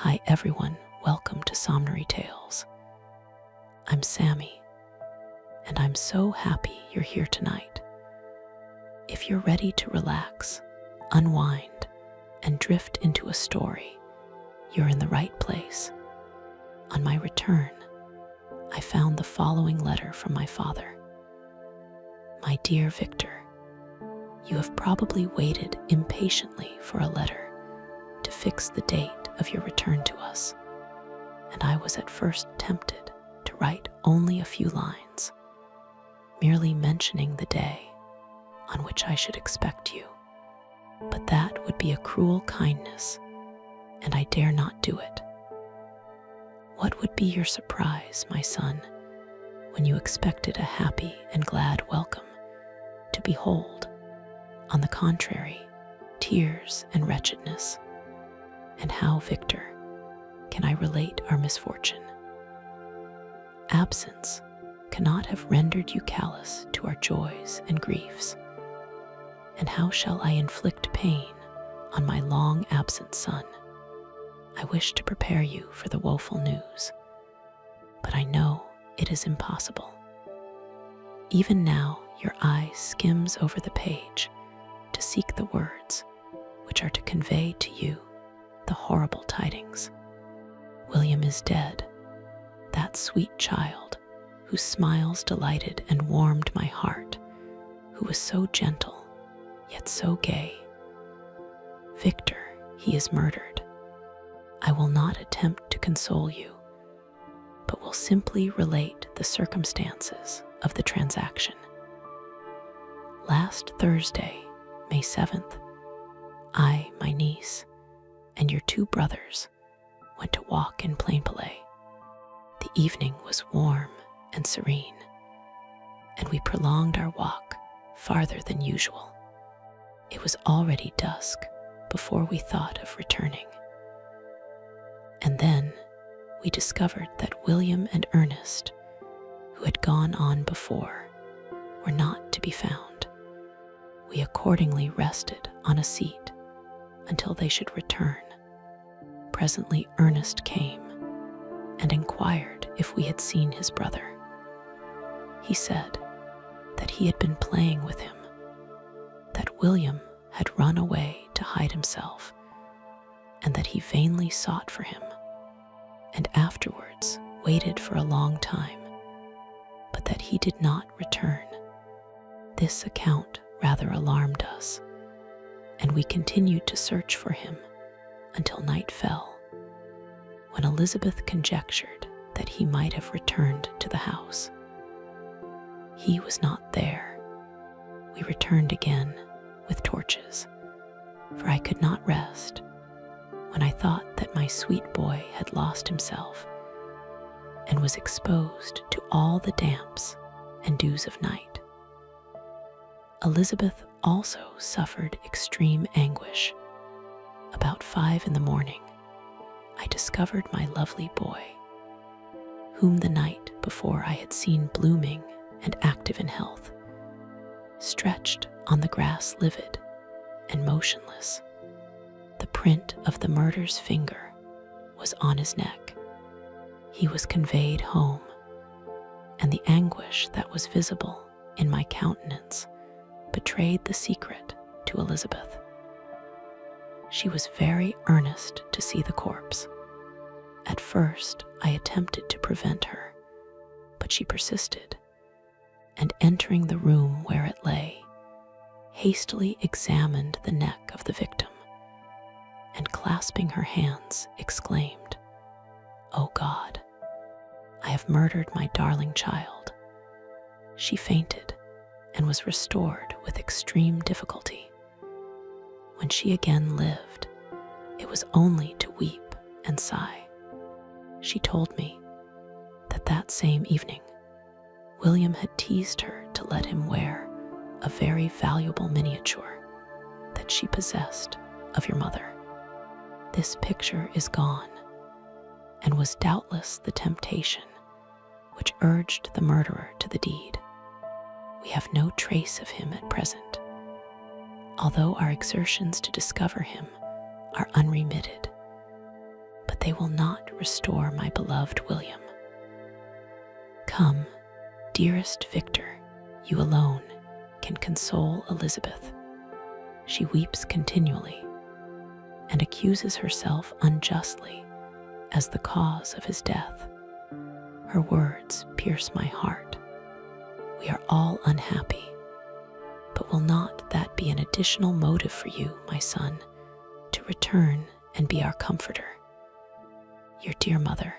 Hi everyone, welcome to Somnary Tales. I'm Sammy, and I'm so happy you're here tonight. If you're ready to relax, unwind, and drift into a story, you're in the right place. On my return, I found the following letter from my father. My dear Victor, you have probably waited impatiently for a letter to fix the date of your return to us, and I was at first tempted to write only a few lines, merely mentioning the day on which I should expect you. But that would be a cruel kindness, and I dare not do it. What would be your surprise, my son, when you expected a happy and glad welcome, to behold, on the contrary, tears and wretchedness? And how, Victor, can I relate our misfortune? Absence cannot have rendered you callous to our joys and griefs. And how shall I inflict pain on my long-absent son? I wish to prepare you for the woeful news, but I know it is impossible. Even now, your eye skims over the page to seek the words which are to convey to you the horrible tidings. William is dead, that sweet child whose smiles delighted and warmed my heart, who was so gentle, yet so gay. Victor, he is murdered. I will not attempt to console you, but will simply relate the circumstances of the transaction. Last Thursday, May 7th, I, my niece, and your two brothers went to walk in Plainpalais. The evening was warm and serene, and we prolonged our walk farther than usual. It was already dusk before we thought of returning. And then we discovered that William and Ernest, who had gone on before, were not to be found. We accordingly rested on a seat until they should return. Presently Ernest came and inquired if we had seen his brother. He said that he had been playing with him, that William had run away to hide himself, and that he vainly sought for him, and afterwards waited for a long time, but that he did not return. This account rather alarmed us, and we continued to search for him until night fell, when Elizabeth conjectured that he might have returned to the house. He was not there. We returned again with torches, for I could not rest when I thought that my sweet boy had lost himself and was exposed to all the damps and dews of night. Elizabeth also suffered extreme anguish. About 5 in the morning, I discovered my lovely boy, whom the night before I had seen blooming and active in health, stretched on the grass livid and motionless. The print of the murderer's finger was on his neck. He was conveyed home, and the anguish that was visible in my countenance betrayed the secret to Elizabeth. She was very earnest to see the corpse. At first, I attempted to prevent her, but she persisted, and entering the room where it lay, hastily examined the neck of the victim, and clasping her hands, exclaimed, "O God, I have murdered my darling child." She fainted and was restored with extreme difficulty. When she again lived, it was only to weep and sigh. She told me that that same evening, William had teased her to let him wear a very valuable miniature that she possessed of your mother. This picture is gone, and was doubtless the temptation which urged the murderer to the deed. We have no trace of him at present, although our exertions to discover him are unremitted, but they will not restore my beloved William. Come, dearest Victor, you alone can console Elizabeth. She weeps continually and accuses herself unjustly as the cause of his death. Her words pierce my heart. We are all unhappy, but will not that be an additional motive for you, my son, to return and be our comforter? Your dear mother.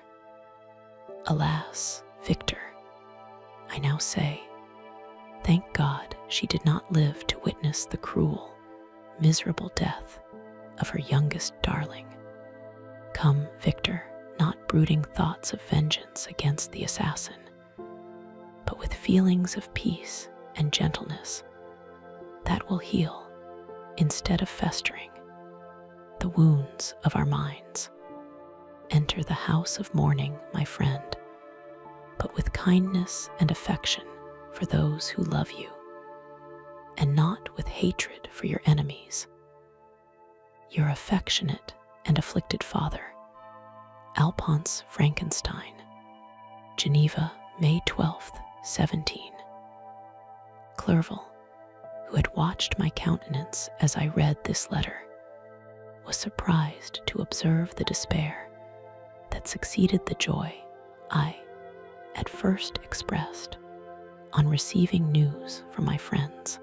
Alas, Victor, I now say, thank God she did not live to witness the cruel, miserable death of her youngest darling. Come, Victor, not brooding thoughts of vengeance against the assassin, but with feelings of peace and gentleness that will heal, instead of festering, the wounds of our minds. Enter the house of mourning, my friend, but with kindness and affection for those who love you, and not with hatred for your enemies. Your affectionate and afflicted father, Alphonse Frankenstein. Geneva, May 12th, 17. Clerval, who had watched my countenance as I read this letter, was surprised to observe the despair that succeeded the joy I at first expressed on receiving news from my friends.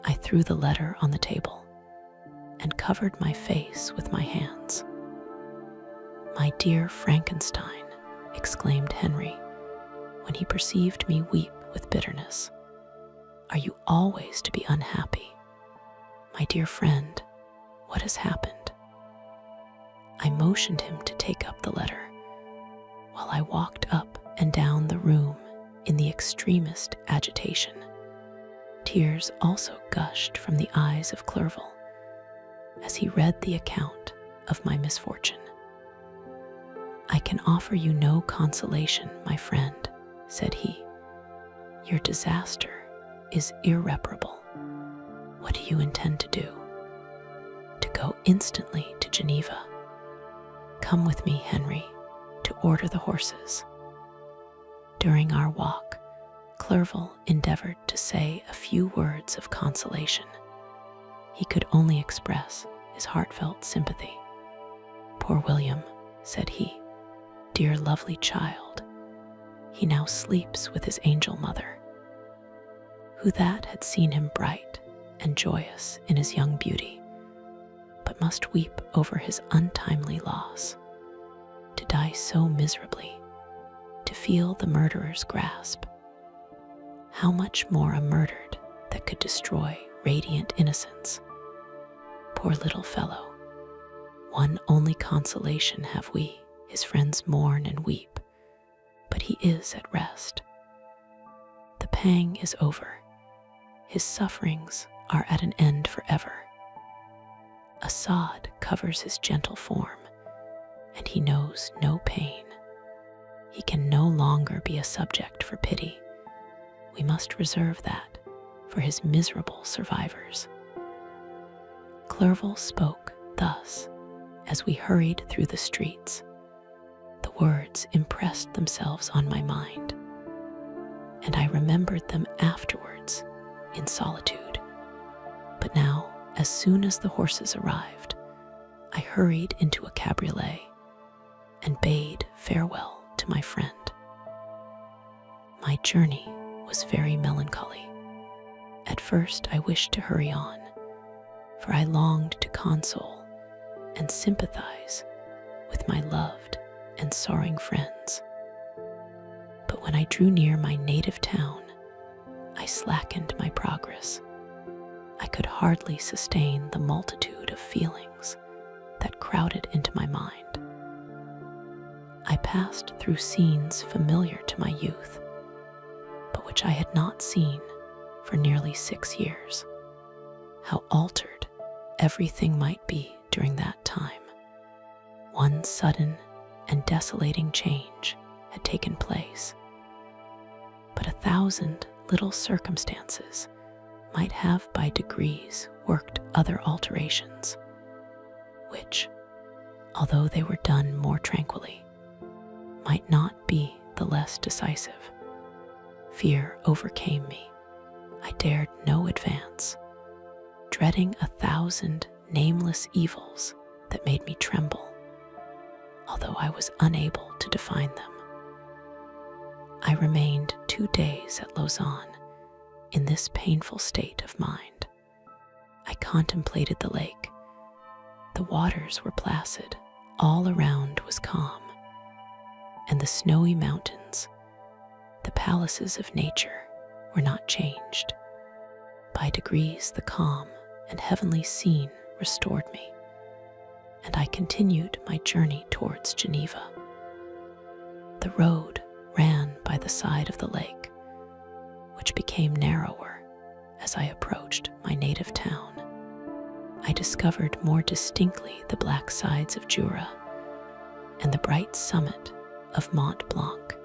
I threw the letter on the table and covered my face with my hands. My dear Frankenstein, exclaimed Henry, when he perceived me weep with bitterness, are you always to be unhappy? My dear friend, what has happened? I motioned him to take up the letter, while I walked up and down the room in the extremest agitation. Tears also gushed from the eyes of Clerval as he read the account of my misfortune. I can offer you no consolation, my friend, said he. Your disaster is irreparable. What do you intend to do? To go instantly to Geneva. Come with me, Henry, to order the horses. During our walk, Clerval endeavored to say a few words of consolation. He could only express his heartfelt sympathy. Poor William, said he, dear lovely child, he now sleeps with his angel mother. Who that had seen him bright and joyous in his young beauty, but must weep over his untimely loss, to die so miserably, to feel the murderer's grasp. How much more a murdered that could destroy radiant innocence? Poor little fellow, one only consolation have we, his friends mourn and weep, but he is at rest. The pang is over, his sufferings are at an end forever. A sod covers his gentle form, and he knows no pain. He can no longer be a subject for pity. We must reserve that for his miserable survivors. Clerval spoke thus as we hurried through the streets. The words impressed themselves on my mind, and I remembered them afterwards in solitude. But now, as soon as the horses arrived, I hurried into a cabriolet and bade farewell to my friend. My journey was very melancholy. At first I wished to hurry on, for I longed to console and sympathize with my loved and sorrowing friends. But when I drew near my native town, I slackened my progress. I could hardly sustain the multitude of feelings that crowded into my mind. I passed through scenes familiar to my youth, but which I had not seen for nearly 6 years. How altered everything might be during that time. One sudden and desolating change had taken place, but 1,000 little circumstances might have by degrees worked other alterations, which, although they were done more tranquilly, might not be the less decisive. Fear overcame me. I dared no advance, dreading 1,000 nameless evils that made me tremble, although I was unable to define them. I remained 2 days at Lausanne in this painful state of mind. I contemplated the lake. The waters were placid, all around was calm, and the snowy mountains, the palaces of nature, were not changed. By degrees, the calm and heavenly scene restored me, and I continued my journey towards Geneva. The road ran by the side of the lake, which became narrower as I approached my native town. I discovered more distinctly the black sides of Jura and the bright summit of Mont Blanc.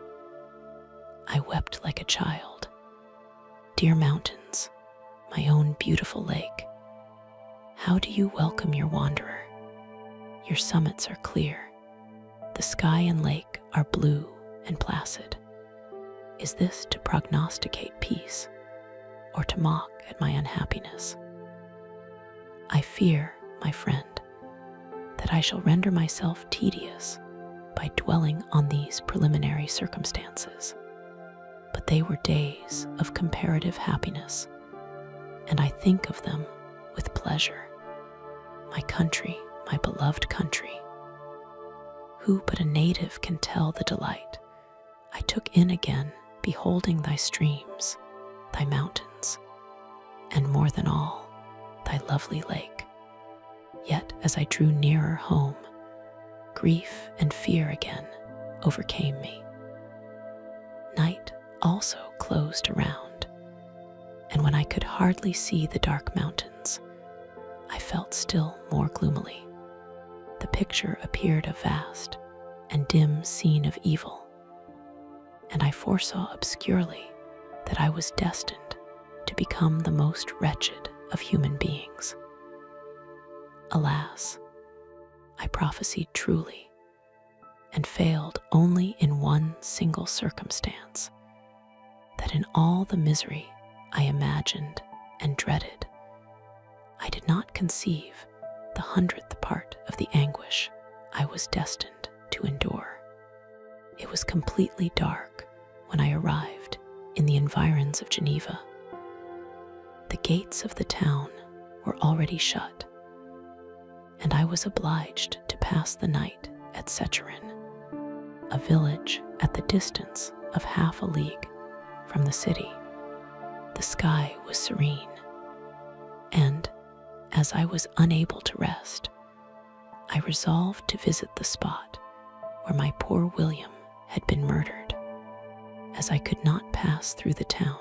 I wept like a child. Dear mountains, my own beautiful lake, how do you welcome your wanderer? Your summits are clear. The sky and lake are blue and placid. Is this to prognosticate peace, or to mock at my unhappiness? I fear, my friend, that I shall render myself tedious by dwelling on these preliminary circumstances. But they were days of comparative happiness, and I think of them with pleasure. My country, my beloved country. Who but a native can tell the delight I took in again, beholding thy streams, thy mountains, and more than all, thy lovely lake. Yet as I drew nearer home, grief and fear again overcame me. Night also closed around, and when I could hardly see the dark mountains, I felt still more gloomily. The picture appeared a vast and dim scene of evil, and I foresaw obscurely that I was destined to become the most wretched of human beings. Alas, I prophesied truly, and failed only in one single circumstance, that in all the misery I imagined and dreaded, I did not conceive the 100th part of the anguish I was destined to endure. It was completely dark when I arrived in the environs of Geneva. The gates of the town were already shut, and I was obliged to pass the night at Secherin, a village at the distance of half a league from the city. The sky was serene, and as I was unable to rest, I resolved to visit the spot where my poor William had been murdered. As I could not pass through the town,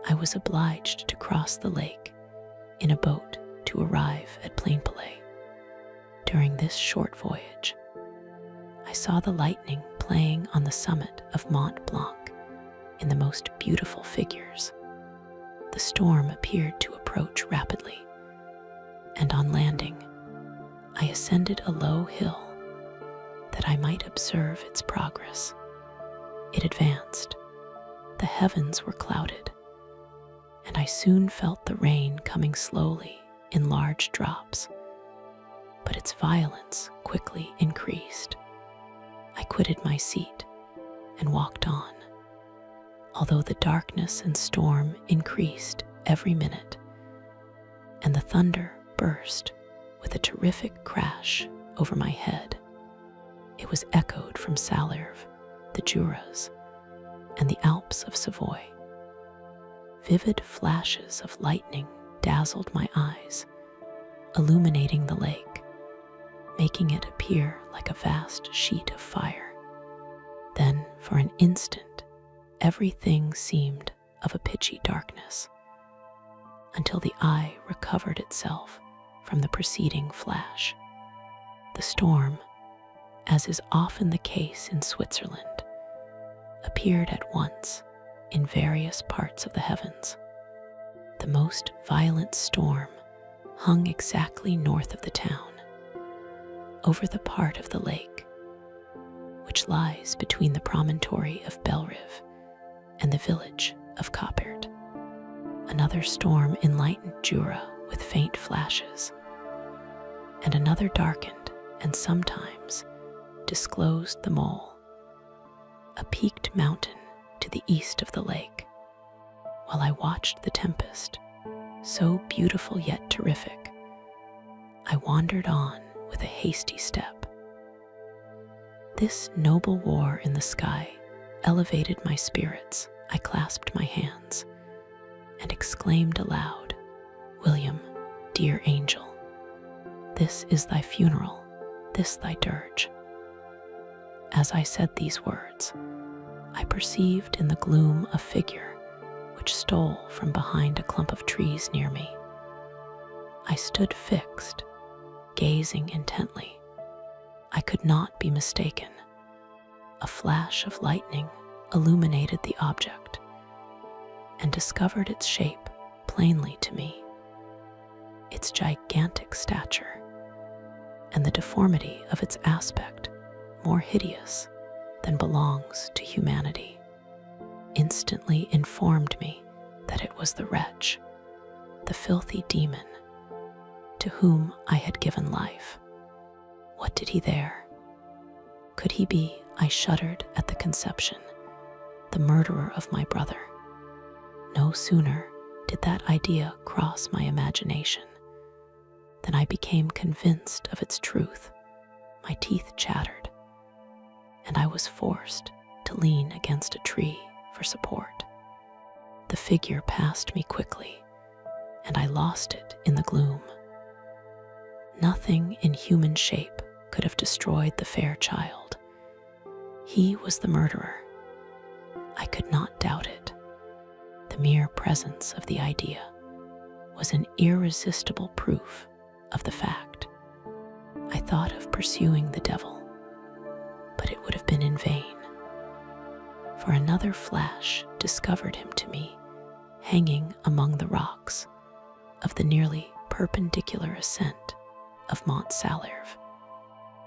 I was obliged to cross the lake in a boat to arrive at Plainpalais. During this short voyage, I saw the lightning playing on the summit of Mont Blanc in the most beautiful figures. The storm appeared to approach rapidly, and on landing, I ascended a low hill that I might observe its progress. It advanced. The heavens were clouded, and I soon felt the rain coming slowly in large drops, but its violence quickly increased. I quitted my seat and walked on. Although the darkness and storm increased every minute, and the thunder burst with a terrific crash over my head, it was echoed from Salers, the Juras, and the Alps of Savoy. Vivid flashes of lightning dazzled my eyes, illuminating the lake, making it appear like a vast sheet of fire. Then, for an instant, everything seemed of a pitchy darkness, until the eye recovered itself from the preceding flash. The storm, as is often the case in Switzerland, appeared at once in various parts of the heavens. The most violent storm hung exactly north of the town. over the part of the lake which lies between the promontory of Belrive and the village of Coppert. Another storm enlightened Jura with faint flashes, and another darkened and sometimes disclosed the mole, a peaked mountain to the east of the lake. While I watched the tempest, so beautiful yet terrific, I wandered on with a hasty step. This noble war in the sky elevated my spirits. I clasped my hands and exclaimed aloud, "William, dear angel, this is thy funeral, this thy dirge." As I said these words, I perceived in the gloom a figure which stole from behind a clump of trees near me. I stood fixed, gazing intently. I could not be mistaken. A flash of lightning illuminated the object and discovered its shape plainly to me, its gigantic stature, and the deformity of its aspect more hideous than belongs to humanity, instantly informed me that it was the wretch, the filthy demon, to whom I had given life. What did he there? Could he be, I shuddered at the conception, the murderer of my brother? No sooner did that idea cross my imagination than I became convinced of its truth. My teeth chattered, and I was forced to lean against a tree for support. The figure passed me quickly, and I lost it in the gloom. Nothing in human shape could have destroyed the fair child. He was the murderer. I could not doubt it. The mere presence of the idea was an irresistible proof of the fact. I thought of pursuing the devil, but it would have been in vain, for another flash discovered him to me hanging among the rocks of the nearly perpendicular ascent of Mont Salérve,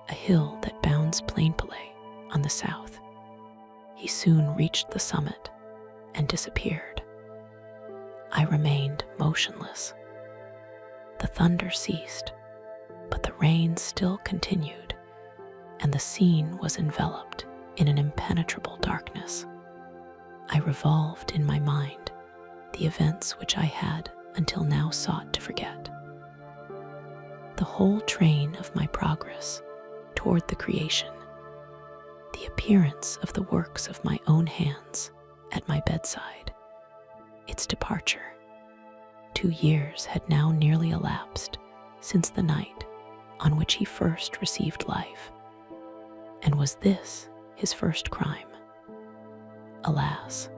a hill that bounds Plainpalais on the south. He soon reached the summit and disappeared. I remained motionless. The thunder ceased, but the rain still continued, and the scene was enveloped in an impenetrable darkness. I revolved in my mind the events which I had until now sought to forget. The whole train of my progress toward the creation, the appearance of the works of my own hands at my bedside, its departure. 2 years had now nearly elapsed since the night on which he first received life, and was this his first crime? Alas,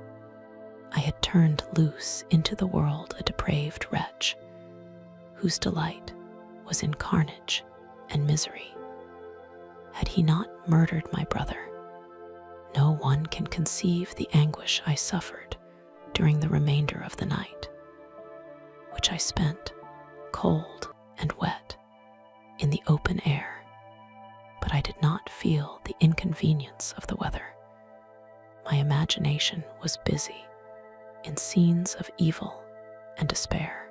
I had turned loose into the world a depraved wretch, whose delight was in carnage and misery. Had he not murdered my brother, no one can conceive the anguish I suffered during the remainder of the night, which I spent, cold and wet, in the open air. But I did not feel the inconvenience of the weather. My imagination was busy in scenes of evil and despair.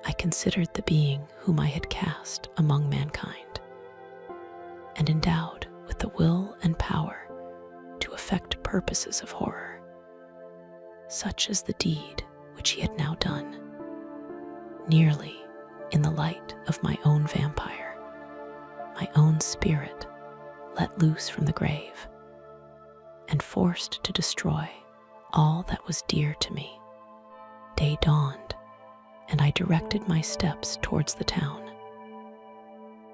I considered the being whom I had cast among mankind, and endowed with the will and power to effect purposes of horror. Such is the deed which he had now done, nearly in the light of my own vampire, my own spirit let loose from the grave, and forced to destroy all that was dear to me. Day dawned, and I directed my steps towards the town.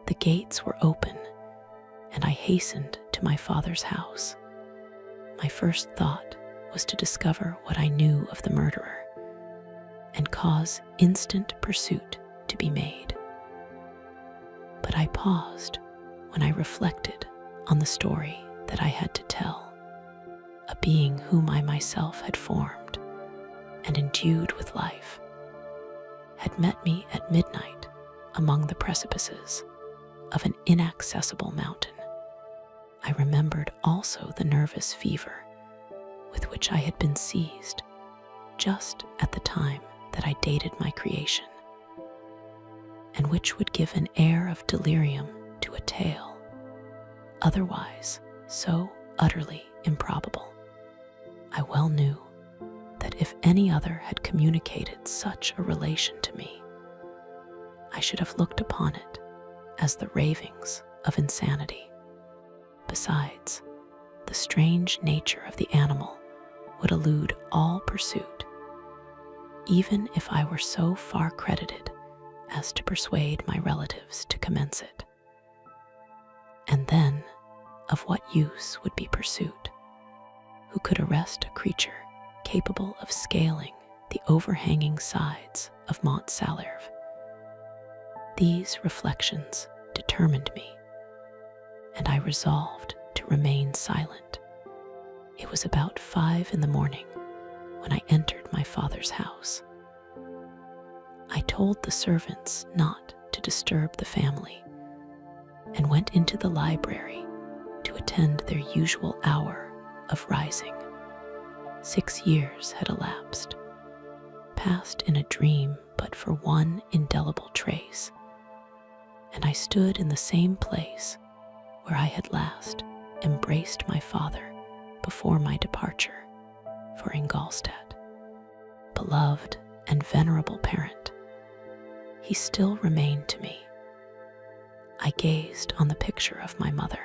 The gates were open, and I hastened to my father's house. My first thought was to discover what I knew of the murderer, and cause instant pursuit to be made. But I paused when I reflected on the story that I had to tell. A being whom I myself had formed and endued with life had met me at midnight among the precipices of an inaccessible mountain. I remembered also the nervous fever with which I had been seized just at the time that I dated my creation, and which would give an air of delirium to a tale otherwise so utterly improbable. I well knew that if any other had communicated such a relation to me, I should have looked upon it as the ravings of insanity. Besides, the strange nature of the animal would elude all pursuit, even if I were so far credited as to persuade my relatives to commence it. And then, of what use would be pursuit? Who could arrest a creature capable of scaling the overhanging sides of Mont Salérve? These reflections determined me, and I resolved to remain silent. It was about 5 in the morning when I entered my father's house. I told the servants not to disturb the family and went into the library to attend their usual hour of rising. 6 years had elapsed, passed in a dream but for one indelible trace, and I stood in the same place where I had last embraced my father before my departure for Ingolstadt. Beloved and venerable parent, he still remained to me. I gazed on the picture of my mother,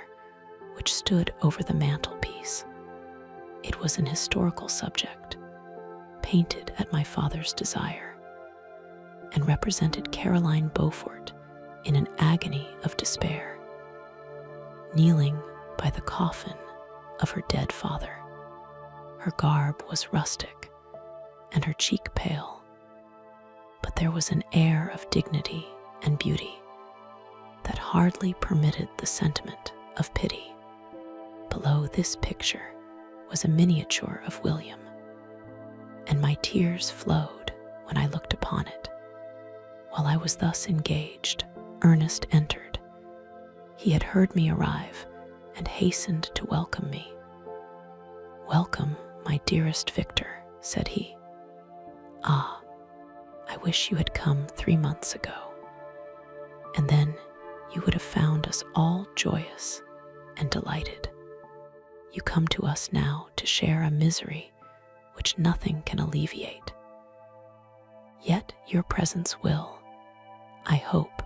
which stood over the mantelpiece. It was an historical subject, painted at my father's desire, and represented Caroline Beaufort in an agony of despair, kneeling by the coffin of her dead father. Her garb was rustic, and her cheek pale, but there was an air of dignity and beauty that hardly permitted the sentiment of pity. Below this picture was a miniature of William, and my tears flowed when I looked upon it. While I was thus engaged, Ernest entered. He had heard me arrive and hastened to welcome me. "Welcome, my dearest Victor," said he. "Ah, I wish you had come 3 months ago, and then you would have found us all joyous and delighted. You come to us now to share a misery which nothing can alleviate. Yet your presence will, I hope,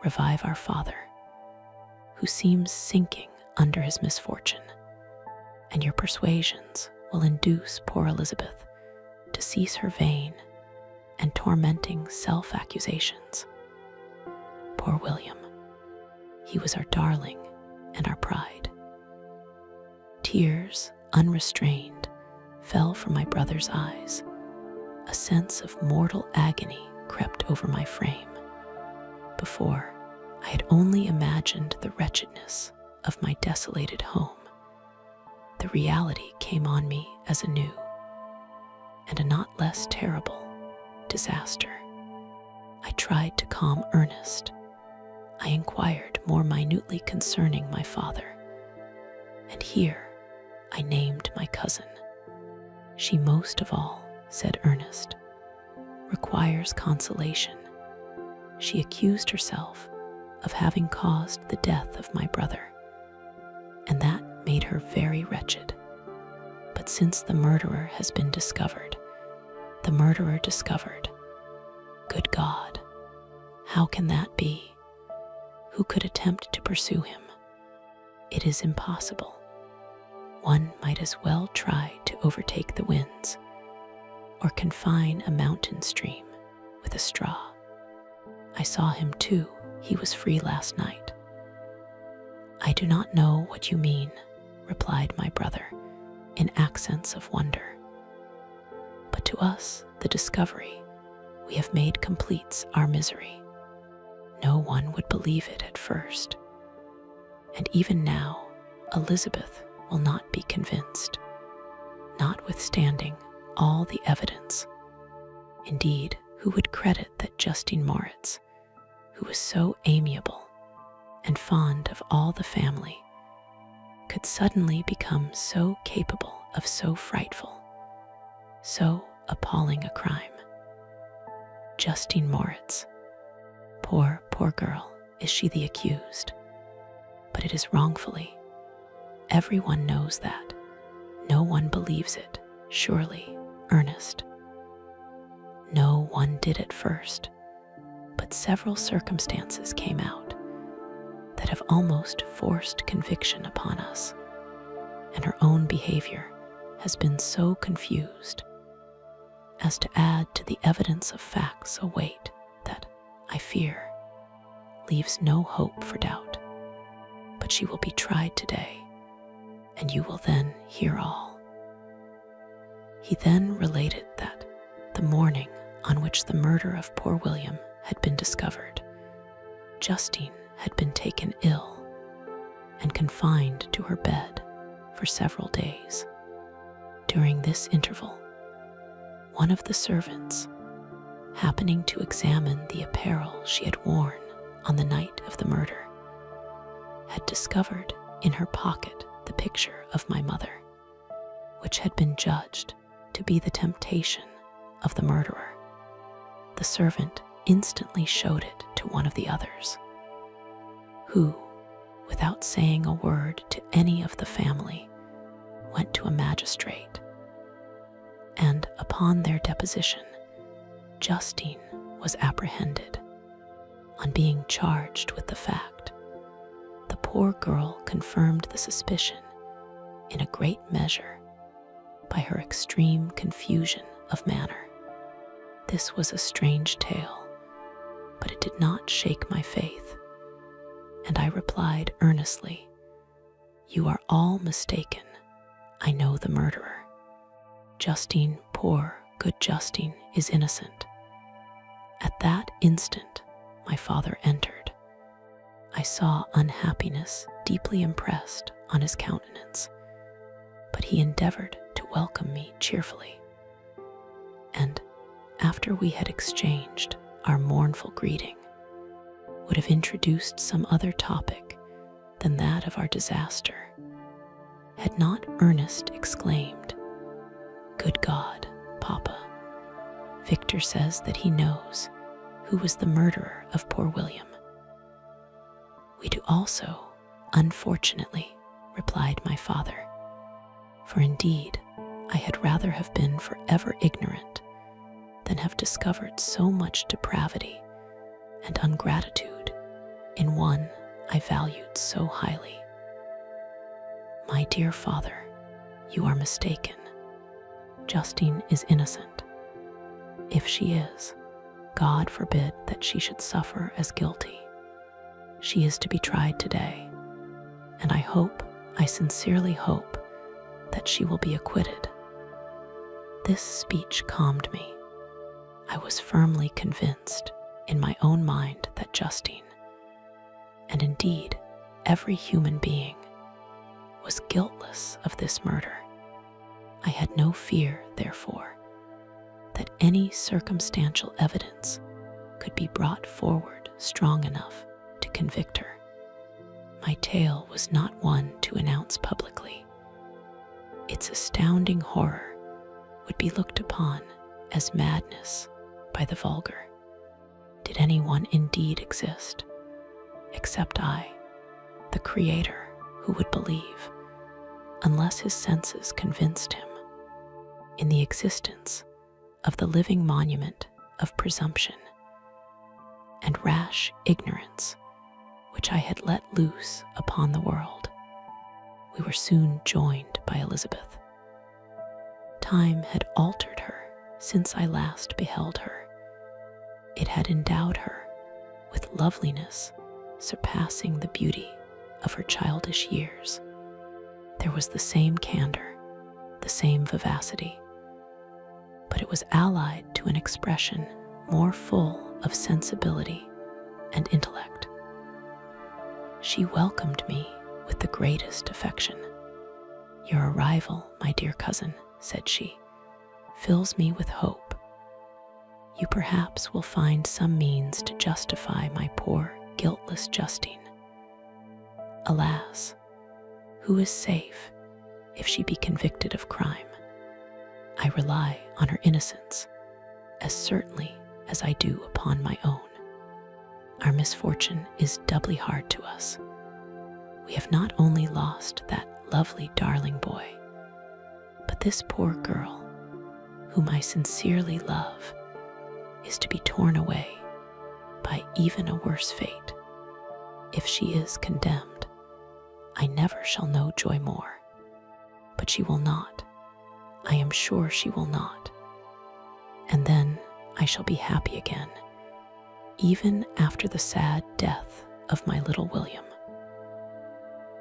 revive our father, who seems sinking under his misfortune, and your persuasions will induce poor Elizabeth to cease her vain and tormenting self-accusations. Poor William, he was our darling and our pride." Tears, unrestrained, fell from my brother's eyes. A sense of mortal agony crept over my frame. Before, I had only imagined the wretchedness of my desolated home. The reality came on me as a new, and a not less terrible, disaster. I tried to calm Ernest. I inquired more minutely concerning my father, and here I named my cousin. "She most of all," said Ernest, "requires consolation. She accused herself of having caused the death of my brother, and that made her very wretched. But since the murderer has been discovered, good God, how can that be? Who could attempt to pursue him? It is impossible. One might as well try to overtake the winds, or confine a mountain stream with a straw. I saw him too. He was free last night." "I do not know what you mean," replied my brother in accents of wonder. "But to us the discovery we have made completes our misery. No one would believe it at first, and even now Elizabeth will not be convinced, notwithstanding all the evidence. Indeed, who would credit that Justine Moritz, who was so amiable and fond of all the family, could suddenly become so capable of so frightful, so appalling a crime. Justine Moritz. Poor, poor girl, is she the accused? But it is wrongfully. Everyone knows that. No one believes it, surely, Ernest. No one did at first, but several circumstances came out that have almost forced conviction upon us, and her own behavior has been so confused as to add to the evidence of facts a weight that, I fear, leaves no hope for doubt. But she will be tried today, and you will then hear all. He then related that the morning on which the murder of poor William had been discovered, Justine had been taken ill and confined to her bed for several days. During this interval, one of the servants, happening to examine the apparel she had worn on the night of the murder, had discovered in her pocket the picture of my mother, which had been judged to be the temptation of the murderer. The servant instantly showed it to one of the others, who, without saying a word to any of the family, went to a magistrate, and upon their deposition, Justine was apprehended. On being charged with the fact, the poor girl confirmed the suspicion in a great measure by her extreme confusion of manner. This was a strange tale, but it did not shake my faith, and I replied earnestly, "You are all mistaken. I know the murderer. Justine, poor, good Justine, is innocent." At that instant, my father entered. I saw unhappiness deeply impressed on his countenance, but he endeavored to welcome me cheerfully. And after we had exchanged our mournful greeting, would have introduced some other topic than that of our disaster, had not Ernest exclaimed, "Good God, Papa, Victor says that he knows who was the murderer of poor William." "We do also, unfortunately," replied my father, "for indeed I had rather have been forever ignorant than have discovered so much depravity and ungratitude in one I valued so highly." "My dear father, you are mistaken. Justine is innocent. If she is, God forbid that she should suffer as guilty. She is to be tried today, and I sincerely hope, that she will be acquitted." This speech calmed me. I was firmly convinced in my own mind that Justine, and indeed every human being, was guiltless of this murder. I had no fear, therefore, that any circumstantial evidence could be brought forward strong enough to convict her. My tale was not one to announce publicly. Its astounding horror would be looked upon as madness by the vulgar. Did anyone indeed exist, except I, the Creator, who would believe, unless his senses convinced him, in the existence of the living monument of presumption and rash ignorance which I had let loose upon the world? We were soon joined by Elizabeth. Time had altered her since I last beheld her. It had endowed her with loveliness surpassing the beauty of her childish years. There was the same candor, the same vivacity, but it was allied to an expression more full of sensibility and intellect. She welcomed me with the greatest affection. "Your arrival, my dear cousin," said she, "fills me with hope. You perhaps will find some means to justify my poor, guiltless Justine, alas, who is safe if she be convicted of crime? I rely on her innocence as certainly as I do upon my own. Our misfortune is doubly hard to us. We have not only lost that lovely darling boy, but this poor girl, whom I sincerely love, is to be torn away by even a worse fate. If she is condemned, I never shall know joy more. But she will not. I am sure she will not. And then I shall be happy again, even after the sad death of my little William.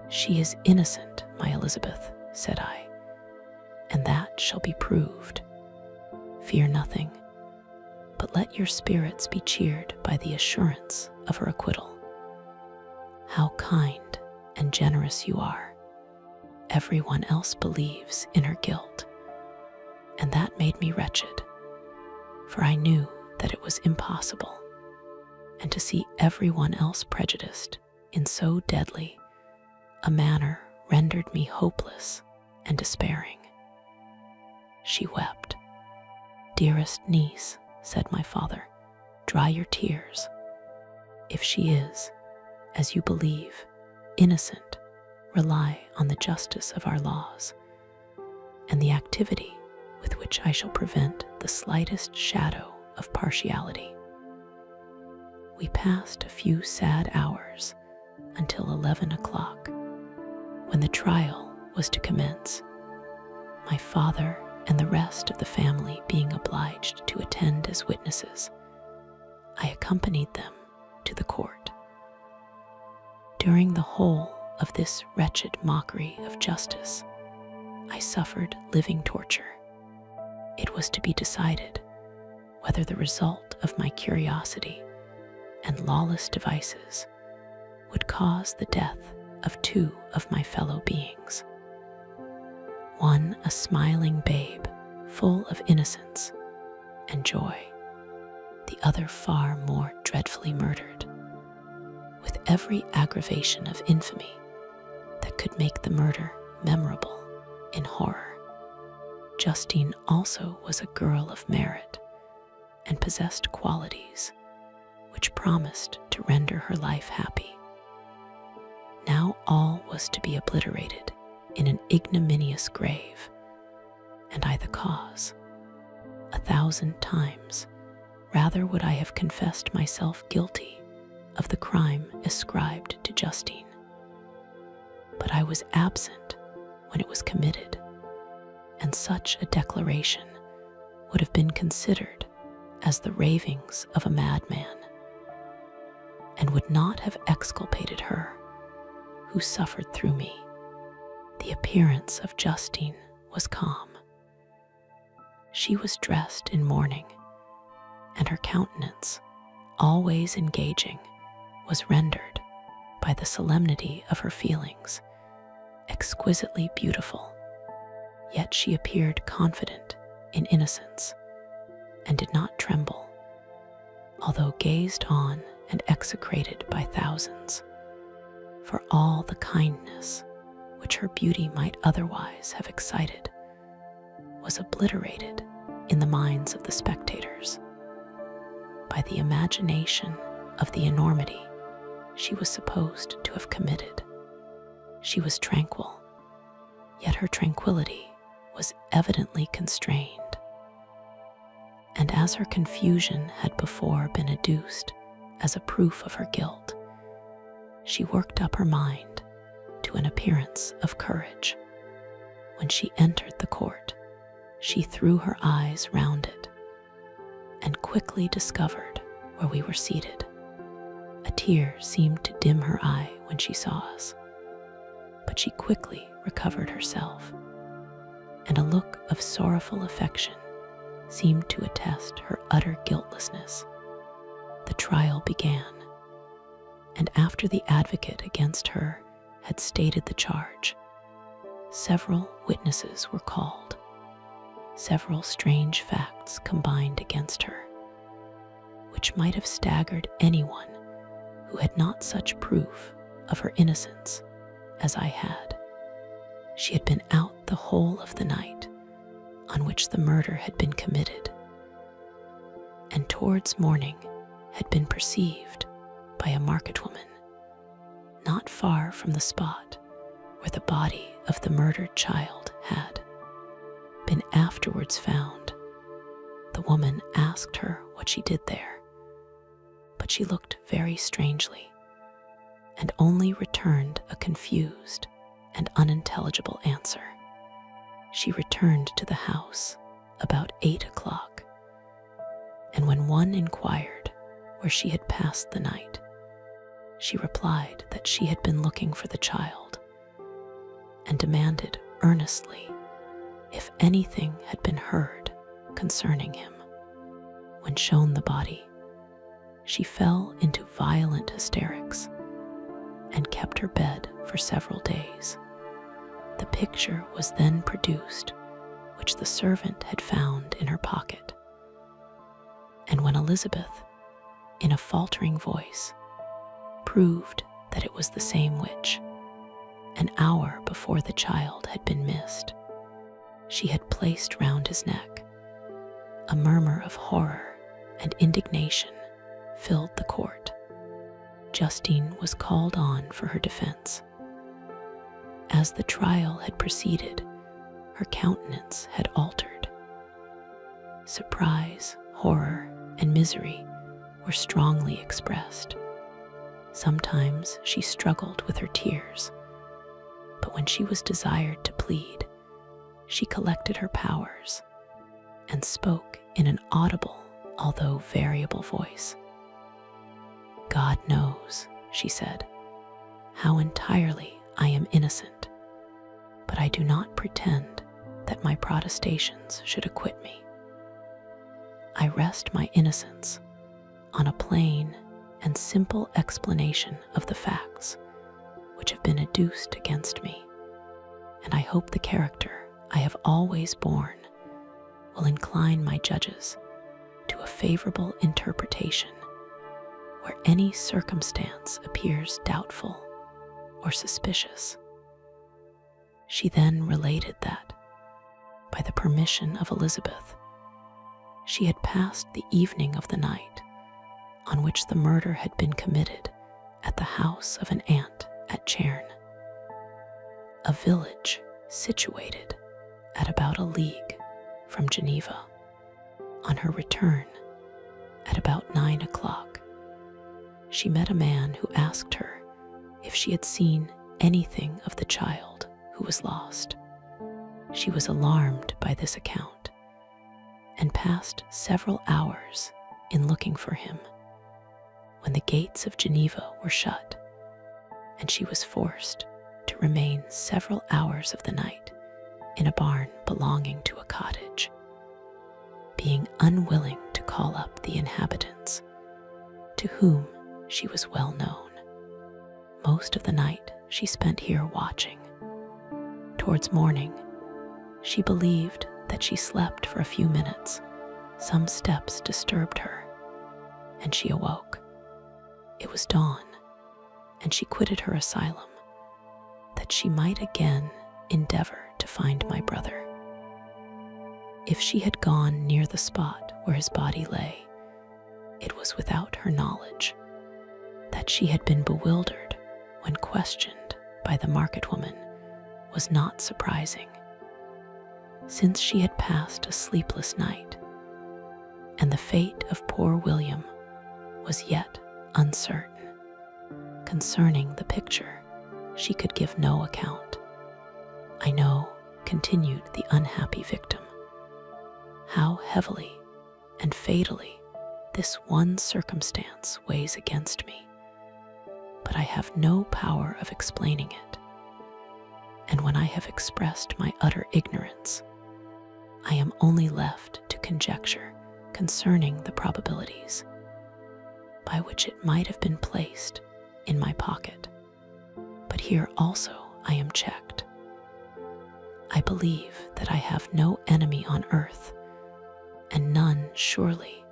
She is innocent, my Elizabeth, said I, and that shall be proved. Fear nothing, but let your spirits be cheered by the assurance of her acquittal. How kind and generous you are. Everyone else believes in her guilt, and that made me wretched, for I knew that it was impossible, and to see everyone else prejudiced in so deadly a manner rendered me hopeless and despairing. She wept. Dearest niece, said my father, dry your tears. If she is, as you believe, innocent, rely on the justice of our laws, and the activity with which I shall prevent the slightest shadow of partiality. We passed a few sad hours until 11 o'clock, when the trial was to commence, my father and the rest of the family being obliged to attend as witnesses. I accompanied them to the court. During the whole of this wretched mockery of justice, I suffered living torture. It was to be decided whether the result of my curiosity and lawless devices would cause the death of two of my fellow beings. One a smiling babe full of innocence and joy, the other far more dreadfully murdered, with every aggravation of infamy that could make the murder memorable in horror. Justine also was a girl of merit and possessed qualities which promised to render her life happy. Now all was to be obliterated in an ignominious grave, and I the cause. 1,000 times rather would I have confessed myself guilty of the crime ascribed to Justine. But I was absent when it was committed, and such a declaration would have been considered as the ravings of a madman, and would not have exculpated her who suffered through me. The appearance of Justine was calm. She was dressed in mourning, and her countenance, always engaging, was rendered, by the solemnity of her feelings, exquisitely beautiful. Yet she appeared confident in innocence, and did not tremble, although gazed on and execrated by thousands, for all the kindness which her beauty might otherwise have excited was obliterated in the minds of the spectators by the imagination of the enormity she was supposed to have committed. She was tranquil, yet her tranquility was evidently constrained, and as her confusion had before been adduced as a proof of her guilt, she worked up her mind to an appearance of courage. When she entered the court, she threw her eyes round it, and quickly discovered where we were seated. A tear seemed to dim her eye when she saw us, but she quickly recovered herself, and a look of sorrowful affection seemed to attest her utter guiltlessness. The trial began, and after the advocate against her had stated the charge, several witnesses were called. Several strange facts combined against her, which might have staggered anyone who had not such proof of her innocence as I had. She had been out the whole of the night on which the murder had been committed, and towards morning had been perceived by a market woman not far from the spot where the body of the murdered child had been afterwards found. The woman asked her what she did there, but she looked very strangely and only returned a confused and unintelligible answer. She returned to the house about 8 o'clock, and when one inquired where she had passed the night, she replied that she had been looking for the child, and demanded earnestly if anything had been heard concerning him. When shown the body, she fell into violent hysterics and kept her bed for several days. The picture was then produced, which the servant had found in her pocket. And when Elizabeth, in a faltering voice, proved that it was the same witch, an hour before the child had been missed, she had placed round his neck, a murmur of horror and indignation filled the court. Justine was called on for her defense. As the trial had proceeded, her countenance had altered. Surprise, horror, and misery were strongly expressed. Sometimes she struggled with her tears, but when she was desired to plead, she collected her powers and spoke in an audible, although variable voice. "God knows," she said, "how entirely I am innocent, but I do not pretend that my protestations should acquit me. I rest my innocence on a plain and simple explanation of the facts which have been adduced against me, and I hope the character I have always borne will incline my judges to a favorable interpretation where any circumstance appears doubtful or suspicious." She then related that, by the permission of Elizabeth, she had passed the evening of the night on which the murder had been committed at the house of an aunt at Chairn, a village situated at about a league from Geneva. On her return, at about 9 o'clock, she met a man who asked her if she had seen anything of the child who was lost. She was alarmed by this account and passed several hours in looking for him, when the gates of Geneva were shut, and she was forced to remain several hours of the night in a barn belonging to a cottage, being unwilling to call up the inhabitants, to whom she was well known. Most of the night she spent here watching. Towards morning, she believed that she slept for a few minutes. Some steps disturbed her, and she awoke. It was dawn, and she quitted her asylum, that she might again endeavor to find my brother. If she had gone near the spot where his body lay, it was without her knowledge. That she had been bewildered when questioned by the market woman was not surprising, since she had passed a sleepless night, and the fate of poor William was yet uncertain. Concerning the picture, she could give no account. "I know," continued the unhappy victim, "how heavily and fatally this one circumstance weighs against me, but I have no power of explaining it, and when I have expressed my utter ignorance, I am only left to conjecture concerning the probabilities by which it might have been placed in my pocket. But here also I am checked. I believe that I have no enemy on earth, and none surely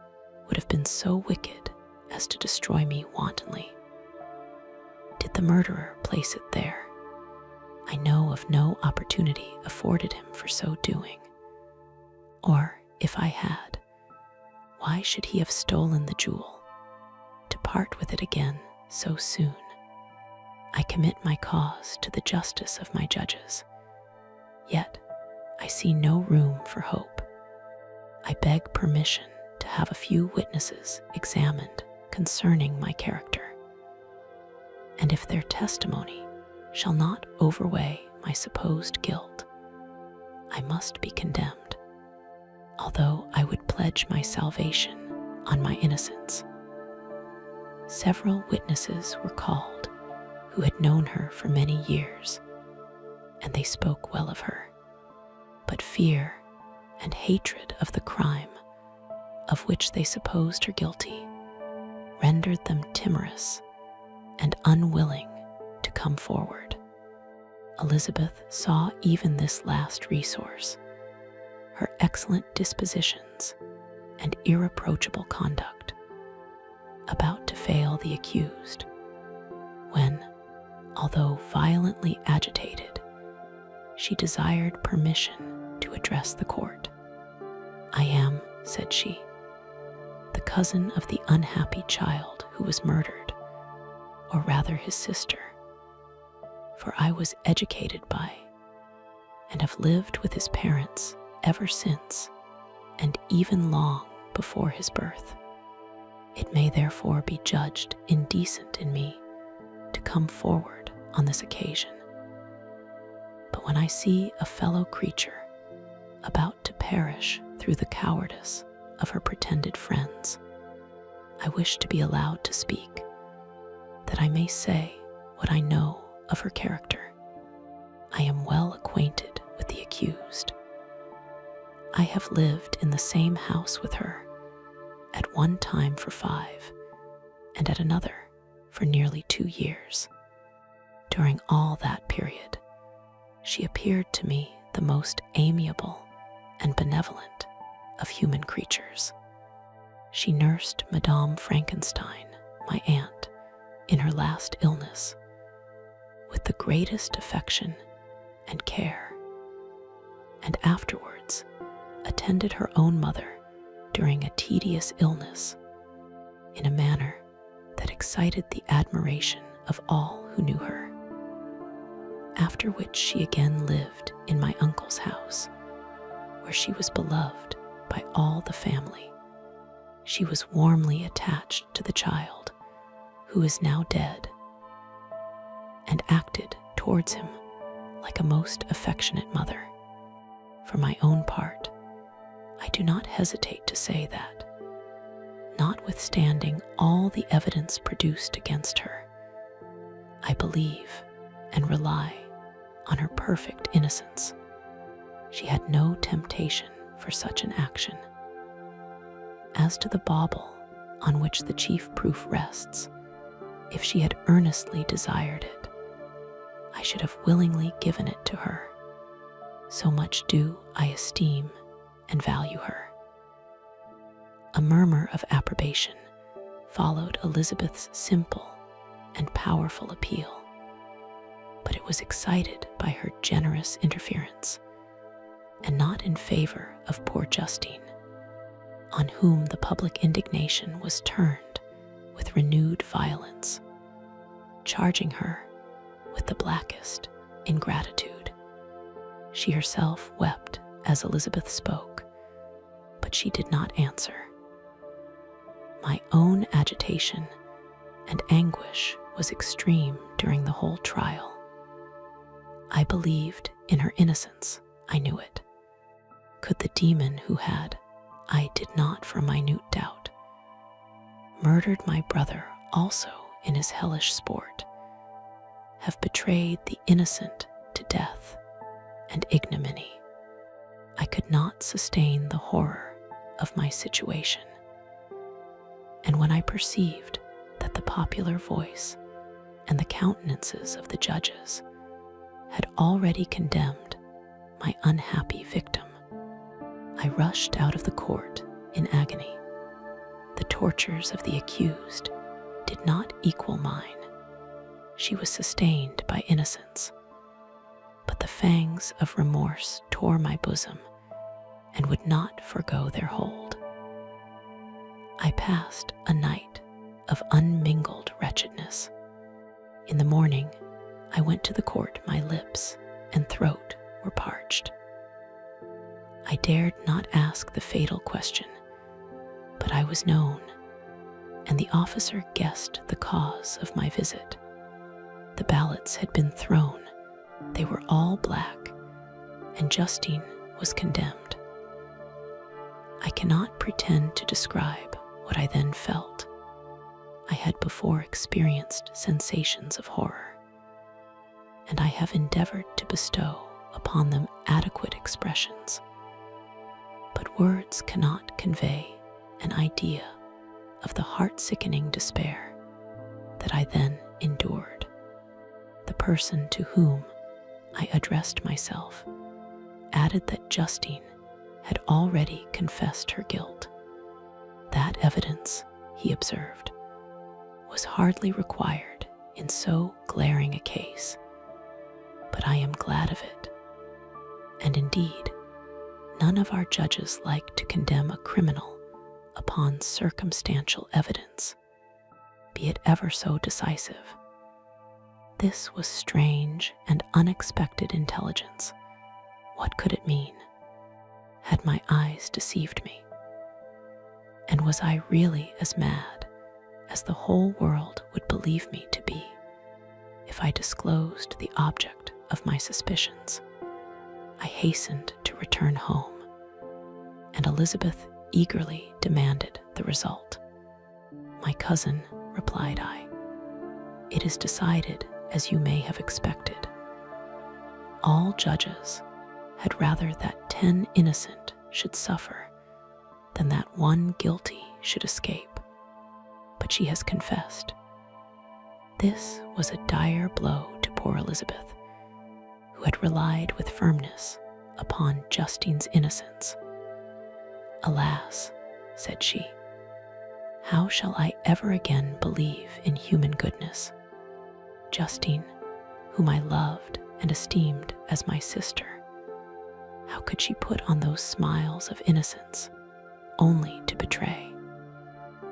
would have been so wicked as to destroy me wantonly. Did the murderer place it there? I know of no opportunity afforded him for so doing. Or, if I had, why should he have stolen the jewel, to part with it again so soon? I commit my cause to the justice of my judges, yet I see no room for hope. I beg permission to have a few witnesses examined concerning my character, and if their testimony shall not overweigh my supposed guilt, I must be condemned, although I would pledge my salvation on my innocence. Several witnesses were called who had known her for many years, and they spoke well of her. But fear and hatred of the crime of which they supposed her guilty rendered them timorous and unwilling to come forward. Elizabeth saw even this last resource, her excellent dispositions and irreproachable conduct, about to fail the accused, when, although violently agitated, she desired permission to address the court. "I am," said she, "the cousin of the unhappy child who was murdered, or rather his sister, for I was educated by, and have lived with his parents ever since, and even long before his birth. It may therefore be judged indecent in me to come forward on this occasion. But when I see a fellow creature about to perish through the cowardice of her pretended friends, I wish to be allowed to speak, that I may say what I know of her character. I am well acquainted with the accused. I have lived in the same house with her, at one time for 5, and at another for nearly 2 years. During all that period, she appeared to me the most amiable and benevolent of human creatures. She nursed Madame Frankenstein, my aunt, in her last illness, with the greatest affection and care, and afterwards attended her own mother during a tedious illness in a manner that excited the admiration of all who knew her. After which she again lived in my uncle's house, where she was beloved by all the family. She was warmly attached to the child, who is now dead, and acted towards him like a most affectionate mother. For my own part, I do not hesitate to say that, notwithstanding all the evidence produced against her, I believe and rely on her perfect innocence. She had no temptation for such an action. As to the bauble on which the chief proof rests, if she had earnestly desired it, I should have willingly given it to her. So much do I esteem and value her. A murmur of approbation followed Elizabeth's simple and powerful appeal, but it was excited by her generous interference, and not in favor of poor Justine, on whom the public indignation was turned with renewed violence, charging her with the blackest ingratitude. She herself wept as Elizabeth spoke, but she did not answer. My own agitation and anguish was extreme during the whole trial. I believed in her innocence, I knew it. Could the demon who had, I did not for a minute doubt, murdered my brother also in his hellish sport, have betrayed the innocent to death and ignominy, I could not sustain the horror of my situation. And when I perceived that the popular voice and the countenances of the judges had already condemned my unhappy victim, I rushed out of the court in agony. The tortures of the accused did not equal mine. She was sustained by innocence, but the fangs of remorse tore my bosom and would not forgo their hold. I passed a night of unmingled wretchedness. In the morning, I went to the court. My lips and throat were parched. I dared not ask the fatal question, but I was known, and the officer guessed the cause of my visit. The ballots had been thrown. They were all black, and Justine was condemned. I cannot pretend to describe what I then felt. I had before experienced sensations of horror, and I have endeavored to bestow upon them adequate expressions. But words cannot convey an idea of the heart-sickening despair that I then endured. The person to whom I addressed myself added that Justine had already confessed her guilt. That evidence, he observed, was hardly required in so glaring a case, but I am glad of it. And indeed, none of our judges like to condemn a criminal upon circumstantial evidence, be it ever so decisive. This was strange and unexpected intelligence. What could it mean? Had my eyes deceived me? And was I really as mad as the whole world would believe me to be if I disclosed the object of my suspicions? I hastened to return home, and Elizabeth eagerly demanded the result. "My cousin," replied I, "it is decided as you may have expected. All judges had rather that 10 innocent should suffer than that one guilty should escape. But she has confessed." This was a dire blow to poor Elizabeth, who had relied with firmness upon Justine's innocence. "Alas," said she, "how shall I ever again believe in human goodness? Justine, whom I loved and esteemed as my sister, how could she put on those smiles of innocence only to betray?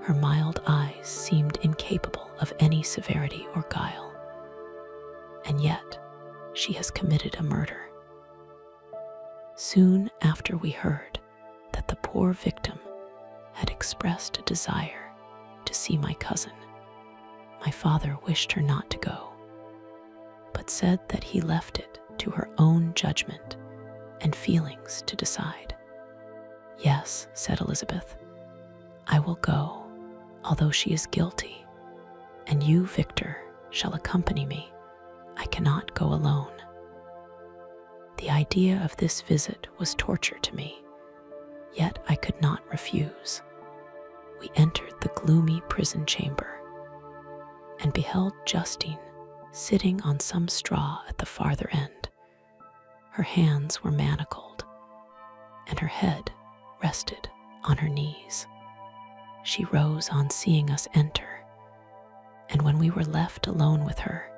Her mild eyes seemed incapable of any severity or guile, and yet she has committed a murder." Soon after we heard that the poor victim had expressed a desire to see my cousin, my father wished her not to go, but said that he left it to her own judgment and feelings to decide. "Yes," said Elizabeth, "I will go, although she is guilty, and you, Victor, shall accompany me. I cannot go alone." The idea of this visit was torture to me, yet I could not refuse. We entered the gloomy prison chamber and beheld Justine sitting on some straw at the farther end. Her hands were manacled, and her head rested on her knees. She rose on seeing us enter, and when we were left alone with her,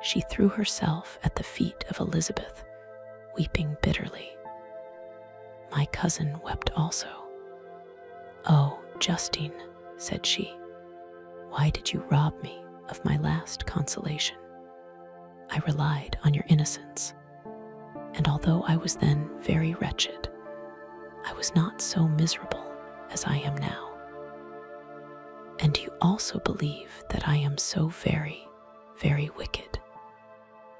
she threw herself at the feet of Elizabeth, weeping bitterly. My cousin wept also. "Oh, Justine," said she, "why did you rob me of my last consolation? I relied on your innocence, and although I was then very wretched, I was not so miserable as I am now. And do you also believe that I am so very, very wicked?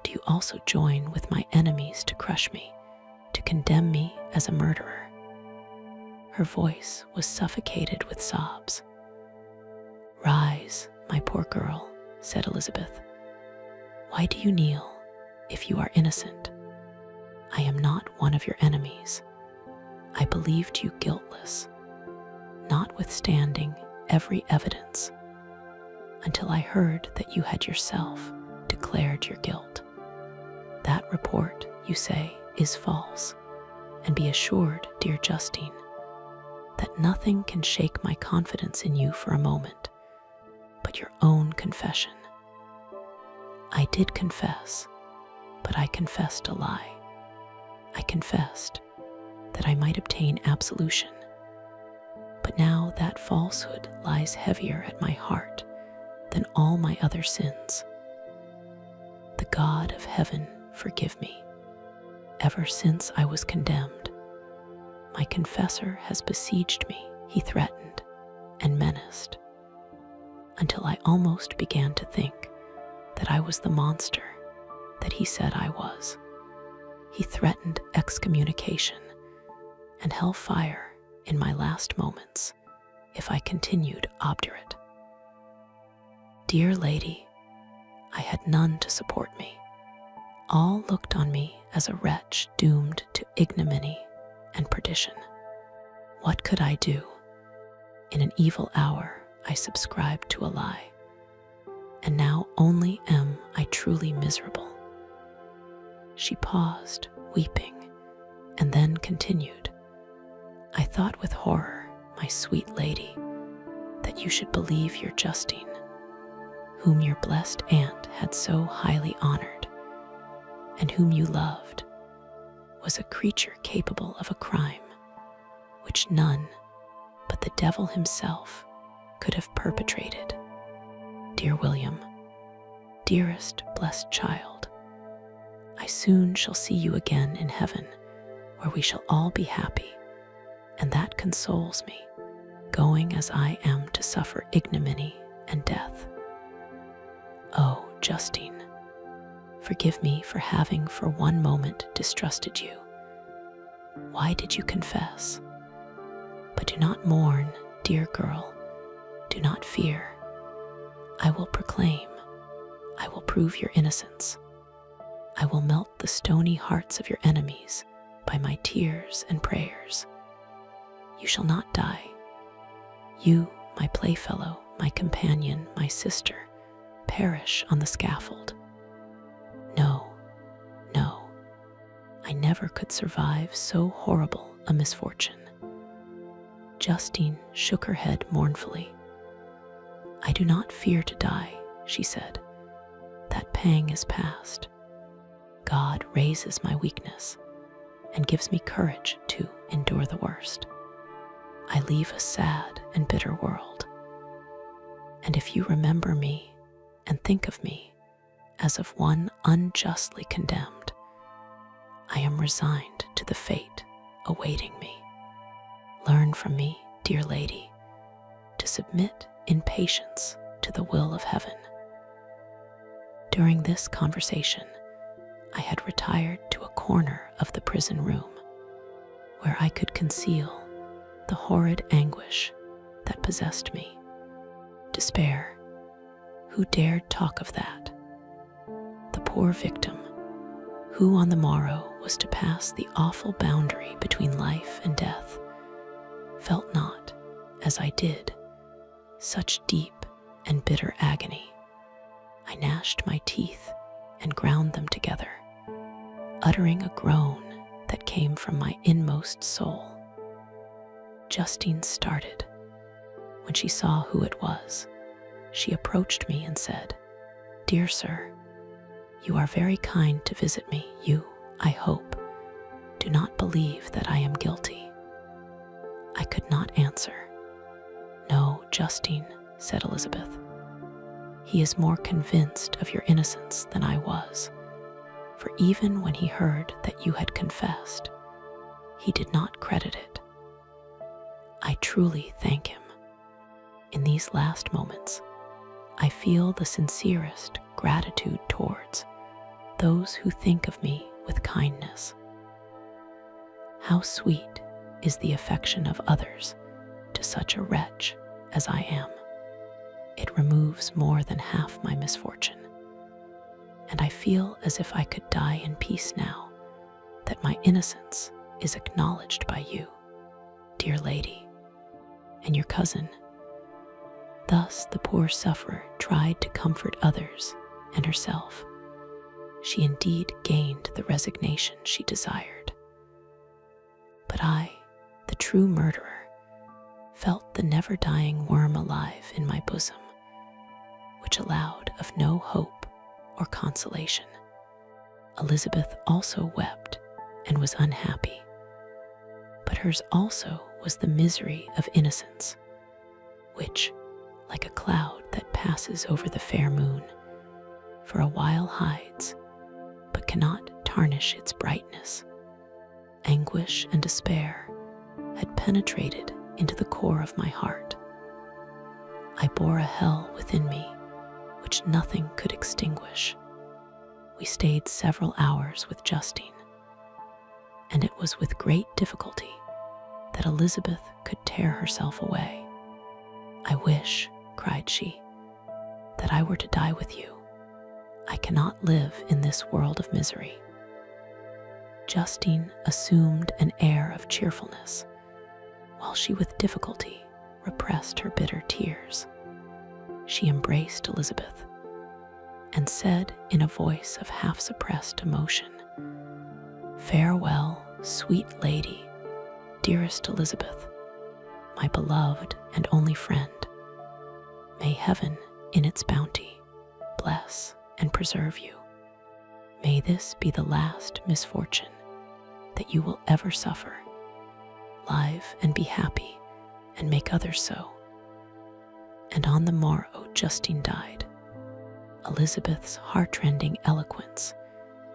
Do you also join with my enemies to crush me, to condemn me as a murderer?" Her voice was suffocated with sobs. "Rise, my poor girl," said Elizabeth. "Why do you kneel if you are innocent? I am not one of your enemies. I believed you guiltless, notwithstanding every evidence, until I heard that you had yourself declared your guilt. That report, you say, is false, and be assured, dear Justine, that nothing can shake my confidence in you for a moment but your own confession. I did confess, But I confessed a lie. I confessed that I might obtain absolution. But now that falsehood lies heavier at my heart than all my other sins. The God of heaven forgive me. Ever since I was condemned, my confessor has besieged me. He threatened and menaced, until I almost began to think that I was the monster that he said I was. He threatened excommunication and hellfire in my last moments if I continued obdurate. Dear lady, I had none to support me. All looked on me as a wretch doomed to ignominy and perdition. What could I do? In an evil hour, I subscribed to a lie, and now only am I truly miserable. She paused, weeping, and then continued. I thought with horror, my sweet lady, that you should believe your Justine, whom your blessed aunt had so highly honored, and whom you loved, was a creature capable of a crime which none but the devil himself could have perpetrated. Dear William, dearest blessed child, I soon shall see you again in heaven, where we shall all be happy, and that consoles me, going as I am to suffer ignominy and death. Oh, Justine, forgive me for having for one moment distrusted you. Why did you confess? But do not mourn, dear girl, do not fear. I will proclaim, I will prove your innocence. I will melt the stony hearts of your enemies by my tears and prayers. You shall not die. You, my playfellow, my companion, my sister, perish on the scaffold. No, no, I never could survive so horrible a misfortune. Justine shook her head mournfully. I do not fear to die, she said. That pang is past. God raises my weakness and gives me courage to endure the worst. I leave a sad and bitter world. And if you remember me and think of me as of one unjustly condemned, I am resigned to the fate awaiting me. Learn from me, dear lady, to submit in patience to the will of heaven. During this conversation, I had retired to a corner of the prison room, where I could conceal the horrid anguish that possessed me. Despair, who dared talk of that? The poor victim, who on the morrow was to pass the awful boundary between life and death, felt not, as I did, such deep and bitter agony. I gnashed my teeth and ground them together, uttering a groan that came from my inmost soul. Justine started. When she saw who it was, she approached me and said, Dear sir, you are very kind to visit me. You, I hope, do not believe that I am guilty. I could not answer. No, Justine, said Elizabeth. He is more convinced of your innocence than I was, for even when he heard that you had confessed, he did not credit it. I truly thank him. In these last moments, I feel the sincerest gratitude towards those who think of me with kindness. How sweet is the affection of others to such a wretch as I am. It removes more than half my misfortune, and I feel as if I could die in peace now that my innocence is acknowledged by you, dear lady, and your cousin. Thus the poor sufferer tried to comfort others and herself. She indeed gained the resignation she desired. But I, the true murderer, felt the never-dying worm alive in my bosom, which allowed of no hope or consolation. Elizabeth also wept and was unhappy, but hers also was the misery of innocence, which, like a cloud that passes over the fair moon, for a while hides, but cannot tarnish its brightness. Anguish and despair had penetrated into the core of my heart. I bore a hell within me which nothing could extinguish. We stayed several hours with Justine, and it was with great difficulty that Elizabeth could tear herself away. "I wish," cried she, "that I were to die with you. I cannot live in this world of misery." Justine assumed an air of cheerfulness, while she with difficulty repressed her bitter tears. She embraced Elizabeth and said in a voice of half-suppressed emotion, "Farewell, sweet lady, dearest Elizabeth, my beloved and only friend. May heaven, in its bounty, bless and preserve you. May this be the last misfortune that you will ever suffer. Live and be happy, and make others so." And on the morrow Justine died. Elizabeth's heartrending eloquence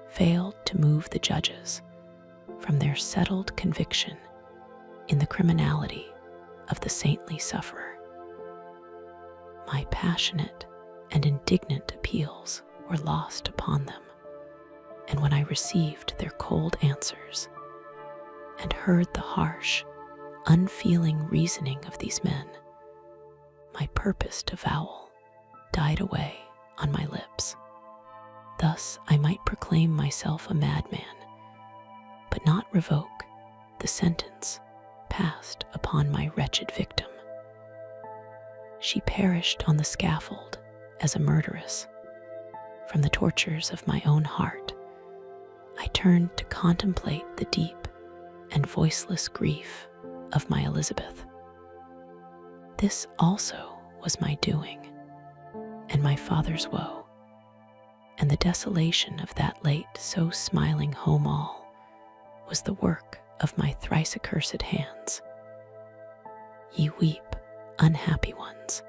failed to move the judges from their settled conviction in the criminality of the saintly sufferer. My passionate and indignant appeals were lost upon them, and when I received their cold answers and heard the harsh, unfeeling reasoning of these men, my purposed avowal died away on my lips. Thus I might proclaim myself a madman, but not revoke the sentence passed upon my wretched victim. She perished on the scaffold as a murderess. From the tortures of my own heart, I turned to contemplate the deep and voiceless grief of my Elizabeth. This also was my doing, and my father's woe, and the desolation of that late so smiling home all was the work of my thrice accursed hands. Ye weep, unhappy ones,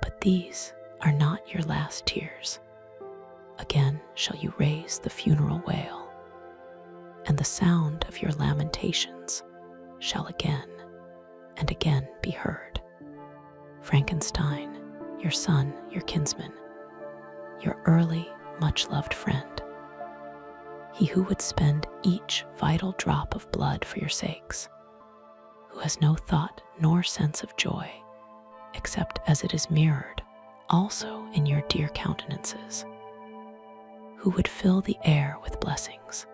but these are not your last tears. Again shall you raise the funeral wail, and the sound of your lamentations shall again and again be heard. Frankenstein, your son, your kinsman, your early, much-loved friend, he who would spend each vital drop of blood for your sakes, who has no thought nor sense of joy, except as it is mirrored also in your dear countenances, who would fill the air with blessings,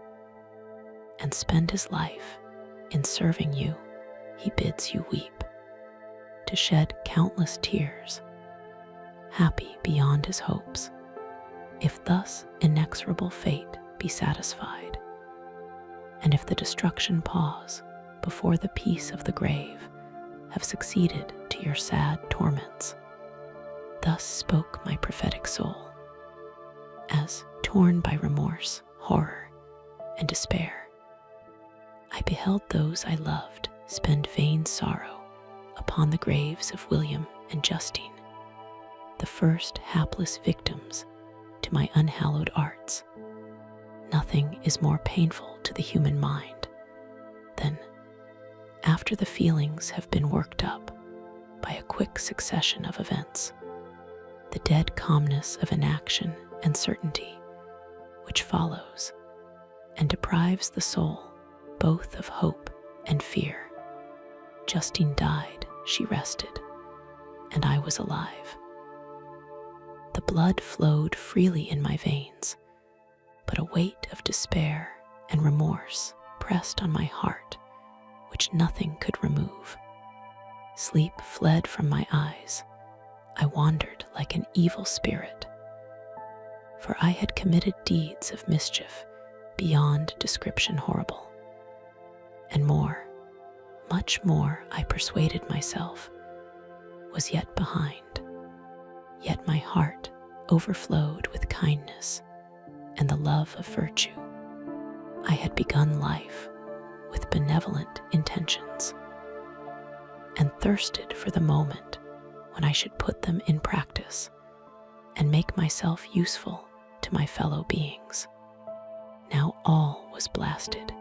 and spend his life in serving you, he bids you weep, to shed countless tears, happy beyond his hopes, if thus inexorable fate be satisfied, and if the destruction pause before the peace of the grave have succeeded to your sad torments. Thus spoke my prophetic soul, as, torn by remorse, horror, and despair, I beheld those I loved spend vain sorrow upon the graves of William and Justine, the first hapless victims to my unhallowed arts. Nothing is more painful to the human mind than, after the feelings have been worked up by a quick succession of events, the dead calmness of inaction and certainty which follows and deprives the soul both of hope and fear. Justine died, she rested, and I was alive. The blood flowed freely in my veins, but a weight of despair and remorse pressed on my heart which nothing could remove. Sleep fled from my eyes. I wandered like an evil spirit, for I had committed deeds of mischief beyond description horrible. And more, much more, I persuaded myself, was yet behind. Yet my heart overflowed with kindness and the love of virtue. I had begun life with benevolent intentions and thirsted for the moment when I should put them in practice and make myself useful to my fellow beings. Now all was blasted.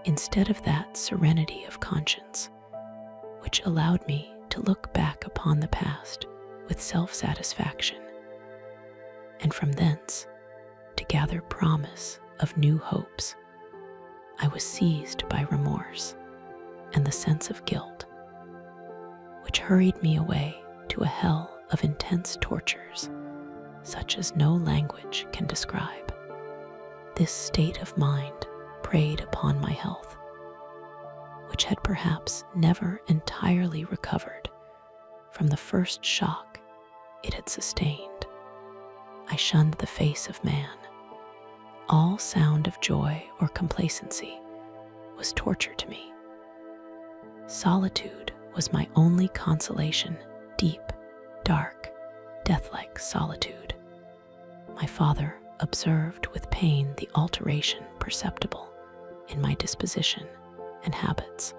Instead of that serenity of conscience, which allowed me to look back upon the past with self-satisfaction, and from thence to gather promise of new hopes, I was seized by remorse and the sense of guilt, which hurried me away to a hell of intense tortures, such as no language can describe. This state of mind preyed upon my health, which had perhaps never entirely recovered from the first shock it had sustained. I shunned the face of man. All sound of joy or complacency was torture to me. Solitude was my only consolation, deep, dark, death-like solitude. My father observed with pain the alteration perceptible in my disposition and habits,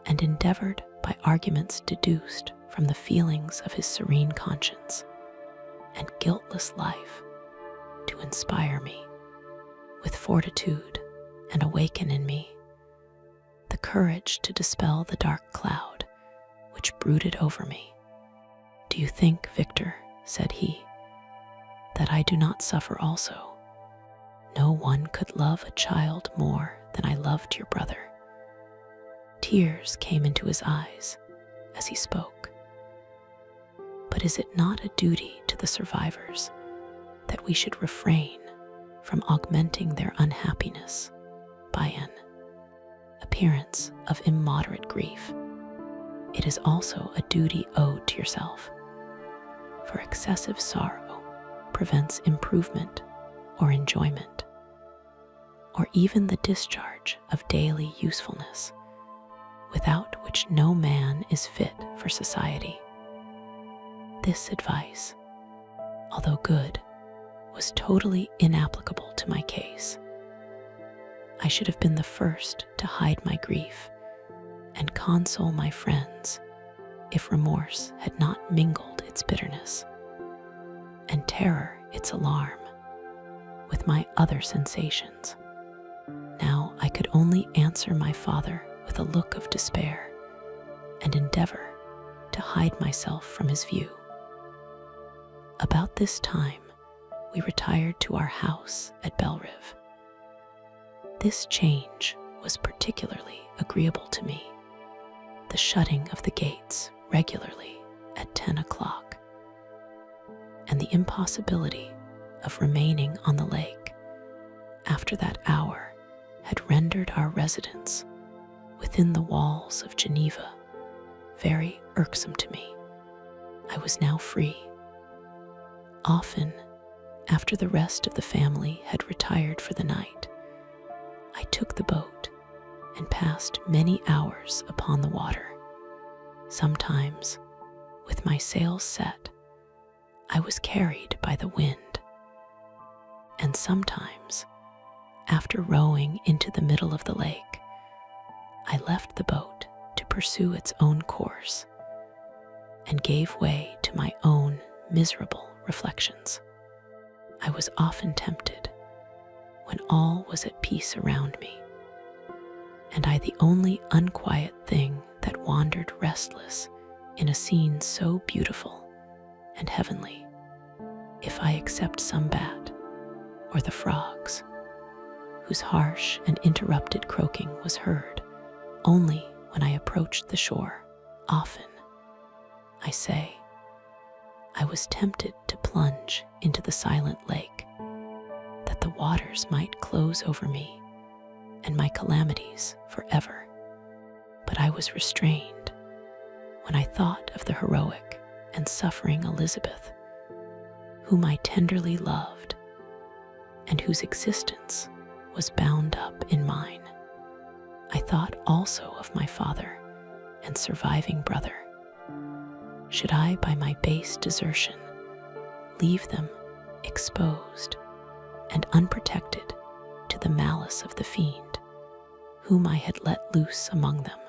and endeavored by arguments deduced from the feelings of his serene conscience and guiltless life to inspire me with fortitude and awaken in me the courage to dispel the dark cloud which brooded over me. "Do you think, Victor," said he, "that I do not suffer also? No one could love a child more than I loved your brother." Tears came into his eyes as he spoke. But is it not a duty to the survivors that we should refrain from augmenting their unhappiness by an appearance of immoderate grief? It is also a duty owed to yourself, for excessive sorrow prevents improvement or enjoyment, or even the discharge of daily usefulness, without which no man is fit for society. This advice, although good, was totally inapplicable to my case. I should have been the first to hide my grief and console my friends if remorse had not mingled its bitterness, and terror its alarm, with my other sensations. Now I could only answer my father with a look of despair and endeavor to hide myself from his view. About this time, we retired to our house at Belrive. This change was particularly agreeable to me. The shutting of the gates regularly at 10 o'clock, and the impossibility of remaining on the lake after that hour had rendered our residence within the walls of Geneva very irksome to me. I was now free. Often, after the rest of the family had retired for the night, I took the boat and passed many hours upon the water. Sometimes, with my sails set, I was carried by the wind, and sometimes, after rowing into the middle of the lake, I left the boat to pursue its own course and gave way to my own miserable reflections. I was often tempted, when all was at peace around me, and I the only unquiet thing that wandered restless in a scene so beautiful and heavenly, if I except some bat or the frogs, whose harsh and interrupted croaking was heard only when I approached the shore. Often, I say, I was tempted to plunge into the silent lake, that the waters might close over me and my calamities forever. But I was restrained when I thought of the heroic and suffering Elizabeth, whom I tenderly loved and whose existence was bound up in mine. I thought also of my father and surviving brother. Should I, by my base desertion, leave them exposed and unprotected to the malice of the fiend, whom I had let loose among them.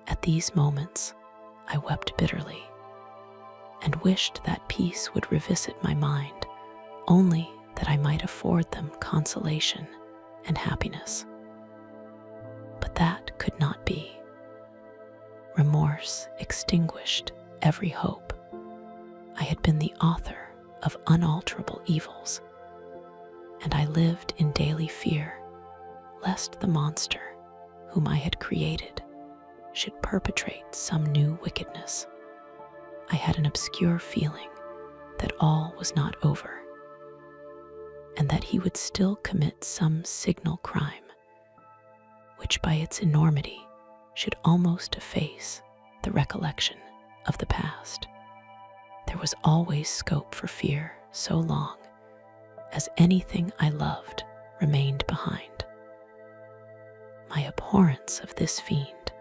At these moments, I wept bitterly, and wished that peace would revisit my mind, only that I might afford them consolation and happiness. But that could not be. Remorse extinguished every hope. I had been the author of unalterable evils, and I lived in daily fear lest the monster whom I had created should perpetrate some new wickedness. I had an obscure feeling that all was not over, and that he would still commit some signal crime, which by its enormity should almost efface the recollection of the past. There was always scope for fear so long as anything I loved remained behind. My abhorrence of this fiend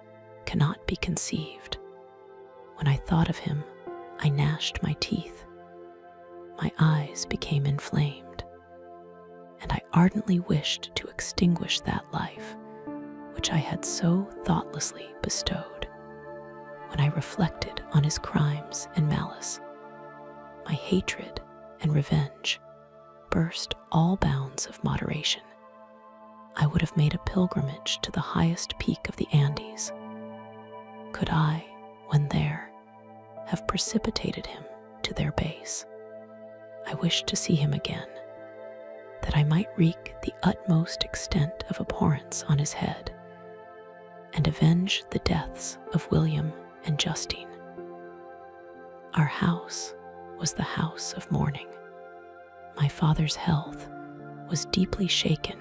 cannot be conceived. When I thought of him, I gnashed my teeth. My eyes became inflamed, and I ardently wished to extinguish that life which I had so thoughtlessly bestowed. When I reflected on his crimes and malice, my hatred and revenge burst all bounds of moderation. I would have made a pilgrimage to the highest peak of the Andes. Could I, when there, have precipitated him to their base? I wished to see him again, that I might wreak the utmost extent of abhorrence on his head, and avenge the deaths of William and Justine. Our house was the house of mourning. My father's health was deeply shaken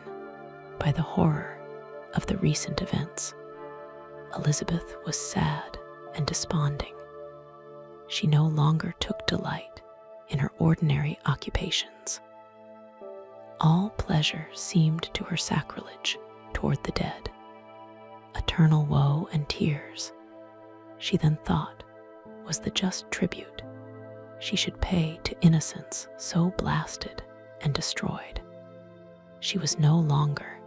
by the horror of the recent events. Elizabeth was sad and desponding. She no longer took delight in her ordinary occupations. All pleasure seemed to her sacrilege toward the dead. Eternal woe and tears, she then thought, was the just tribute she should pay to innocence so blasted and destroyed. She was no longer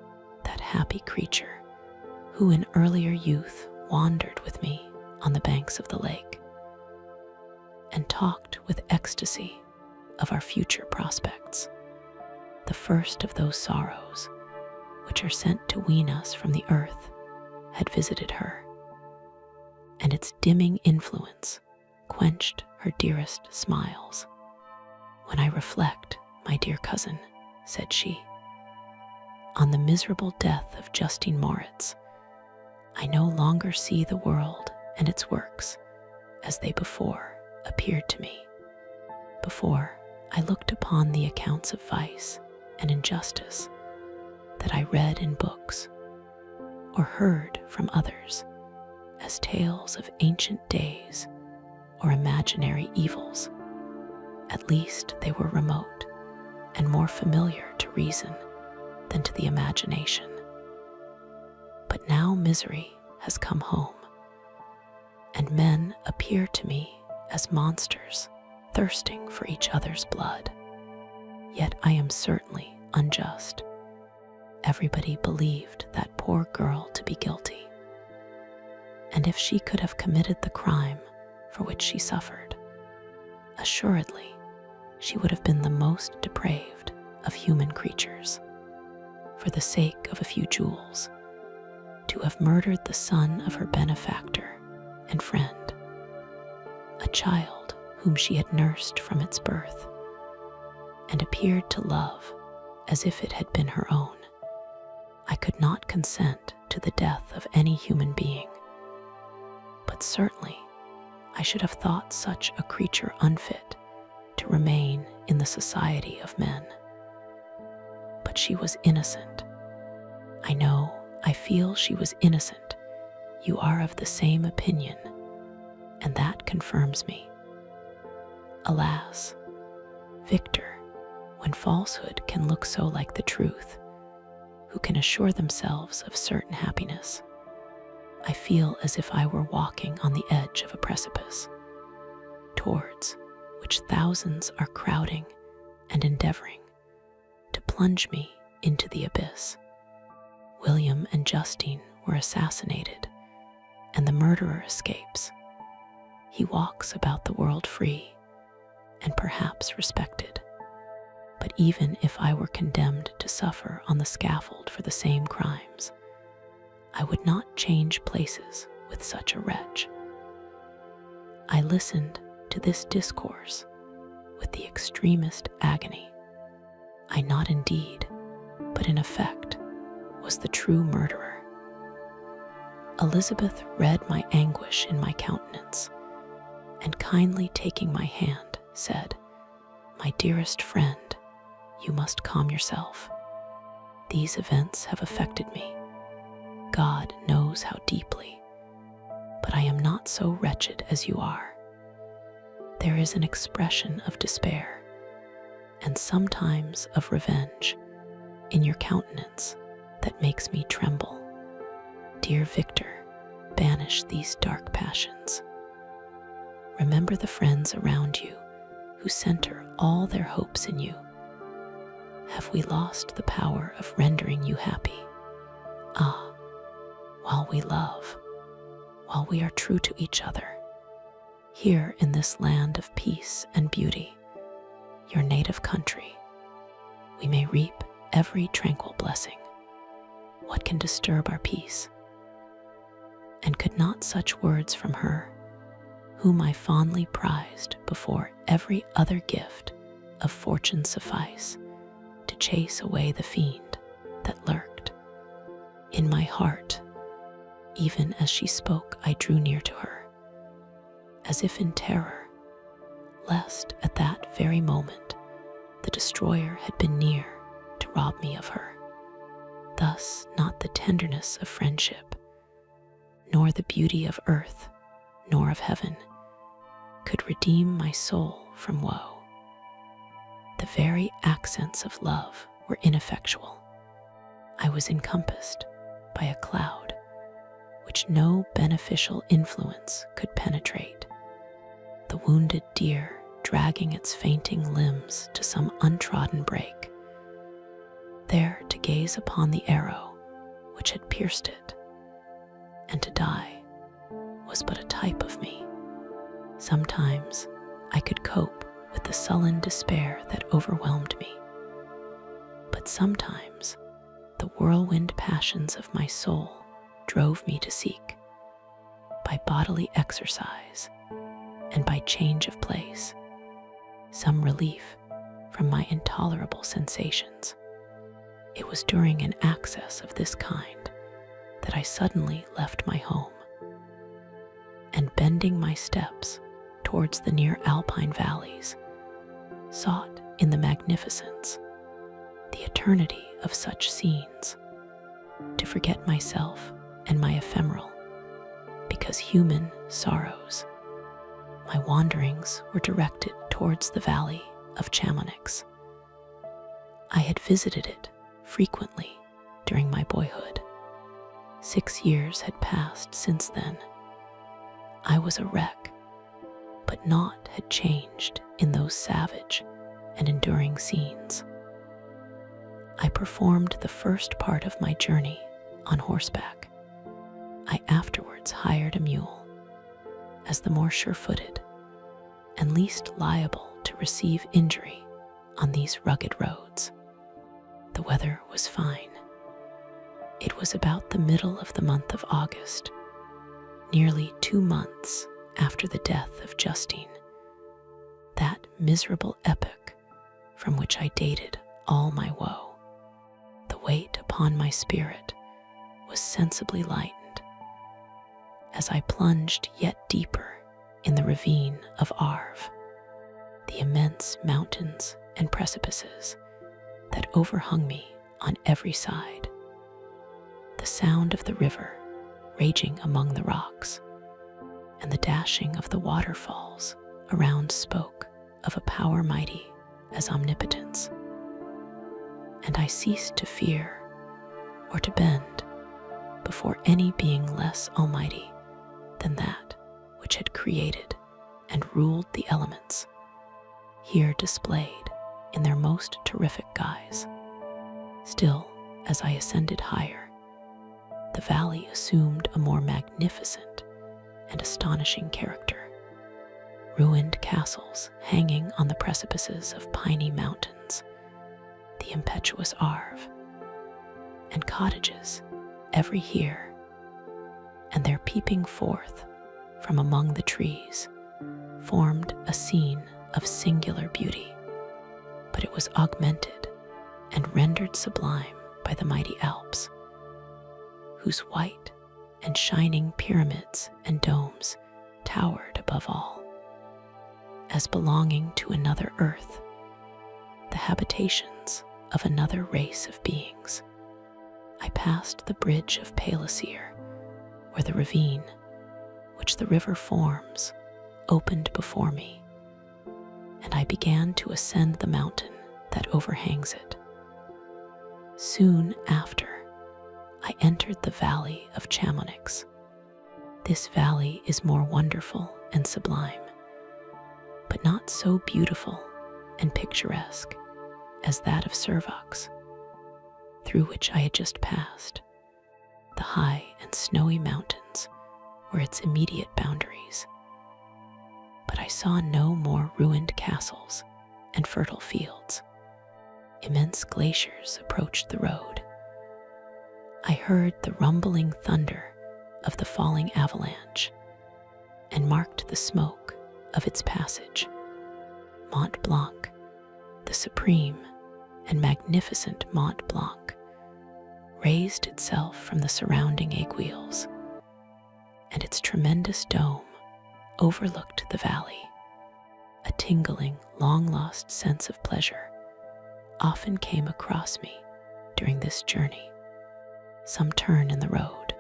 that happy creature who in earlier youth wandered with me on the banks of the lake and talked with ecstasy of our future prospects. The first of those sorrows which are sent to wean us from the earth had visited her, and its dimming influence quenched her dearest smiles. "When I reflect, my dear cousin," said she, "on the miserable death of Justine Moritz, I no longer see the world and its works as they before appeared to me. Before, I looked upon the accounts of vice and injustice that I read in books or heard from others as tales of ancient days or imaginary evils. At least they were remote and more familiar to reason than to the imagination. But now misery has come home, and men appear to me as monsters thirsting for each other's blood. Yet I am certainly unjust. Everybody believed that poor girl to be guilty, and if she could have committed the crime for which she suffered, assuredly she would have been the most depraved of human creatures. For the sake of a few jewels, to have murdered the son of her benefactor and friend, a child whom she had nursed from its birth and appeared to love as if it had been her own. I could not consent to the death of any human being, but certainly I should have thought such a creature unfit to remain in the society of men. But she was innocent. I feel she was innocent. You are of the same opinion, and that confirms me. Alas, Victor, when falsehood can look so like the truth, who can assure themselves of certain happiness, I feel as if I were walking on the edge of a precipice, towards which thousands are crowding and endeavoring to plunge me into the abyss. William and Justine were assassinated, and the murderer escapes. He walks about the world free and perhaps respected. But even if I were condemned to suffer on the scaffold for the same crimes, I would not change places with such a wretch. I listened to this discourse with the extremest agony. I not indeed, but in effect, was the true murderer. Elizabeth read my anguish in my countenance, and kindly taking my hand, said, "My dearest friend, you must calm yourself. These events have affected me. God knows how deeply, but I am not so wretched as you are. There is an expression of despair, and sometimes of revenge, in your countenance that makes me tremble. Dear Victor, banish these dark passions. Remember the friends around you who center all their hopes in you. Have we lost the power of rendering you happy? Ah, while we love, while we are true to each other, here in this land of peace and beauty, your native country, we may reap every tranquil blessing. What can disturb our peace? And could not such words from her, whom I fondly prized before every other gift of fortune, suffice to chase away the fiend that lurked in my heart? Even as she spoke, I drew near to her, as if in terror, lest at that very moment the destroyer had been near to rob me of her. Thus not the tenderness of friendship, nor the beauty of earth, nor of heaven, could redeem my soul from woe. The very accents of love were ineffectual. I was encompassed by a cloud which no beneficial influence could penetrate. The wounded deer dragging its fainting limbs to some untrodden brake, there to gaze upon the arrow which had pierced it, and to die was but a type of me. Sometimes I could cope with the sullen despair that overwhelmed me, but sometimes the whirlwind passions of my soul drove me to seek, by bodily exercise and by change of place, some relief from my intolerable sensations. It was during an access of this kind that I suddenly left my home, and bending my steps towards the near alpine valleys, sought in the magnificence, the eternity of such scenes, to forget myself and my ephemeral, because human sorrows. My wanderings were directed towards the valley of Chamonix. I had visited it frequently during my boyhood. 6 years had passed since then. I was a wreck, but naught had changed in those savage and enduring scenes. I performed the first part of my journey on horseback. I afterwards hired a mule, as the more sure-footed and least liable to receive injury on these rugged roads. The weather was fine. It was about the middle of the month of August, nearly 2 months after the death of Justine, that miserable epoch from which I dated all my woe. The weight upon my spirit was sensibly lightened as I plunged yet deeper in the ravine of Arve, the immense mountains and precipices that overhung me on every side. The sound of the river raging among the rocks and the dashing of the waterfalls around spoke of a power mighty as omnipotence, and I ceased to fear or to bend before any being less almighty than that which had created and ruled the elements, here displayed in their most terrific guise. Still, as I ascended higher, the valley assumed a more magnificent and astonishing character. Ruined castles hanging on the precipices of piny mountains, the impetuous Arve, and cottages every here and there peeping forth from among the trees, formed a scene of singular beauty, but it was augmented and rendered sublime by the mighty Alps, whose white and shining pyramids and domes towered above all, as belonging to another earth, the habitations of another race of beings. I passed the bridge of Palisier, where the ravine, which the river forms, opened before me, and I began to ascend the mountain that overhangs it. Soon after, I entered the valley of Chamonix. This valley is more wonderful and sublime, but not so beautiful and picturesque as that of Servox, through which I had just passed. The high and snowy mountains were its immediate boundaries, but I saw no more ruined castles and fertile fields. Immense glaciers approached the road. I heard the rumbling thunder of the falling avalanche and marked the smoke of its passage. Mont Blanc, the supreme and magnificent Mont Blanc, raised itself from the surrounding aiguilles, and its tremendous dome overlooked the valley. A tingling, long-lost sense of pleasure often came across me during this journey. Some turn in the road,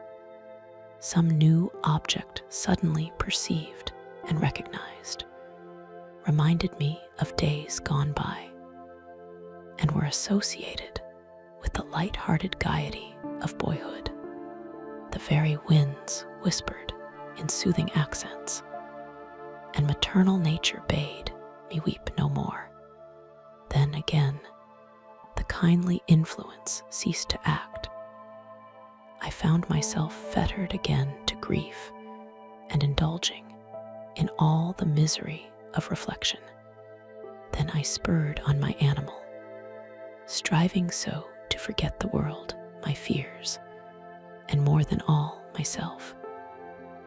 some new object suddenly perceived and recognized, reminded me of days gone by, and were associated with the light-hearted gaiety of boyhood. The very winds whispered in soothing accents, and maternal nature bade me weep no more. Then again, the kindly influence ceased to act. I found myself fettered again to grief and indulging in all the misery of reflection. Then I spurred on my animal, striving so to forget the world, my fears, and more than all, myself.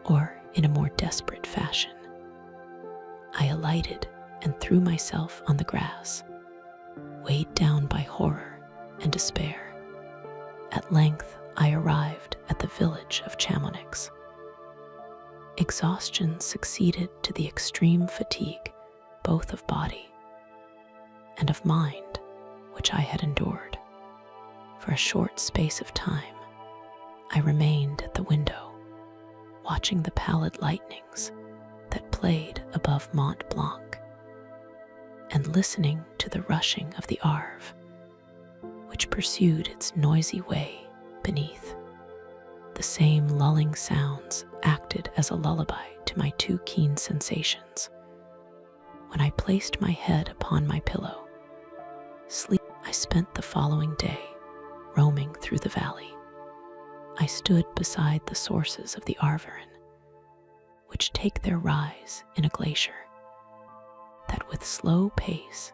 Or, in a more desperate fashion, I alighted and threw myself on the grass, weighed down by horror and despair. At length, I arrived at the village of Chamonix. Exhaustion succeeded to the extreme fatigue, both of body and of mind, which I had endured. For a short space of time, I remained at the window, watching the pallid lightnings that played above Mont Blanc, and listening to the rushing of the Arve, which pursued its noisy way beneath. The same lulling sounds acted as a lullaby to my too keen sensations. When I placed my head upon my pillow, I spent the following day roaming through the valley. I stood beside the sources of the Arveren, which take their rise in a glacier that with slow pace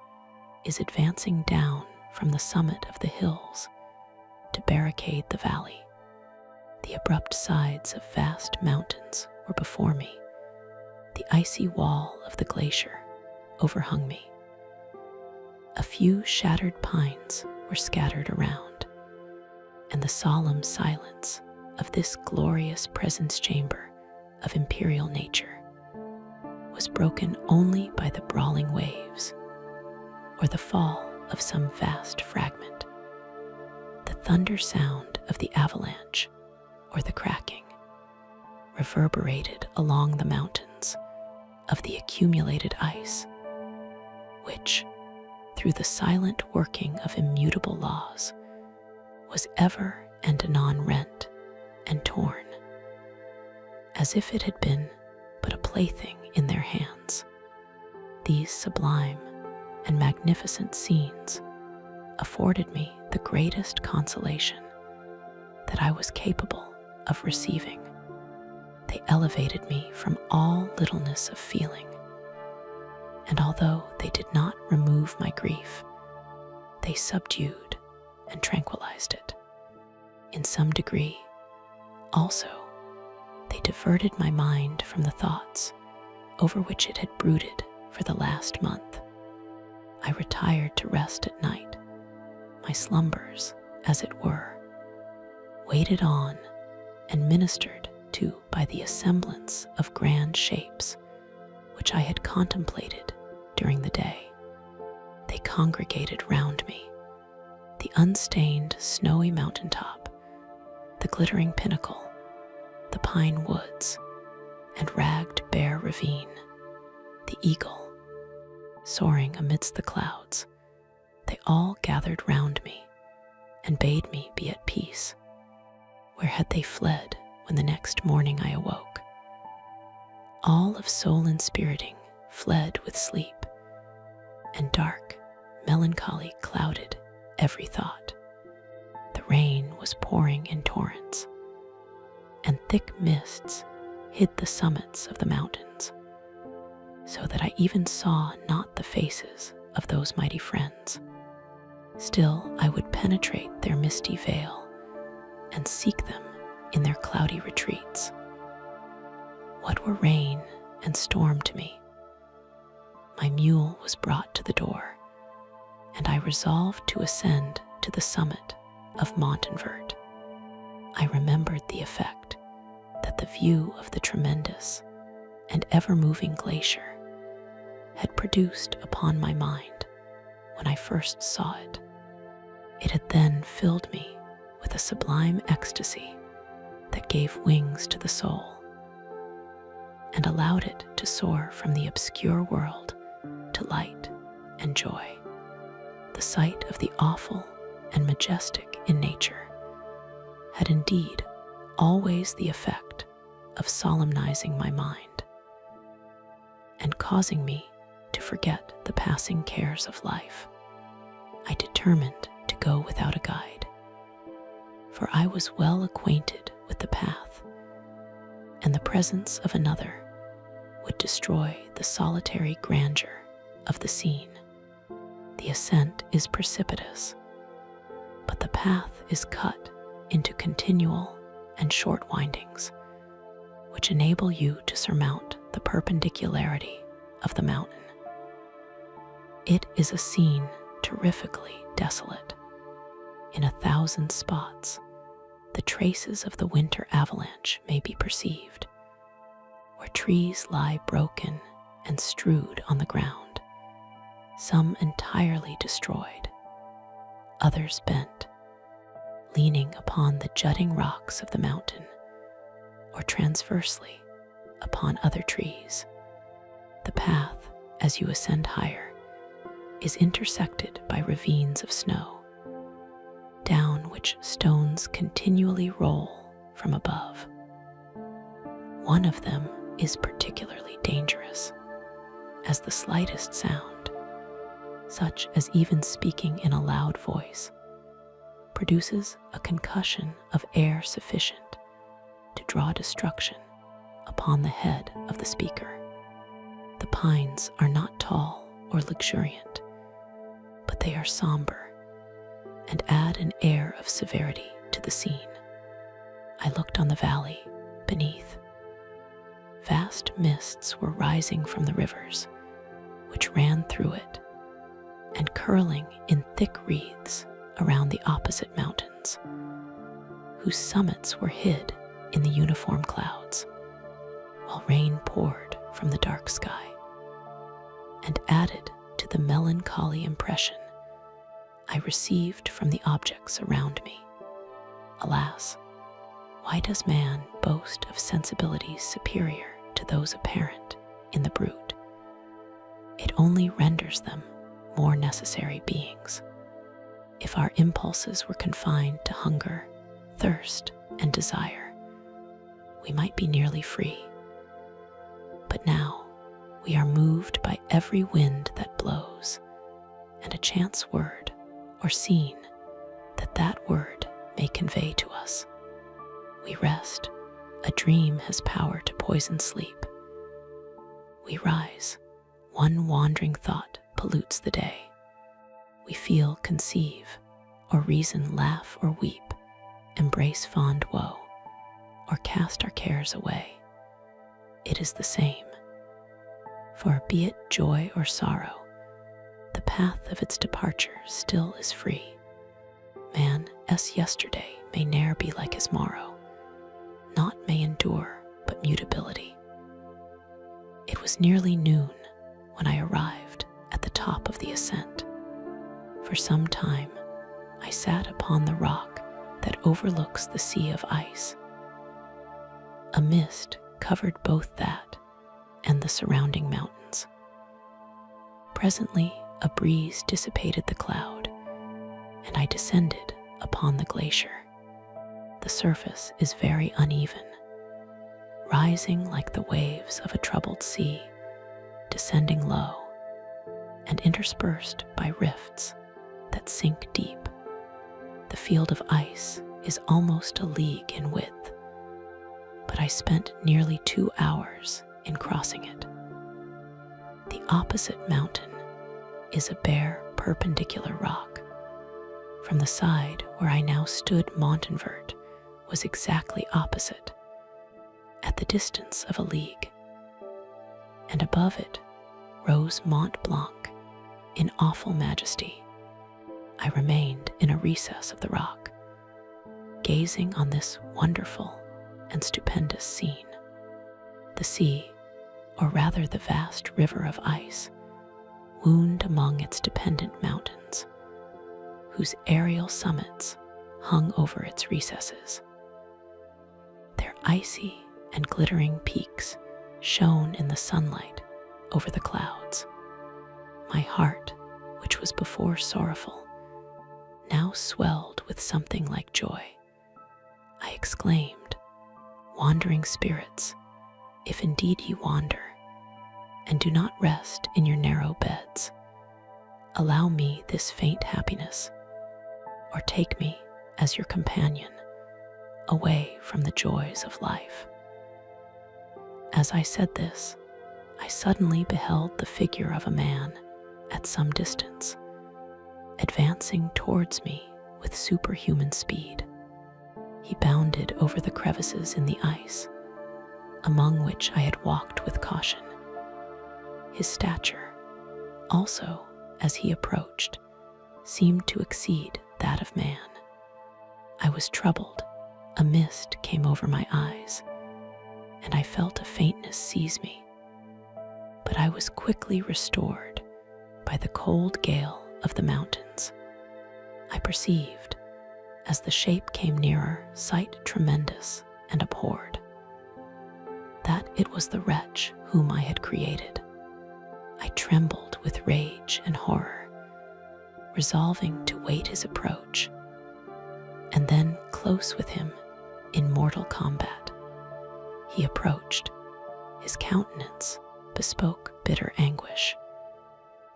is advancing down from the summit of the hills to barricade the valley. The abrupt sides of vast mountains were before me. The icy wall of the glacier overhung me. A few shattered pines were scattered around, and the solemn silence of this glorious presence chamber of imperial nature was broken only by the brawling waves or the fall of some vast fragment. The thunder sound of the avalanche or the cracking reverberated along the mountains of the accumulated ice, which, through the silent working of immutable laws, was ever and anon rent and torn, as if it had been but a plaything in their hands. These sublime and magnificent scenes afforded me the greatest consolation that I was capable of receiving. They elevated me from all littleness of feeling, and although they did not remove my grief, they subdued and tranquilized it. In some degree, also, they diverted my mind from the thoughts over which it had brooded for the last month. I retired to rest at night, my slumbers, as it were, waited on and ministered to by the assemblance of grand shapes which I had contemplated during the day. They congregated round me, the unstained snowy mountaintop, the glittering pinnacle, the pine woods, and ragged bare ravine, the eagle, soaring amidst the clouds. They all gathered round me and bade me be at peace. Where had they fled when the next morning I awoke? All of soul inspiriting fled with sleep, and dark melancholy clouded every thought. The rain was pouring in torrents, and thick mists hid the summits of the mountains, so that I even saw not the faces of those mighty friends. Still, I would penetrate their misty veil and seek them in their cloudy retreats. What were rain and storm to me? My mule was brought to the door, and I resolved to ascend to the summit of Montanvert. I remembered the effect that the view of the tremendous and ever-moving glacier had produced upon my mind when I first saw it. It had then filled me with a sublime ecstasy that gave wings to the soul and allowed it to soar from the obscure world to light and joy. The sight of the awful and majestic in nature had indeed always the effect of solemnizing my mind and causing me to forget the passing cares of life. I determined to go without a guide, for I was well acquainted with the path, and the presence of another would destroy the solitary grandeur of the scene. The ascent is precipitous, but the path is cut into continual and short windings, which enable you to surmount the perpendicularity of the mountain. It is a scene terrifically desolate. In 1,000 spots, the traces of the winter avalanche may be perceived, where trees lie broken and strewed on the ground, some entirely destroyed, others bent, leaning upon the jutting rocks of the mountain, or transversely upon other trees. The path, as you ascend higher, is intersected by ravines of snow, down which stones continually roll from above. One of them is particularly dangerous, as the slightest sound, such as even speaking in a loud voice, produces a concussion of air sufficient to draw destruction upon the head of the speaker. The pines are not tall or luxuriant, but they are somber and add an air of severity to the scene. I looked on the valley beneath. Vast mists were rising from the rivers, which ran through it, and curling in thick wreaths around the opposite mountains, whose summits were hid in the uniform clouds, while rain poured from the dark sky, and added to the melancholy impression I received from the objects around me. Alas, why does man boast of sensibilities superior to those apparent in the brute? It only renders them more necessary beings. If our impulses were confined to hunger, thirst, and desire, we might be nearly free. But now we are moved by every wind that blows, and a chance word or scene that that word may convey to us. We rest, a dream has power to poison sleep. We rise, one wandering thought pollutes the day. We feel, conceive, or reason, laugh or weep, embrace fond woe, or cast our cares away. It is the same. For be it joy or sorrow, the path of its departure still is free. Man's yesterday may ne'er be like his morrow. Naught may endure but mutability. It was nearly noon when I arrived at the top of the ascent. For some time, I sat upon the rock that overlooks the sea of ice. A mist covered both that and the surrounding mountains. Presently, a breeze dissipated the cloud, and I descended upon the glacier. The surface is very uneven, rising like the waves of a troubled sea, descending low, and interspersed by rifts that sink deep. The field of ice is almost a league in width, but I spent nearly 2 hours in crossing it. The opposite mountain is a bare, perpendicular rock. From the side where I now stood, Montanvert was exactly opposite, at the distance of a league, and above it rose Mont Blanc in awful majesty. I remained in a recess of the rock, gazing on this wonderful and stupendous scene. The sea, or rather the vast river of ice, wound among its dependent mountains, whose aerial summits hung over its recesses. Their icy and glittering peaks shone in the sunlight over the clouds. My heart, which was before sorrowful, now swelled with something like joy. I exclaimed, "Wandering spirits, if indeed ye wander, and do not rest in your narrow beds, allow me this faint happiness, or take me as your companion away from the joys of life." As I said this, I suddenly beheld the figure of a man at some distance, advancing towards me with superhuman speed. He bounded over the crevices in the ice, among which I had walked with caution. His stature, also, as he approached, seemed to exceed that of man. I was troubled. A mist came over my eyes, and I felt a faintness seize me. But I was quickly restored by the cold gale of the mountains. I perceived, as the shape came nearer, sight tremendous and abhorred, that it was the wretch whom I had created. I trembled with rage and horror, resolving to wait his approach, and then close with him in mortal combat. He approached. His countenance bespoke bitter anguish,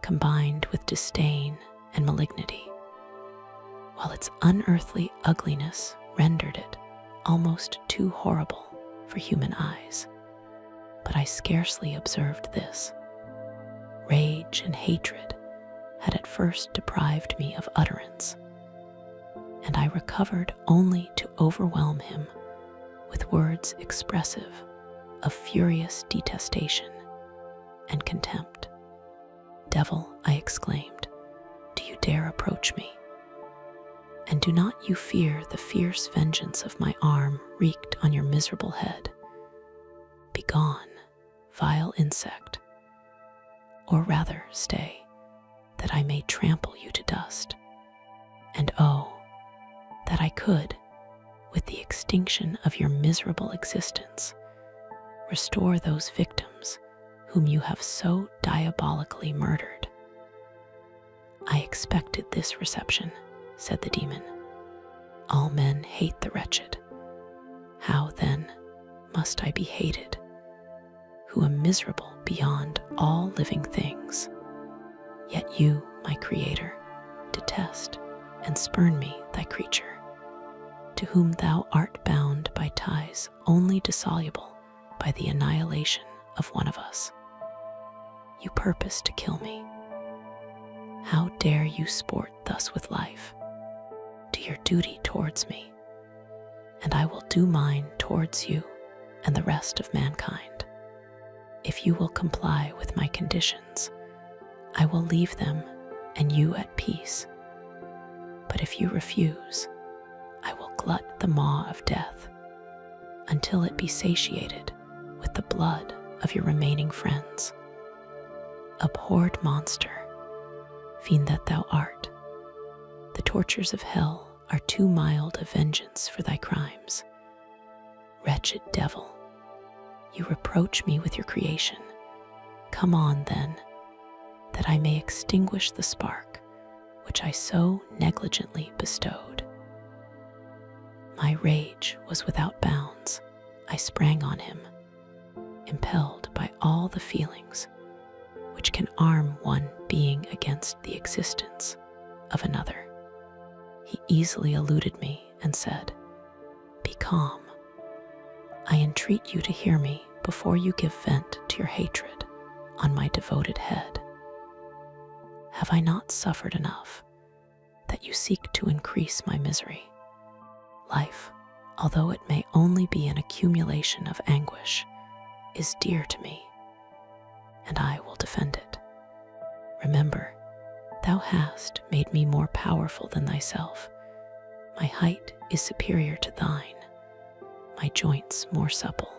combined with disdain and malignity, while its unearthly ugliness rendered it almost too horrible for human eyes. But I scarcely observed this. Rage and hatred had at first deprived me of utterance, and I recovered only to overwhelm him with words expressive of furious detestation and contempt. "Devil," I exclaimed, "do you dare approach me? And do not you fear the fierce vengeance of my arm wreaked on your miserable head? Begone, vile insect, or rather stay, that I may trample you to dust. And oh, that I could, with the extinction of your miserable existence, restore those victims whom you have so diabolically murdered." "I expected this reception," said the demon. "All men hate the wretched. How, then, must I be hated, who am miserable beyond all living things? Yet you, my creator, detest and spurn me, thy creature, to whom thou art bound by ties only dissoluble by the annihilation of one of us. You purpose to kill me. How dare you sport thus with life? Do your duty towards me, and I will do mine towards you and the rest of mankind. If you will comply with my conditions, I will leave them and you at peace. But if you refuse, I will glut the maw of death until it be satiated with the blood of your remaining friends. Abhorred monster, fiend that thou art, the tortures of hell are too mild a vengeance for thy crimes. Wretched devil, you reproach me with your creation. Come on, then, that I may extinguish the spark which I so negligently bestowed. My rage was without bounds. I sprang on him, impelled by all the feelings which can arm one being against the existence of another. He easily eluded me and said, "Be calm. I entreat you to hear me before you give vent to your hatred on my devoted head. Have I not suffered enough that you seek to increase my misery? Life, although it may only be an accumulation of anguish, is dear to me, and I will defend it. Remember, thou hast made me more powerful than thyself. My height is superior to thine, my joints more supple.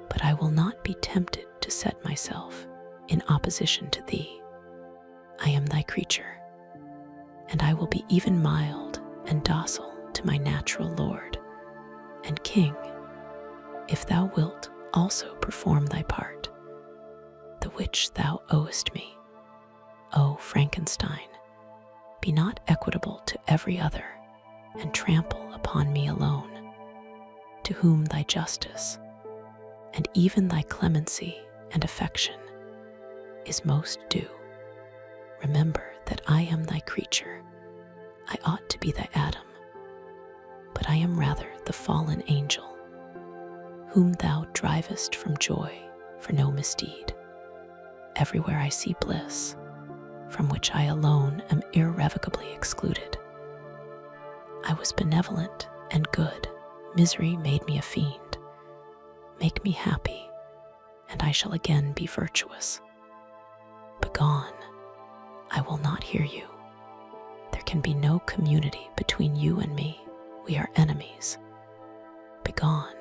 But I will not be tempted to set myself in opposition to thee. I am thy creature, and I will be even mild and docile to my natural lord and king, if thou wilt also perform thy part, the which thou owest me. O Frankenstein, be not equitable to every other, and trample upon me alone, to whom thy justice, and even thy clemency and affection, is most due. Remember that I am thy creature. I ought to be thy Adam, but I am rather the fallen angel, whom thou drivest from joy for no misdeed. Everywhere I see bliss, from which I alone am irrevocably excluded. I was benevolent and good. Misery made me a fiend. Make me happy, and I shall again be virtuous. Begone, I will not hear you. There can be no community between you and me. We are enemies. Begone,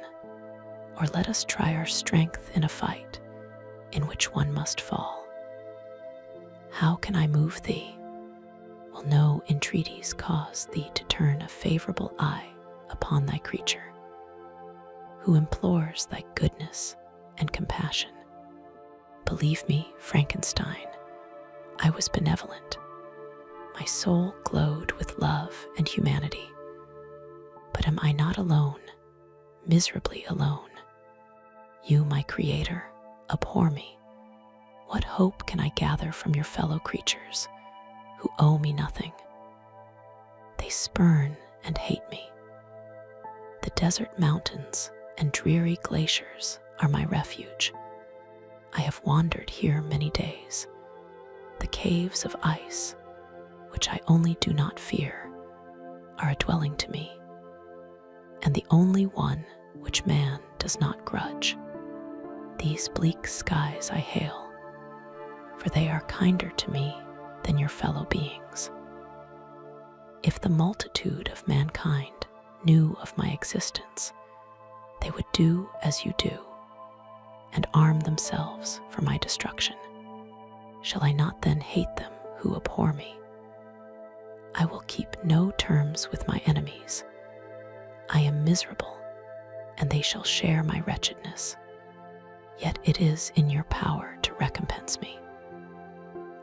or let us try our strength in a fight in which one must fall. How can I move thee? Will no entreaties cause thee to turn a favorable eye upon thy creature, who implores thy goodness and compassion? Believe me, Frankenstein, I was benevolent. My soul glowed with love and humanity. But am I not alone, miserably alone? You, my creator, abhor me. What hope can I gather from your fellow creatures who owe me nothing? They spurn and hate me. The desert mountains and dreary glaciers are my refuge. I have wandered here many days. The caves of ice, which I only do not fear, are a dwelling to me, and the only one which man does not grudge. These bleak skies I hail, for they are kinder to me than your fellow beings. If the multitude of mankind knew of my existence, they would do as you do, and arm themselves for my destruction. Shall I not then hate them who abhor me? I will keep no terms with my enemies. I am miserable, and they shall share my wretchedness. Yet it is in your power to recompense me,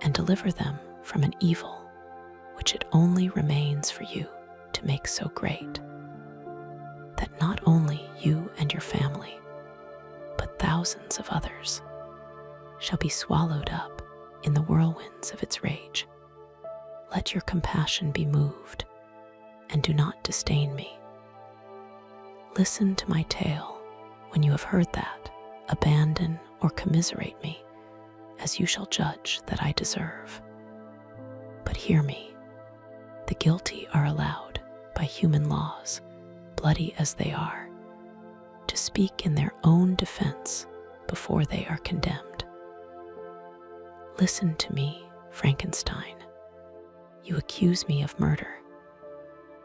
and deliver them from an evil which it only remains for you to make so great, that not only you and your family, but thousands of others, shall be swallowed up in the whirlwinds of its rage. let your compassion be moved, and do not disdain me. Listen to my tale. When you have heard that, abandon or commiserate me, as you shall judge that I deserve. But hear me. The guilty are allowed, by human laws, bloody as they are, to speak in their own defense before they are condemned. Listen to me, Frankenstein. You accuse me of murder,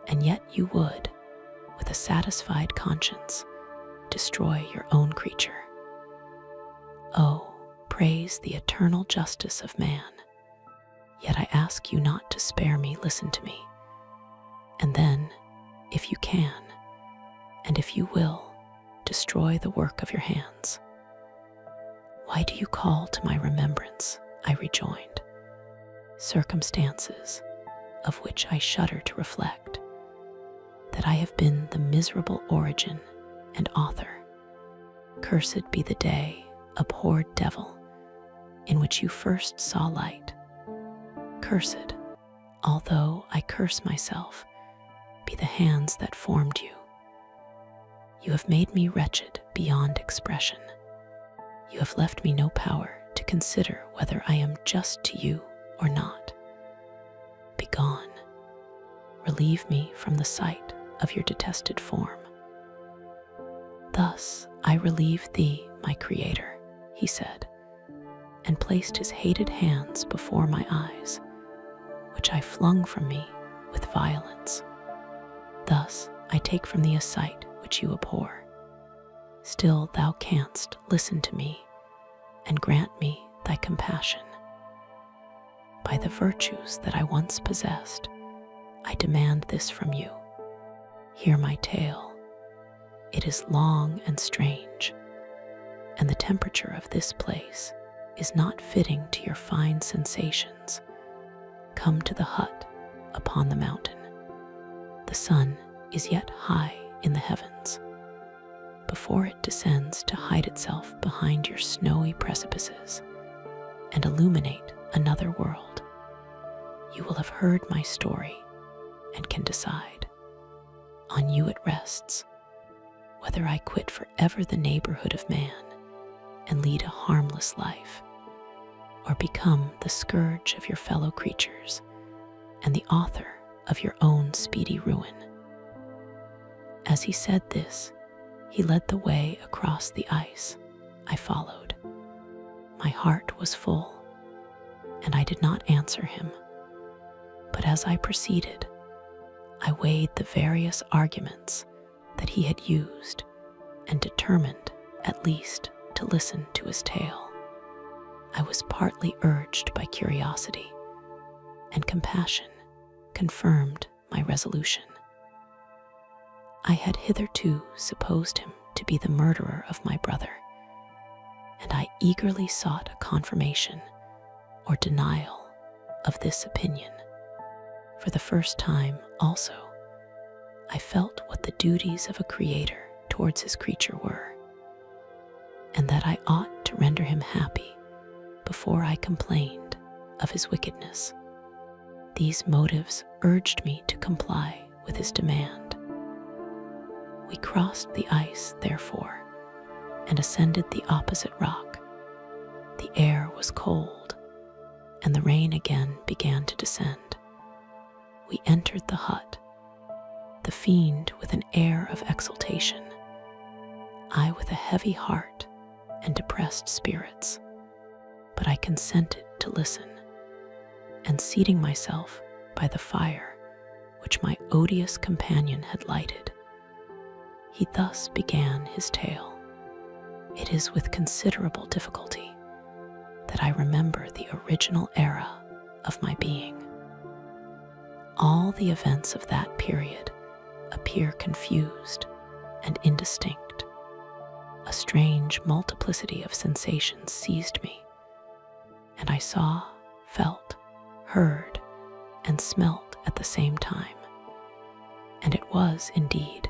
and yet you would, with a satisfied conscience, destroy your own creature. Oh, praise the eternal justice of man. Yet I ask you not to spare me. Listen to me. And then, if you can, and if you will, destroy the work of your hands. Why do you call to my remembrance, I rejoined, circumstances of which I shudder to reflect, that I have been the miserable origin and author. Cursed be the day, abhorred devil, in which you first saw light. Cursed, although I curse myself, be the hands that formed you. You have made me wretched beyond expression. You have left me no power to consider whether I am just to you or not. Begone. Relieve me from the sight of your detested form. Thus I relieve thee, my Creator, he said, and placed his hated hands before my eyes, which I flung from me with violence. Thus I take from thee a sight which you abhor. Still thou canst listen to me, and grant me thy compassion. By the virtues that I once possessed, I demand this from you. Hear my tale. It is long and strange, and the temperature of this place is not fitting to your fine sensations. Come to the hut upon the mountain. The sun is yet high in the heavens. Before it descends to hide itself behind your snowy precipices and illuminate another world, you will have heard my story and can decide. On you it rests, whether I quit forever the neighborhood of man and lead a harmless life, or become the scourge of your fellow creatures and the author of your own speedy ruin. As he said this, he led the way across the ice. I followed. My heart was full, and I did not answer him. But as I proceeded, I weighed the various arguments that he had used and determined, at least, to listen to his tale. I was partly urged by curiosity, and compassion confirmed my resolution. I had hitherto supposed him to be the murderer of my brother, and I eagerly sought a confirmation or denial of this opinion. For the first time, also, I felt what the duties of a creator towards his creature were, and that I ought to render him happy before I complained of his wickedness. These motives urged me to comply with his demand. We crossed the ice, therefore, and ascended the opposite rock. The air was cold, and the rain again began to descend. We entered the hut, the fiend with an air of exultation, I with a heavy heart and depressed spirits. But I consented to listen, and seating myself by the fire which my odious companion had lighted, he thus began his tale. It is with considerable difficulty that I remember the original era of my being. All the events of that period appear confused and indistinct. A strange multiplicity of sensations seized me, and I saw, felt, heard, and smelt at the same time. And it was, indeed,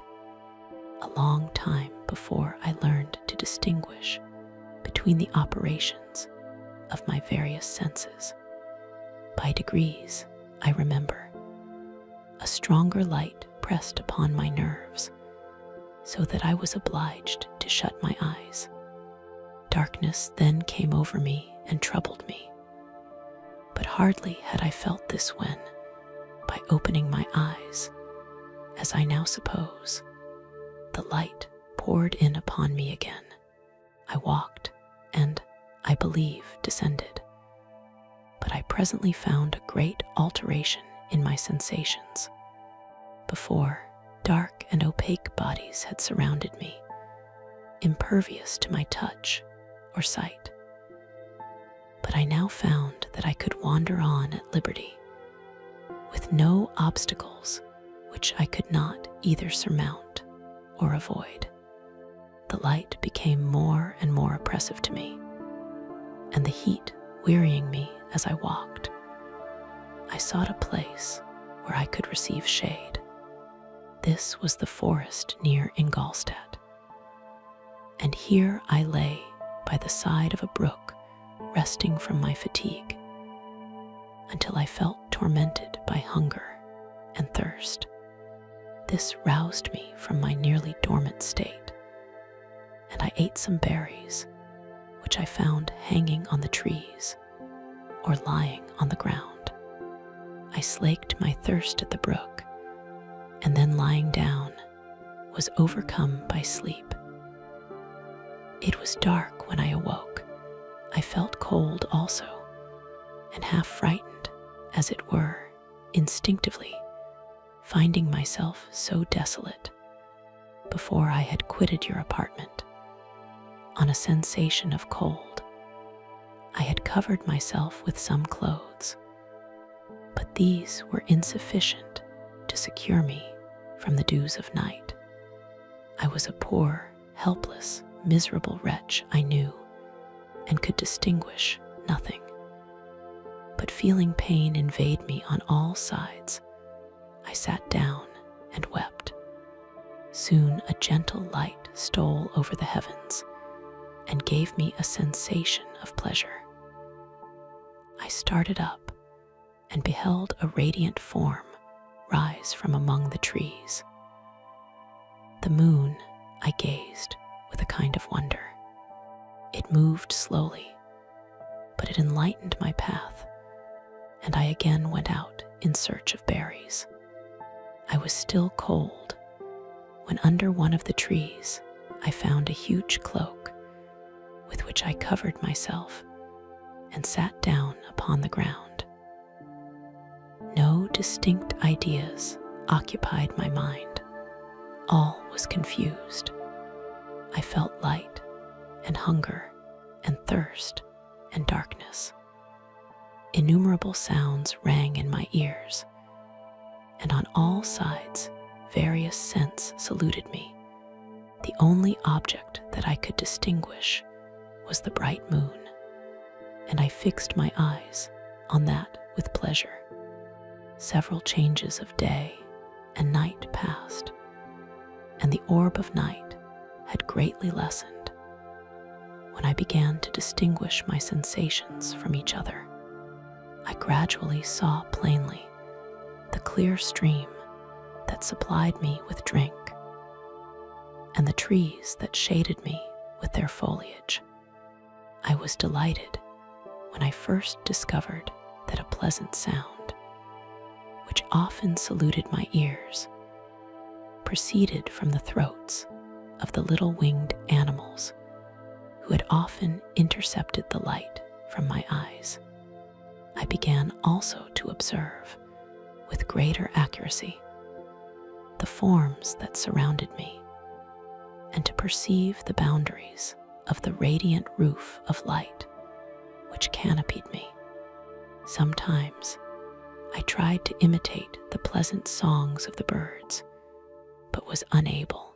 a long time before I learned to distinguish between the operations of my various senses. By degrees, I remember. A stronger light pressed upon my nerves, so that I was obliged to shut my eyes. Darkness then came over me and troubled me. But hardly had I felt this when, by opening my eyes, as I now suppose, the light poured in upon me again. I walked, and, I believe, descended. But I presently found a great alteration in my sensations. Before, dark and opaque bodies had surrounded me, impervious to my touch or sight. But I now found that I could wander on at liberty, with no obstacles which I could not either surmount or avoid. The light became more and more oppressive to me, and the heat wearying me as I walked. I sought a place where I could receive shade. This was the forest near Ingolstadt, and here I lay by the side of a brook, resting from my fatigue, until I felt tormented by hunger and thirst. This roused me from my nearly dormant state, and I ate some berries, which I found hanging on the trees or lying on the ground. I slaked my thirst at the brook, and then lying down, was overcome by sleep. It was dark when I awoke. I felt cold also, and half frightened, as it were, instinctively, finding myself so desolate. Before I had quitted your apartment, on a sensation of cold, I had covered myself with some clothes, but these were insufficient to secure me from the dews of night. I was a poor, helpless, miserable wretch, I knew, and could distinguish nothing. But feeling pain invade me on all sides, I sat down and wept. Soon a gentle light stole over the heavens and gave me a sensation of pleasure. I started up and beheld a radiant form rise from among the trees. The moon, I gazed with a kind of wonder. It moved slowly, but it enlightened my path, and I again went out in search of berries. I was still cold when under one of the trees I found a huge cloak with which I covered myself and sat down upon the ground. No distinct ideas occupied my mind. All was confused. I felt light and hunger and thirst and darkness. Innumerable sounds rang in my ears, and on all sides various scents saluted me. The only object that I could distinguish was the bright moon, and I fixed my eyes on that with pleasure. Several changes of day and night passed, and the orb of night had greatly lessened, when I began to distinguish my sensations from each other. I gradually saw plainly the clear stream that supplied me with drink, and the trees that shaded me with their foliage. I was delighted when I first discovered that a pleasant sound, which often saluted my ears, proceeded from the throats of the little winged animals who had often intercepted the light from my eyes. I began also to observe, with greater accuracy, the forms that surrounded me, and to perceive the boundaries of the radiant roof of light which canopied me. Sometimes I tried to imitate the pleasant songs of the birds, but was unable.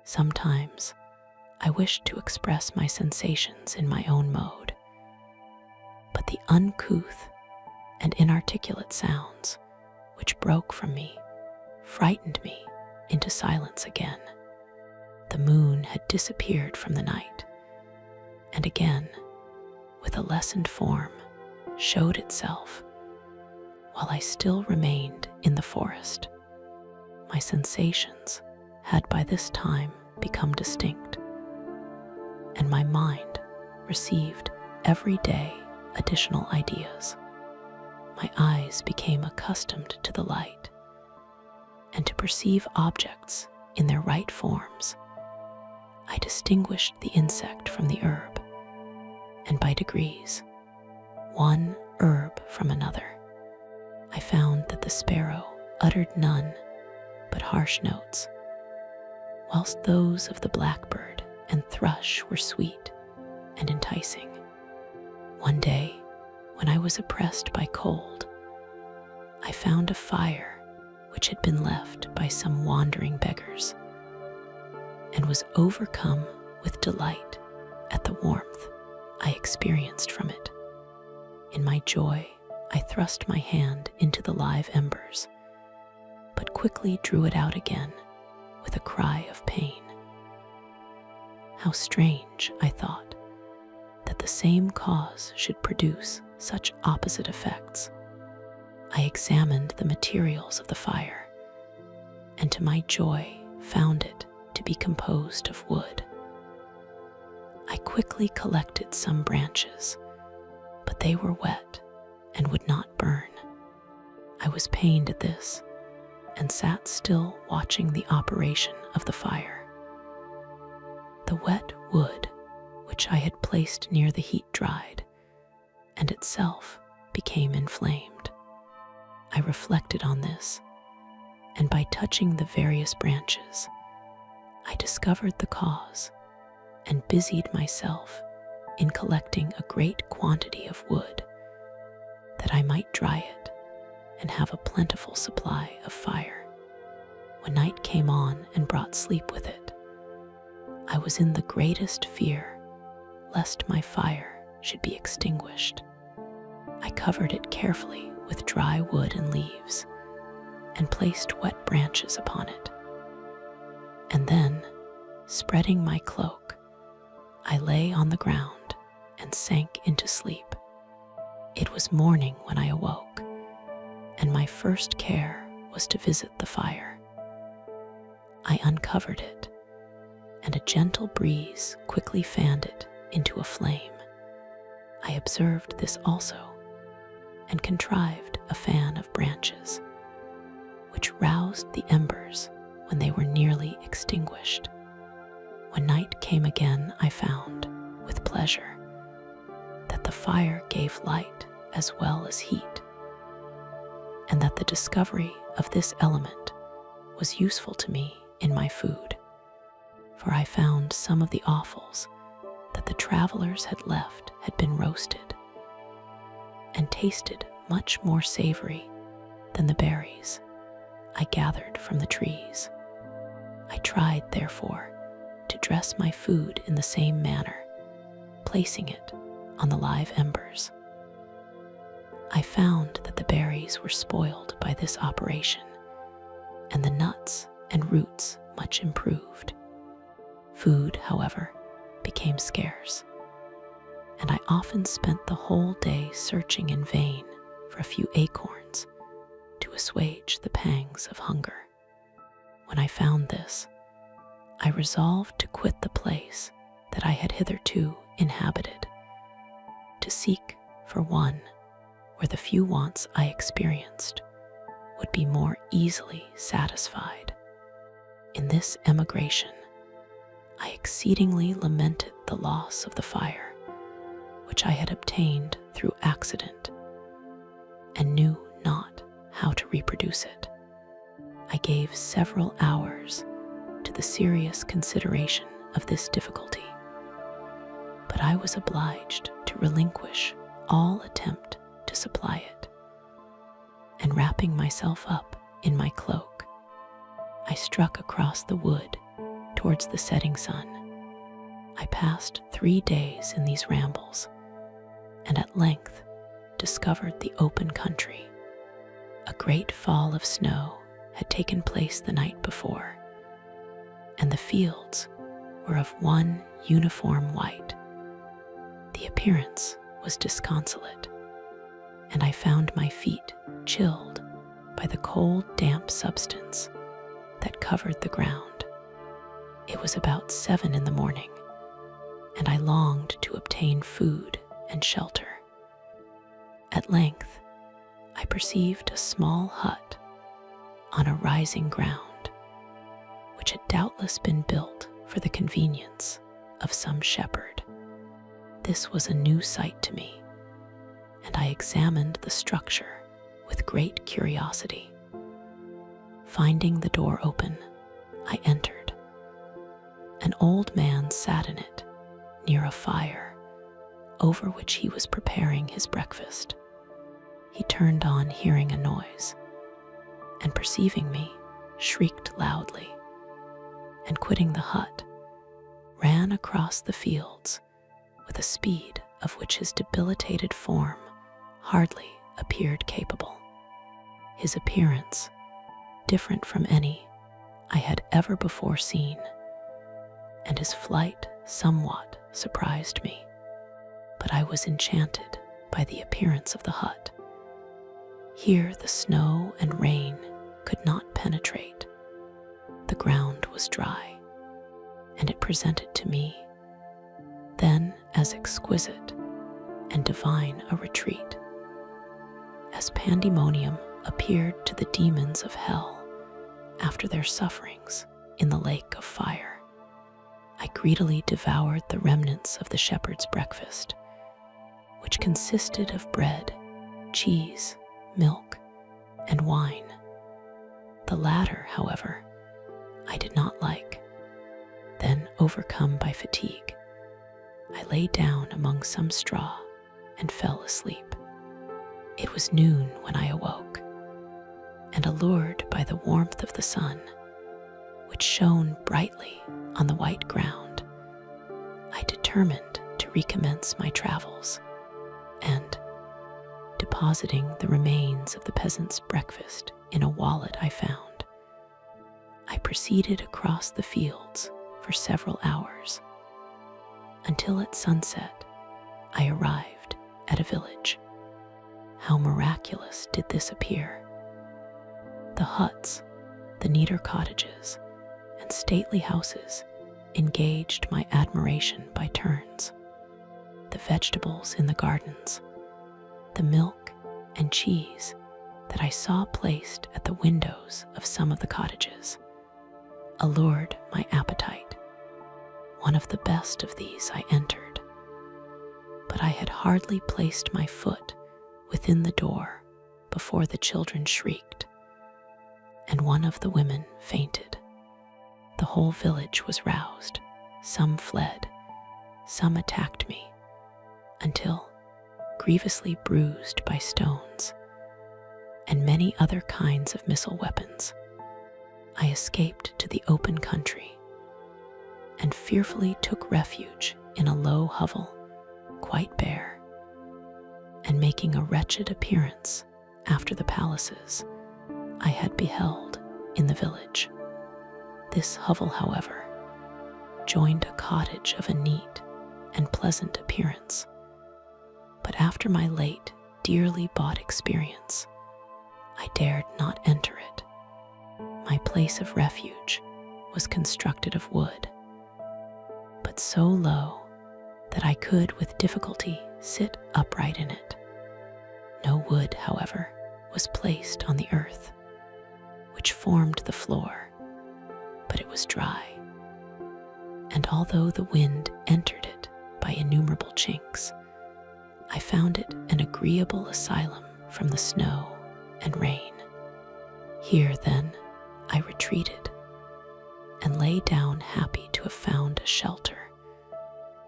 Sometimes I wished to express my sensations in my own mode, but the uncouth and inarticulate sounds which broke from me frightened me into silence again. The moon had disappeared from the night, and again, with a lessened form, showed itself, while I still remained in the forest. My sensations had by this time become distinct, and my mind received every day additional ideas. My eyes became accustomed to the light and to perceive objects in their right forms. I distinguished the insect from the herb, and by degrees, one herb from another. I found that the sparrow uttered none but harsh notes, whilst those of the blackbird and thrush were sweet and enticing. One day, when I was oppressed by cold, I found a fire which had been left by some wandering beggars, and was overcome with delight at the warmth I experienced from it. In my joy, I thrust my hand into the live embers, but quickly drew it out again with a cry of pain. How strange, I thought, that the same cause should produce such opposite effects. I examined the materials of the fire, and to my joy found it to be composed of wood. I quickly collected some branches, but they were wet and would not burn. I was pained at this, and sat still watching the operation of the fire. The wet wood, which I had placed near the heat, dried, and itself became inflamed. I reflected on this, and by touching the various branches, I discovered the cause, and busied myself in collecting a great quantity of wood, that I might dry it and have a plentiful supply of fire. When night came on and brought sleep with it, I was in the greatest fear lest my fire should be extinguished. I covered it carefully with dry wood and leaves, and placed wet branches upon it. And then, spreading my cloak, I lay on the ground and sank into sleep. It was morning when I awoke, and my first care was to visit the fire. I uncovered it, and a gentle breeze quickly fanned it into a flame. I observed this also, and contrived a fan of branches, which roused the embers when they were nearly extinguished. When night came again, I found, with pleasure, that the fire gave light as well as heat, and that the discovery of this element was useful to me in my food, for I found some of the offals that the travelers had left had been roasted, and tasted much more savory than the berries I gathered from the trees. I tried, therefore, to dress my food in the same manner, placing it on the live embers. I found that the berries were spoiled by this operation, and the nuts and roots much improved. Food, however, became scarce, and I often spent the whole day searching in vain for a few acorns to assuage the pangs of hunger. When I found this, I resolved to quit the place that I had hitherto inhabited, to seek for one where the few wants I experienced would be more easily satisfied. In this emigration, I exceedingly lamented the loss of the fire, which I had obtained through accident, and knew not how to reproduce it. I gave several hours to the serious consideration of this difficulty, but I was obliged to relinquish all attempt to supply it, and wrapping myself up in my cloak, I struck across the wood towards the setting sun. I passed 3 days in these rambles, and at length discovered the open country. A great fall of snow had taken place the night before, and the fields were of one uniform white. The appearance was disconsolate, and I found my feet chilled by the cold, damp substance that covered the ground. It was about 7 in the morning, and I longed to obtain food and shelter. At length, I perceived a small hut on a rising ground, which had doubtless been built for the convenience of some shepherd. This was a new sight to me, and I examined the structure with great curiosity. Finding the door open, I entered. An old man sat in it, near a fire, over which he was preparing his breakfast. He turned on hearing a noise, and perceiving me, shrieked loudly, and quitting the hut, ran across the fields with a speed of which his debilitated form hardly appeared capable. His appearance, different from any I had ever before seen, and his flight somewhat surprised me, but I was enchanted by the appearance of the hut. Here the snow and rain could not penetrate. The ground was dry, and it presented to me then as exquisite and divine a retreat as pandemonium appeared to the demons of hell after their sufferings in the lake of fire. I greedily devoured the remnants of the shepherd's breakfast, which consisted of bread, cheese, milk, and wine. The latter, however, I did not like. Then, overcome by fatigue, I lay down among some straw and fell asleep. It was noon when I awoke, and allured by the warmth of the sun, which shone brightly on the white ground, I determined to recommence my travels, and, depositing the remains of the peasant's breakfast in a wallet I found, I proceeded across the fields for several hours, until at sunset I arrived at a village. How miraculous did this appear! The huts, the neater cottages, and stately houses engaged my admiration by turns. The vegetables in the gardens, the milk and cheese that I saw placed at the windows of some of the cottages, allured my appetite. One of the best of these I entered, but I had hardly placed my foot within the door before the children shrieked, and one of the women fainted. The whole village was roused. Some fled, some attacked me, until, grievously bruised by stones and many other kinds of missile weapons, I escaped to the open country and fearfully took refuge in a low hovel, quite bare, and making a wretched appearance after the palaces I had beheld in the village. This hovel, however, joined a cottage of a neat and pleasant appearance, but after my late, dearly bought experience, I dared not enter it. My place of refuge was constructed of wood, but so low that I could with difficulty sit upright in it. No wood, however, was placed on the earth, which formed the floor, but it was dry, and although the wind entered it by innumerable chinks, I found it an agreeable asylum from the snow and rain. Here, then, I retreated, and lay down happy to have found a shelter,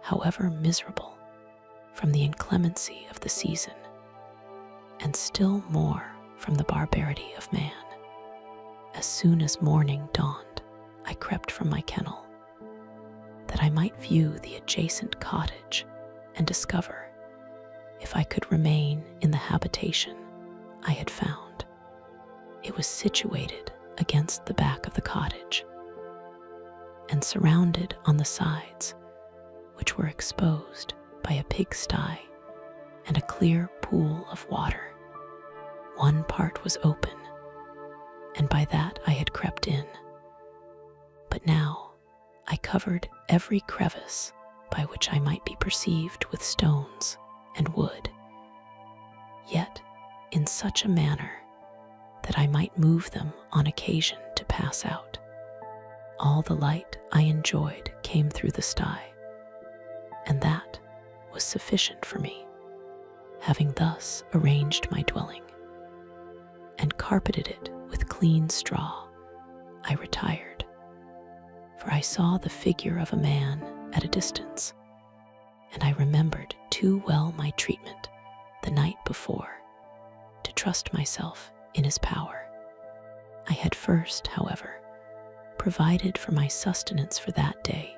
however miserable, from the inclemency of the season, and still more from the barbarity of man. As soon as morning dawned, I crept from my kennel, that I might view the adjacent cottage and discover if I could remain in the habitation I had found. It was situated against the back of the cottage, and surrounded on the sides, which were exposed by a pigsty and a clear pool of water. One part was open, and by that I had crept in. But now I covered every crevice by which I might be perceived with stones and wood, yet in such a manner that I might move them on occasion to pass out. All the light I enjoyed came through the sty, and that was sufficient for me. Having thus arranged my dwelling and carpeted it with clean straw, I retired, for I saw the figure of a man at a distance, and I remembered too well my treatment the night before to trust myself in his power. I had first, however, provided for my sustenance for that day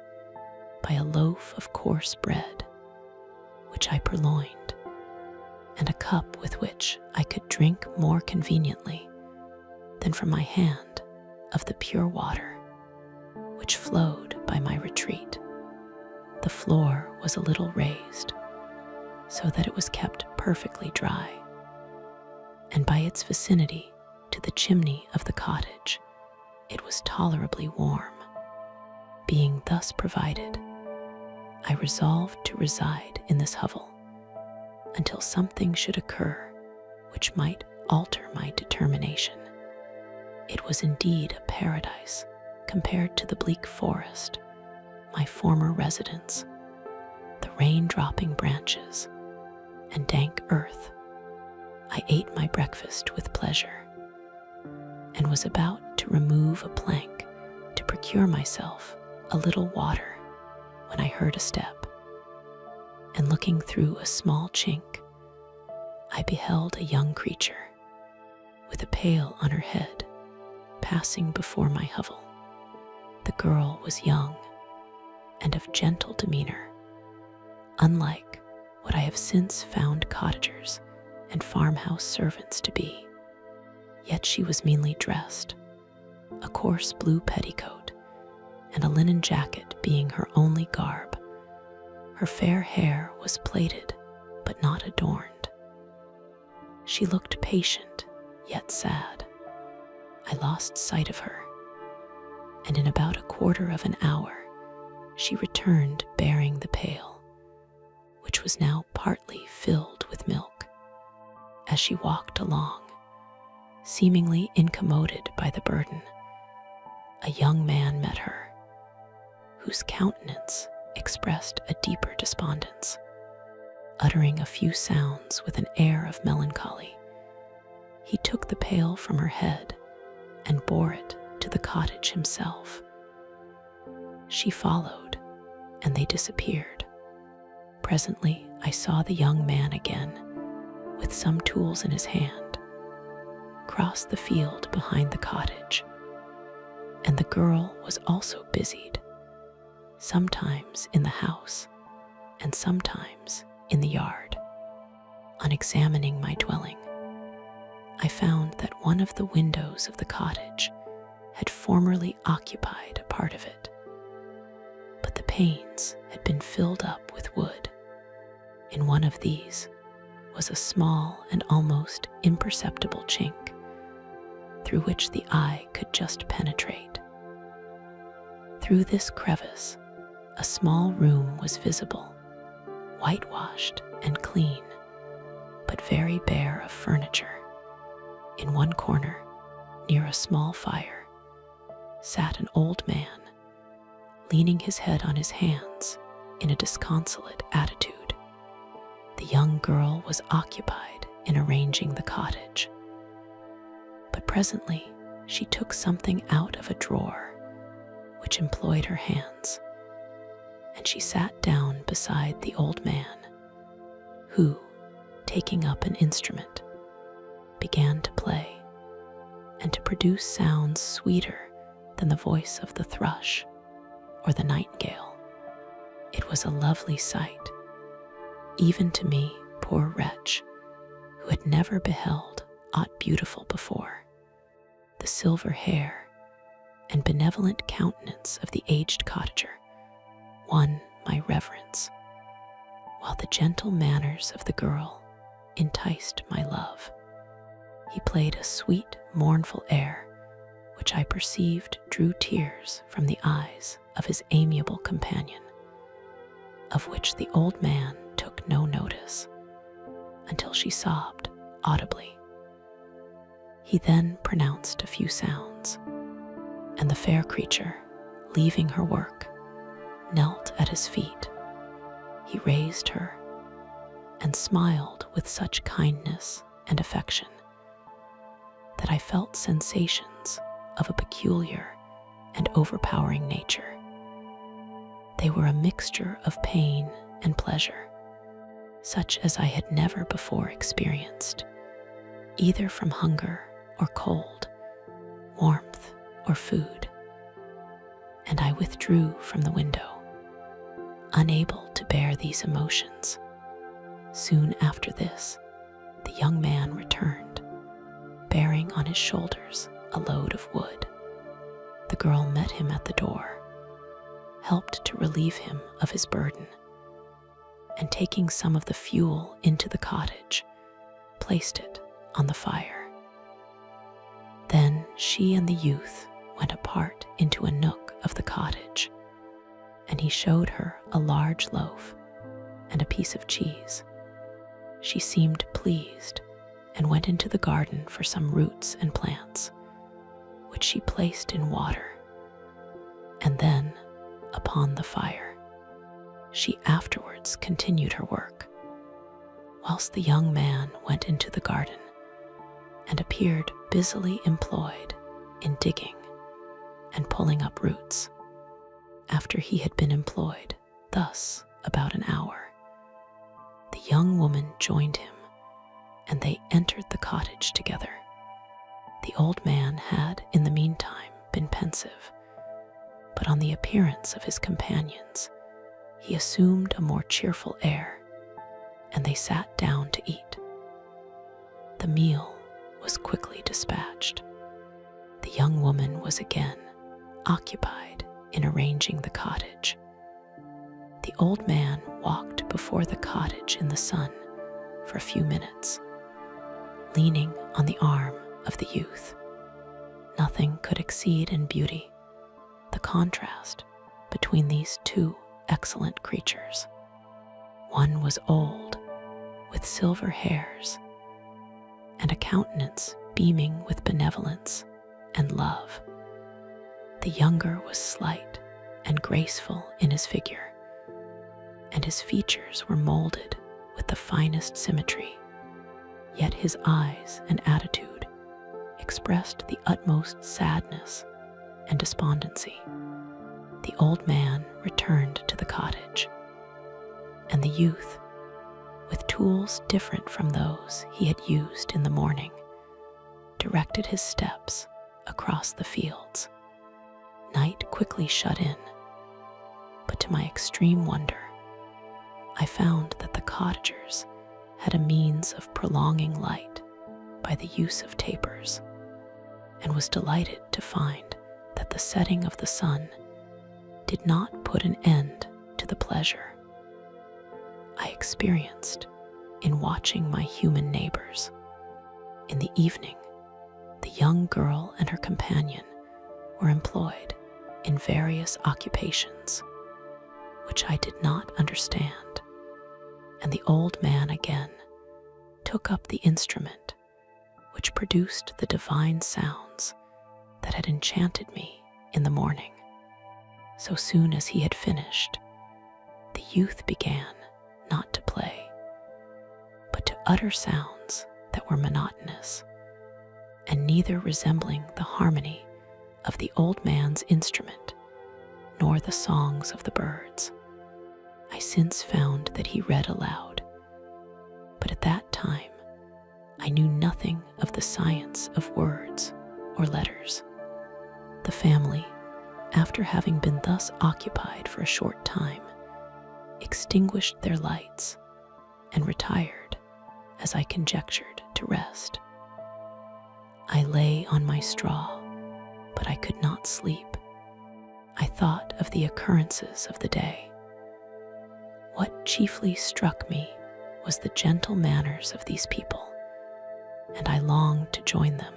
by a loaf of coarse bread, which I purloined, and a cup with which I could drink more conveniently than from my hand of the pure water which flowed by my retreat. The floor was a little raised, so that it was kept perfectly dry, and by its vicinity to the chimney of the cottage, it was tolerably warm. Being thus provided, I resolved to reside in this hovel until something should occur which might alter my determination. It was indeed a paradise compared to the bleak forest, my former residence. The rain-dropping branches and dank earth. I ate my breakfast with pleasure, and was about to remove a plank to procure myself a little water when I heard a step, and looking through a small chink, I beheld a young creature with a pail on her head passing before my hovel. The girl was young and of gentle demeanor, unlike what I have since found cottagers and farmhouse servants to be. Yet she was meanly dressed, a coarse blue petticoat and a linen jacket being her only garb. Her fair hair was plaited, but not adorned. She looked patient, yet sad. I lost sight of her, and in about a quarter of an hour, she returned bearing the pail, which was now partly filled with milk. As she walked along, seemingly incommoded by the burden, a young man met her, whose countenance expressed a deeper despondence. Uttering a few sounds with an air of melancholy, he took the pail from her head and bore it to the cottage himself. She followed, and they disappeared. Presently, I saw the young man again, with some tools in his hand, cross the field behind the cottage, and the girl was also busied, sometimes in the house and sometimes in the yard. On examining my dwelling, I found that one of the windows of the cottage had formerly occupied a part of it, but the panes had been filled up with wood. In one of these was a small and almost imperceptible chink, through which the eye could just penetrate. Through this crevice, a small room was visible, whitewashed and clean, but very bare of furniture. In one corner, near a small fire, sat an old man, leaning his head on his hands in a disconsolate attitude. The young girl was occupied in arranging the cottage, but presently she took something out of a drawer which employed her hands, and she sat down beside the old man, who, taking up an instrument, began to play and to produce sounds sweeter than the voice of the thrush or the nightingale. It was a lovely sight, even to me, poor wretch, who had never beheld aught beautiful before. The silver hair and benevolent countenance of the aged cottager won my reverence, while the gentle manners of the girl enticed my love. He played a sweet, mournful air, which I perceived drew tears from the eyes of his amiable companion, of which the old man took no notice, until she sobbed audibly. He then pronounced a few sounds, and the fair creature, leaving her work, knelt at his feet. He raised her and smiled with such kindness and affection that I felt sensations of a peculiar and overpowering nature. They were a mixture of pain and pleasure, such as I had never before experienced, either from hunger or cold, warmth or food. And I withdrew from the window, unable to bear these emotions. Soon after this, the young man returned, bearing on his shoulders a load of wood. The girl met him at the door, helped to relieve him of his burden, and taking some of the fuel into the cottage, placed it on the fire. Then she and the youth went apart into a nook of the cottage, and he showed her a large loaf and a piece of cheese. She seemed pleased and went into the garden for some roots and plants, which she placed in water, and then upon the fire. She afterwards continued her work, whilst the young man went into the garden and appeared busily employed in digging and pulling up roots. After he had been employed thus about an hour, the young woman joined him, and they entered the cottage together. The old man had, in the meantime, been pensive, but on the appearance of his companions, he assumed a more cheerful air, and they sat down to eat. The meal was quickly dispatched. The young woman was again occupied in arranging the cottage. The old man walked before the cottage in the sun for a few minutes, leaning on the arm of the youth. Nothing could exceed in beauty the contrast between these two excellent creatures. One was old, with silver hairs, and a countenance beaming with benevolence and love. The younger was slight and graceful in his figure, and his features were molded with the finest symmetry, yet his eyes and attitude expressed the utmost sadness and despondency. The old man returned to the cottage, and the youth, with tools different from those he had used in the morning, directed his steps across the fields. Night quickly shut in, but to my extreme wonder, I found that the cottagers had a means of prolonging light by the use of tapers, and was delighted to find that the setting of the sun did not put an end to the pleasure I experienced in watching my human neighbors. In the evening, the young girl and her companion were employed in various occupations, which I did not understand, and the old man again took up the instrument which produced the divine sounds that had enchanted me in the morning. So soon as he had finished, the youth began not to play, but to utter sounds that were monotonous, and neither resembling the harmony of the old man's instrument nor the songs of the birds. I since found that he read aloud, but at that time I knew nothing of the science of words or letters. The family, after having been thus occupied for a short time, extinguished their lights and retired, as I conjectured, to rest. I lay on my straw, but I could not sleep. I thought of the occurrences of the day. What chiefly struck me was the gentle manners of these people, and I longed to join them,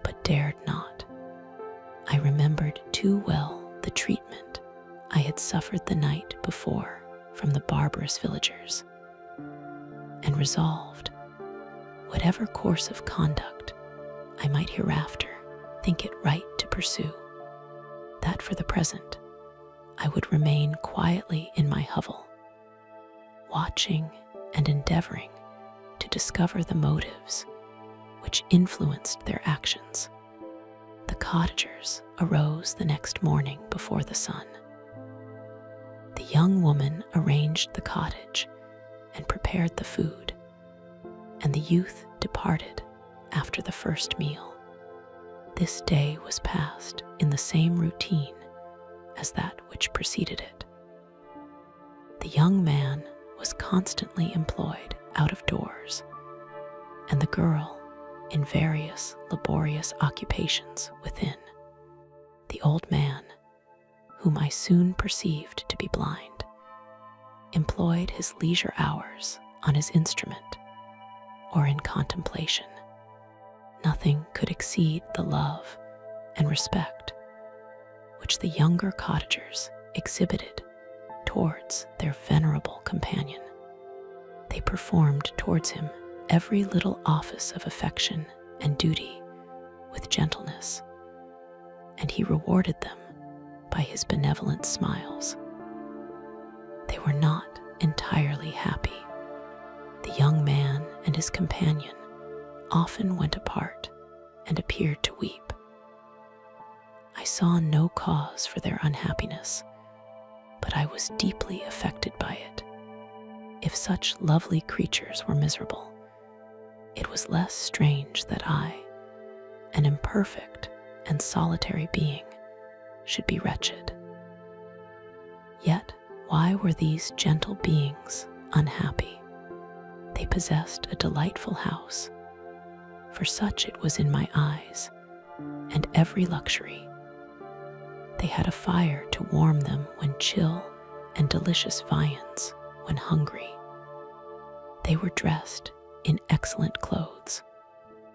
but dared not. I remembered too well the treatment I had suffered the night before from the barbarous villagers, and resolved, whatever course of conduct I might hereafter think it right to pursue, that for the present I would remain quietly in my hovel, watching and endeavoring to discover the motives which influenced their actions. The cottagers arose the next morning before the sun. The young woman arranged the cottage and prepared the food, and the youth departed after the first meal. This day was passed in the same routine as that which preceded it. The young man was constantly employed out of doors, and the girl in various laborious occupations within. The old man, whom I soon perceived to be blind, employed his leisure hours on his instrument or in contemplation. Nothing could exceed the love and respect which the younger cottagers exhibited towards their venerable companion. They performed towards him every little office of affection and duty with gentleness, and he rewarded them by his benevolent smiles. They were not entirely happy. The young man and his companion often went apart and appeared to weep. I saw no cause for their unhappiness, but I was deeply affected by it. If such lovely creatures were miserable, it was less strange that I, an imperfect and solitary being, should be wretched. Yet, why were these gentle beings unhappy? They possessed a delightful house, for such it was in my eyes, and every luxury. They had a fire to warm them when chill, and delicious viands when hungry. They were dressed in excellent clothes,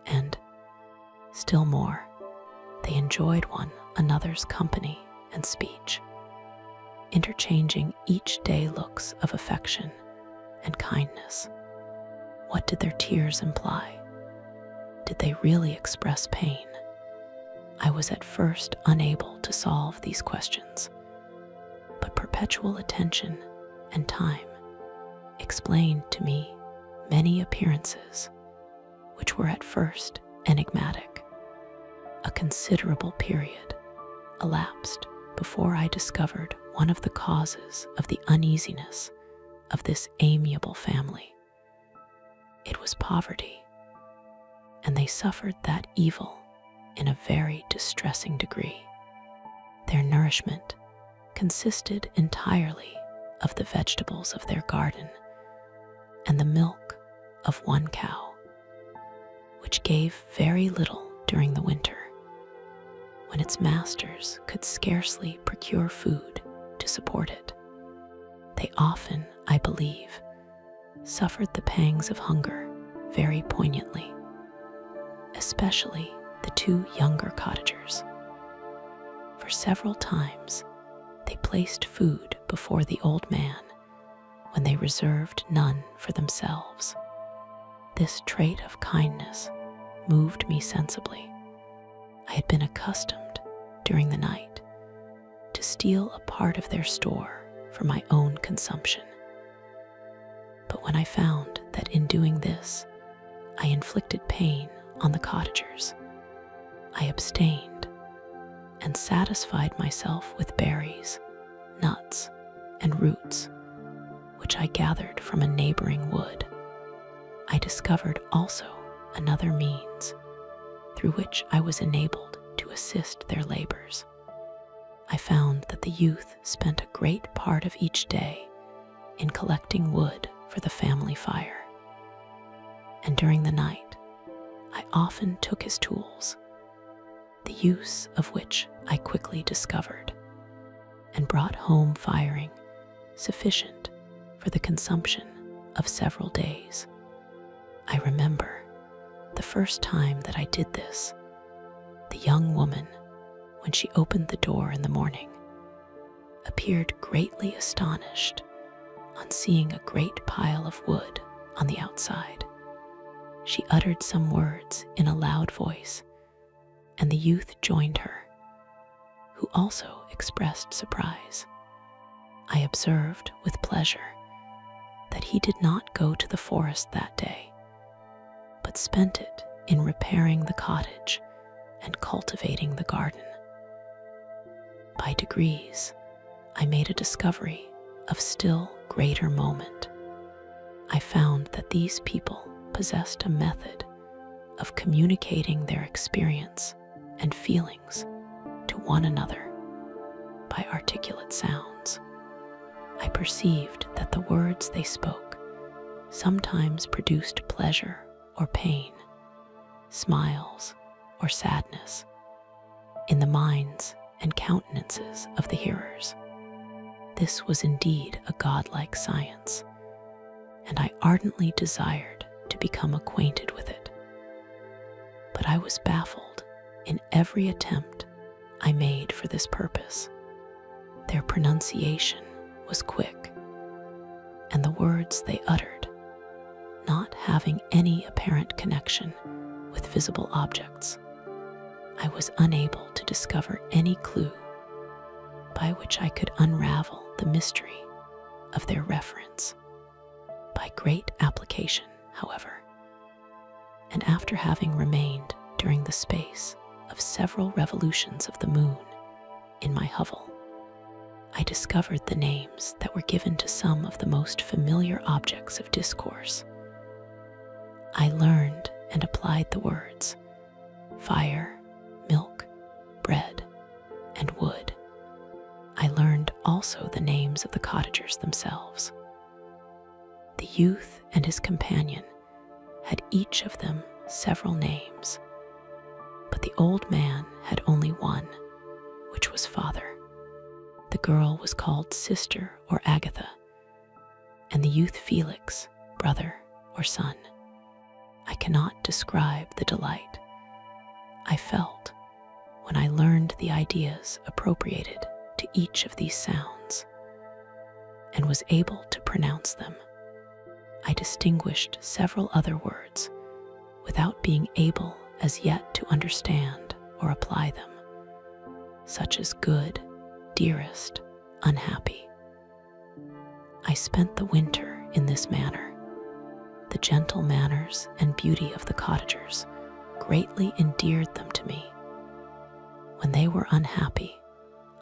and, still more, they enjoyed one another's company and speech, interchanging each day looks of affection and kindness. What did their tears imply? Did they really express pain? I was at first unable to solve these questions, but perpetual attention and time explained to me many appearances which were at first enigmatic. A considerable period elapsed before I discovered one of the causes of the uneasiness of this amiable family. It was poverty, and they suffered that evil in a very distressing degree. Their nourishment consisted entirely of the vegetables of their garden and the milk of one cow, which gave very little during the winter, when its masters could scarcely procure food to support it. They often, I believe, suffered the pangs of hunger very poignantly, especially the two younger cottagers. For several times they placed food before the old man when they reserved none for themselves. This trait of kindness moved me sensibly. I had been accustomed during the night to steal a part of their store for my own consumption. But when I found that in doing this I inflicted pain on the cottagers, I abstained and satisfied myself with berries, nuts, and roots, which I gathered from a neighboring wood. I discovered also another means through which I was enabled to assist their labors. I found that the youth spent a great part of each day in collecting wood for the family fire, and during the night I often took his tools, the use of which I quickly discovered, and brought home firing sufficient for the consumption of several days. I remember The first time that I did this, the young woman, when she opened the door in the morning, appeared greatly astonished on seeing a great pile of wood on the outside. She uttered some words in a loud voice, and the youth joined her, who also expressed surprise. I observed with pleasure that he did not go to the forest that day, but spent it in repairing the cottage and cultivating the garden. By degrees, I made a discovery of still greater moment. I found that these people possessed a method of communicating their experience and feelings to one another by articulate sounds. I perceived that the words they spoke sometimes produced pleasure or pain, smiles or sadness in the minds and countenances of the hearers. This was indeed a godlike science, and I ardently desired to become acquainted with it. But I was baffled in every attempt I made for this purpose. Their pronunciation was quick, and the words they uttered, not having any apparent connection with visible objects, I was unable to discover any clue by which I could unravel the mystery of their reference. By great application, however, and after having remained during the space of several revolutions of the moon in my hovel, I discovered the names that were given to some of the most familiar objects of discourse. I learned and applied the words fire, milk, bread, and wood. I learned also the names of the cottagers themselves. The youth and his companion had each of them several names, but the old man had only one, which was father. The girl was called sister or Agatha, and the youth Felix, brother or son. I cannot describe the delight I felt when I learned the ideas appropriated to each of these sounds and was able to pronounce them. I distinguished several other words without being able as yet to understand or apply them, such as good, dearest, unhappy. I spent the winter in this manner. The gentle manners and beauty of the cottagers greatly endeared them to me. When they were unhappy,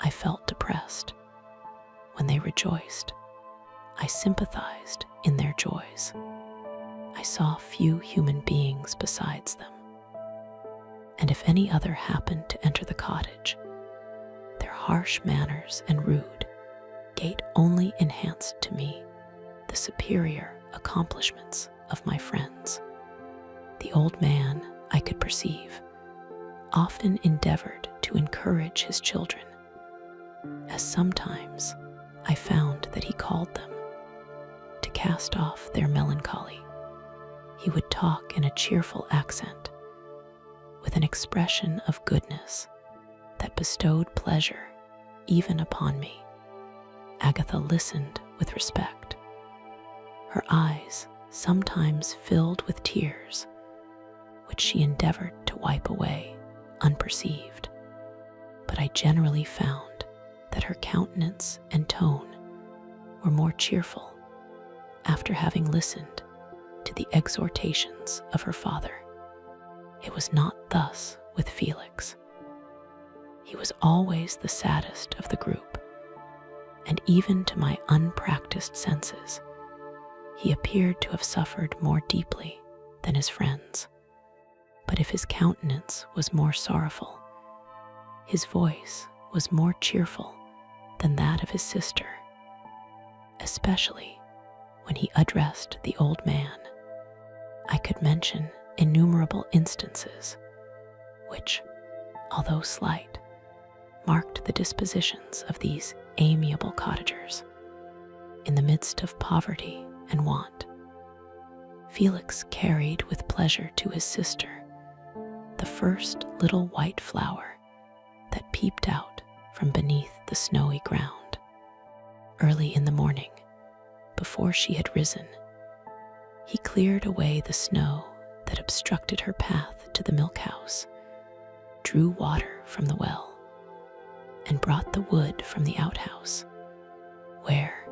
I felt depressed. When they rejoiced, I sympathized in their joys. I saw few human beings besides them, and if any other happened to enter the cottage, their harsh manners and rude gait only enhanced to me the superior accomplishments of my friends. The old man, I could perceive, often endeavored to encourage his children, as sometimes I found that he called them to cast off their melancholy. He would talk in a cheerful accent, with an expression of goodness that bestowed pleasure even upon me. Agatha listened with respect. Her eyes sometimes filled with tears, which she endeavored to wipe away unperceived, but I generally found that her countenance and tone were more cheerful after having listened to the exhortations of her father. It was not thus with Felix. He was always the saddest of the group, and even to my unpracticed senses, he appeared to have suffered more deeply than his friends. But if his countenance was more sorrowful, his voice was more cheerful than that of his sister, especially when he addressed the old man. I could mention innumerable instances which, although slight, marked the dispositions of these amiable cottagers in the midst of poverty and want. Felix carried with pleasure to his sister the first little white flower that peeped out from beneath the snowy ground. Early in the morning, before she had risen, he cleared away the snow that obstructed her path to the milk house, drew water from the well, and brought the wood from the outhouse, where,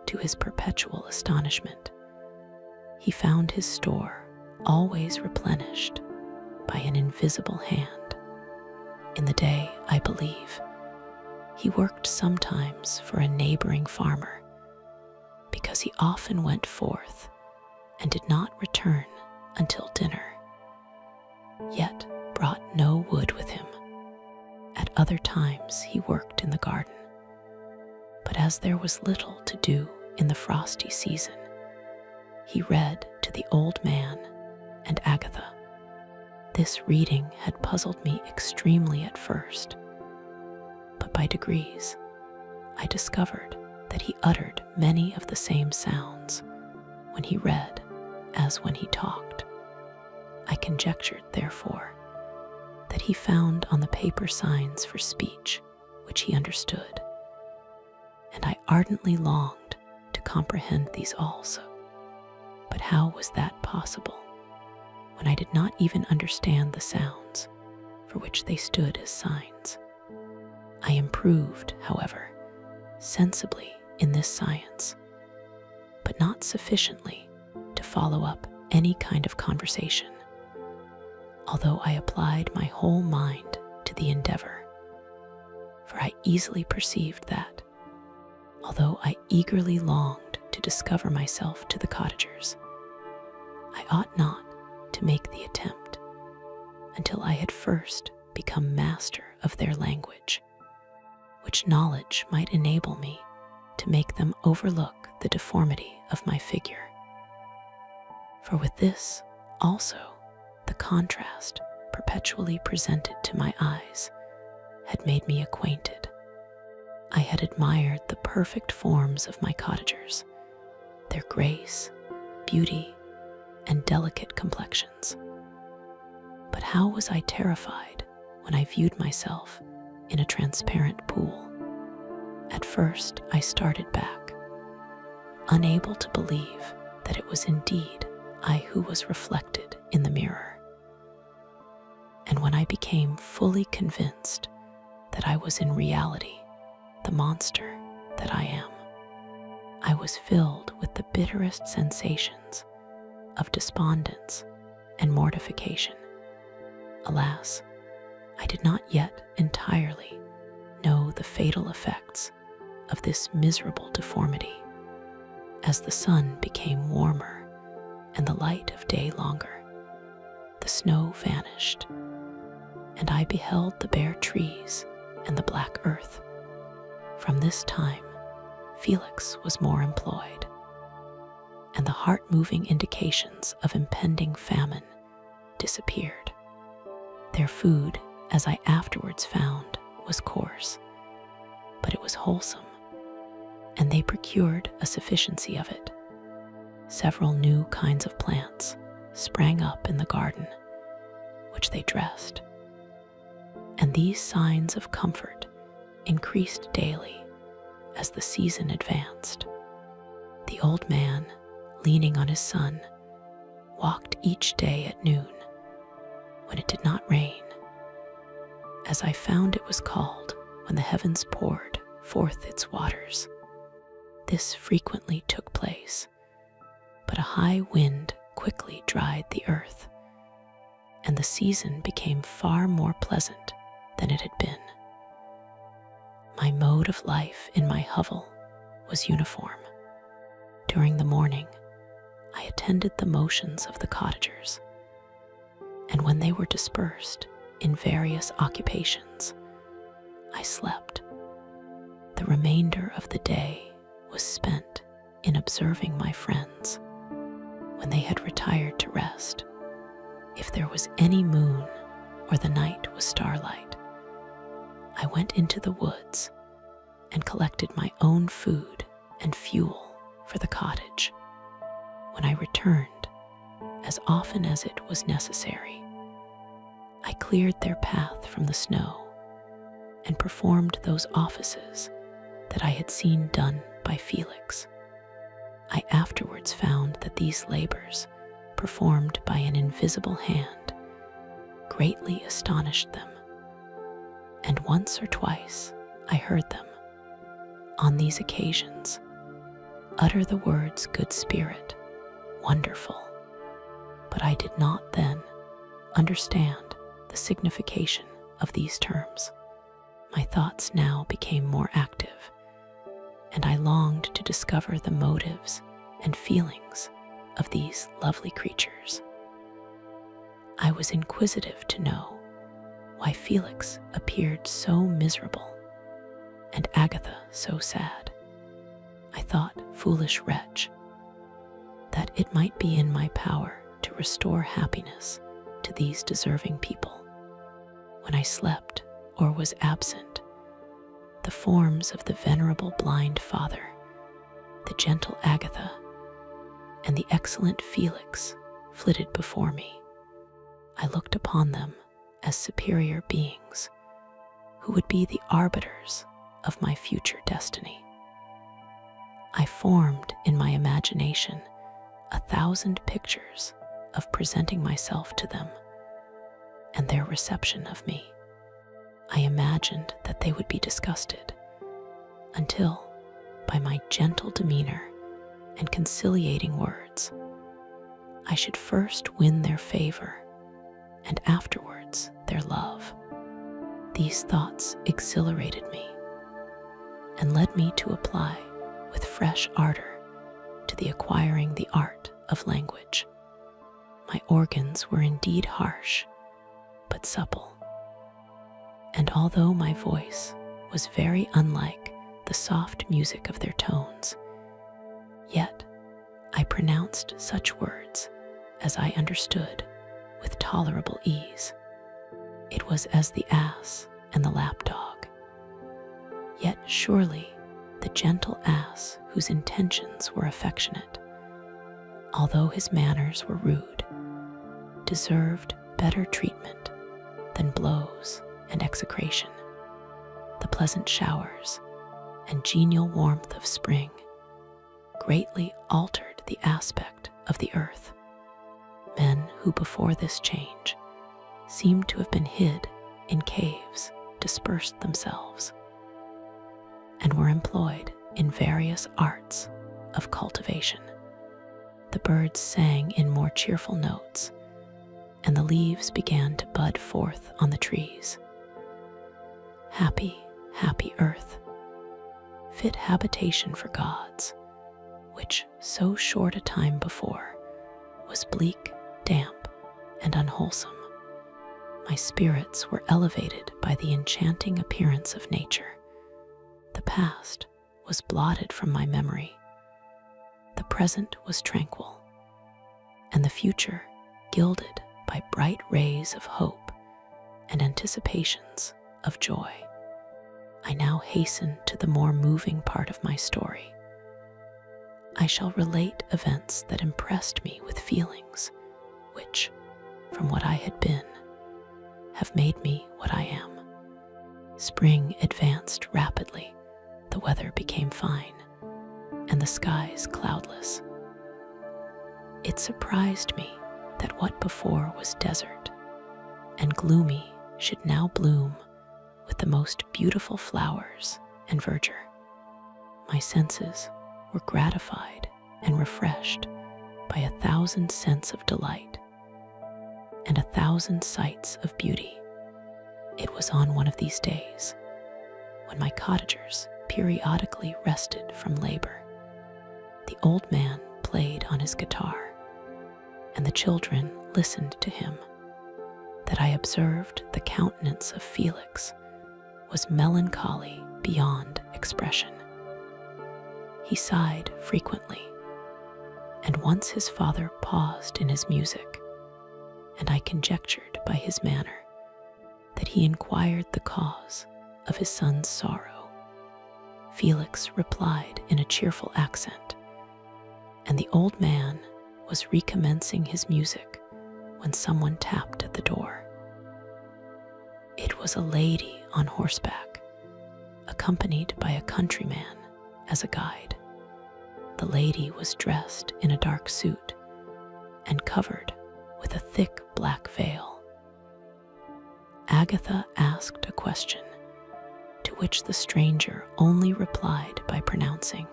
to his perpetual astonishment, he found his store always replenished by an invisible hand. In the day, I believe, he worked sometimes for a neighboring farmer, because he often went forth and did not return until dinner, yet brought no wood with him. At other times he worked in the garden, but as there was little to do in the frosty season, he read to the old man and Agatha. This reading had puzzled me extremely at first, but by degrees I discovered that he uttered many of the same sounds when he read as when he talked. I conjectured, therefore, that he found on the paper signs for speech which he understood, and I ardently longed to comprehend these also. But how was that possible, when I did not even understand the sounds for which they stood as signs? I improved, however, sensibly in this science, but not sufficiently to follow up any kind of conversation, although I applied my whole mind to the endeavor, for I easily perceived that, although I eagerly longed to discover myself to the cottagers, I ought not to make the attempt until I had first become master of their language, which knowledge might enable me to make them overlook the deformity of my figure. For with this also the contrast perpetually presented to my eyes had made me acquainted. I had admired the perfect forms of my cottagers, their grace, beauty, and delicate complexions. But how was I terrified when I viewed myself in a transparent pool? At first I started back, unable to believe that it was indeed I who was reflected in the mirror. And when I became fully convinced that I was in reality the monster that I am, I was filled with the bitterest sensations of despondence and mortification. Alas, I did not yet entirely know the fatal effects of this miserable deformity. As the sun became warmer and the light of day longer, the snow vanished, and I beheld the bare trees and the black earth. From this time, Felix was more employed, and the heart-moving indications of impending famine disappeared. Their food, as I afterwards found, was coarse, but it was wholesome, and they procured a sufficiency of it. Several new kinds of plants sprang up in the garden, which they dressed, and these signs of comfort increased daily as the season advanced. The old man, leaning on his son, walked each day at noon, when it did not rain, as I found it was called when the heavens poured forth its waters. This frequently took place, but a high wind quickly dried the earth, and the season became far more pleasant than it had been. My mode of life in my hovel was uniform. During the morning, I attended the motions of the cottagers, and when they were dispersed in various occupations, I slept. The remainder of the day was spent in observing my friends. When they had retired to rest, if there was any moon or the night was starlight, I went into the woods and collected my own food and fuel for the cottage. When I returned, as often as it was necessary. I cleared their path from the snow and performed those offices that I had seen done by Felix. I afterwards found that these labors, performed by an invisible hand, greatly astonished them, and once or twice I heard them, on these occasions, utter the words "good spirit," "wonderful," but I did not then understand the signification of these terms. My thoughts now became more active, and I longed to discover the motives and feelings of these lovely creatures. I was inquisitive to know why Felix appeared so miserable and Agatha so sad. I thought, foolish wretch, that it might be in my power to restore happiness to these deserving people. When I slept or was absent, the forms of the venerable blind father, the gentle Agatha, and the excellent Felix flitted before me. I looked upon them as superior beings who would be the arbiters of my future destiny. I formed in my imagination 1,000 pictures of presenting myself to them and their reception of me. I imagined that they would be disgusted until, by my gentle demeanor and conciliating words, I should first win their favor and afterwards their love. These thoughts exhilarated me and led me to apply with fresh ardor to the acquiring the art of language. My organs were indeed harsh, but supple, and although my voice was very unlike the soft music of their tones, yet I pronounced such words as I understood with tolerable ease. It was as the ass and the lapdog. Yet surely the gentle ass, whose intentions were affectionate, although his manners were rude, deserved better treatment than blows and execration. The pleasant showers and genial warmth of spring greatly altered the aspect of the earth. Men who before this change seemed to have been hid in caves dispersed themselves and were employed in various arts of cultivation. The birds sang in more cheerful notes, and the leaves began to bud forth on the trees. Happy, happy earth, fit habitation for gods, which so short a time before was bleak, damp, and unwholesome. My spirits were elevated by the enchanting appearance of nature. The past was blotted from my memory. The present was tranquil, and the future gilded by bright rays of hope and anticipations of joy. I now hasten to the more moving part of my story. I shall relate events that impressed me with feelings which, from what I had been, have made me what I am. Spring advanced rapidly, the weather became fine, and the skies cloudless. It surprised me that what before was desert and gloomy should now bloom with the most beautiful flowers and verdure. My senses were gratified and refreshed by 1,000 scents of delight and 1,000 sights of beauty. It was on one of these days, when my cottagers periodically rested from labor, the old man played on his guitar, and the children listened to him, that I observed the countenance of Felix was melancholy beyond expression. He sighed frequently, and once his father paused in his music, and I conjectured by his manner that he inquired the cause of his son's sorrow. Felix replied in a cheerful accent, and the old man, was recommencing his music when someone tapped at the door. It was a lady on horseback, accompanied by a countryman as a guide. The lady was dressed in a dark suit and covered with a thick black veil. Agatha asked a question, to which the stranger only replied by pronouncing,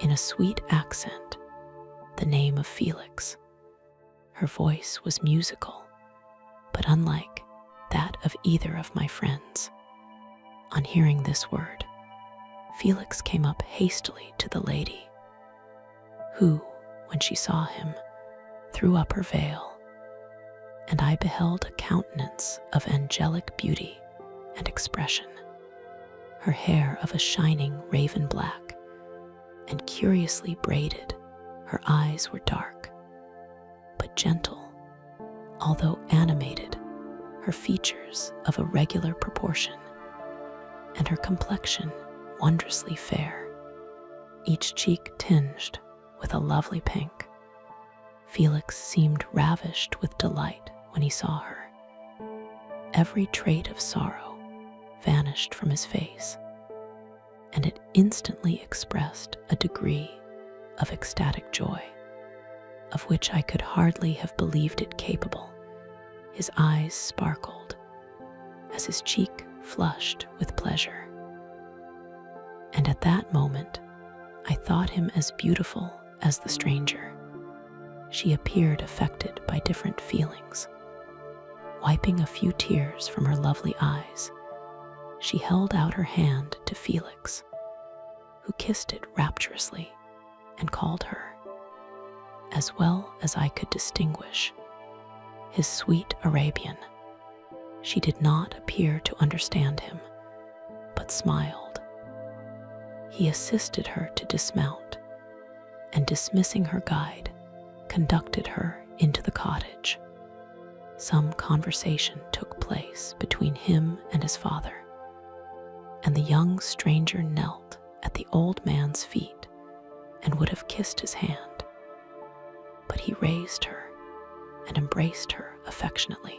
in a sweet accent, the name of Felix. Her voice was musical, but unlike that of either of my friends. On hearing this word, Felix came up hastily to the lady, who, when she saw him, threw up her veil, and I beheld a countenance of angelic beauty and expression. Her hair of a shining raven black, and curiously braided, her eyes were dark, but gentle, although animated, her features of a regular proportion, and her complexion wondrously fair, each cheek tinged with a lovely pink. Felix seemed ravished with delight when he saw her. Every trait of sorrow vanished from his face, and it instantly expressed a degree of ecstatic joy, of which I could hardly have believed it capable. His eyes sparkled as his cheek flushed with pleasure, and at that moment I thought him as beautiful as the stranger. She appeared affected by different feelings. Wiping a few tears from her lovely eyes, she held out her hand to Felix, who kissed it rapturously and called her, as well as I could distinguish, his sweet Arabian. She did not appear to understand him, but smiled. He assisted her to dismount, and dismissing her guide, conducted her into the cottage. Some conversation took place between him and his father, and the young stranger knelt at the old man's feet and would have kissed his hand, but he raised her and embraced her affectionately.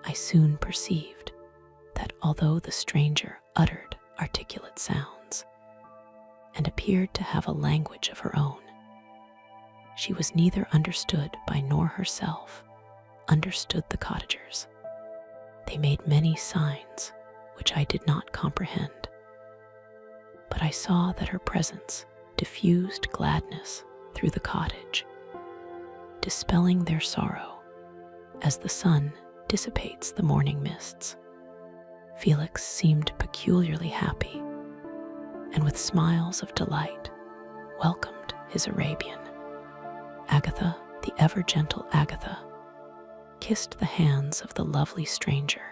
I soon perceived that although the stranger uttered articulate sounds and appeared to have a language of her own, she was neither understood by nor herself understood the cottagers. They made many signs which I did not comprehend, but I saw that her presence diffused gladness through the cottage, dispelling their sorrow as the sun dissipates the morning mists. Felix seemed peculiarly happy, and with smiles of delight welcomed his Arabian. Agatha, the ever-gentle Agatha, kissed the hands of the lovely stranger,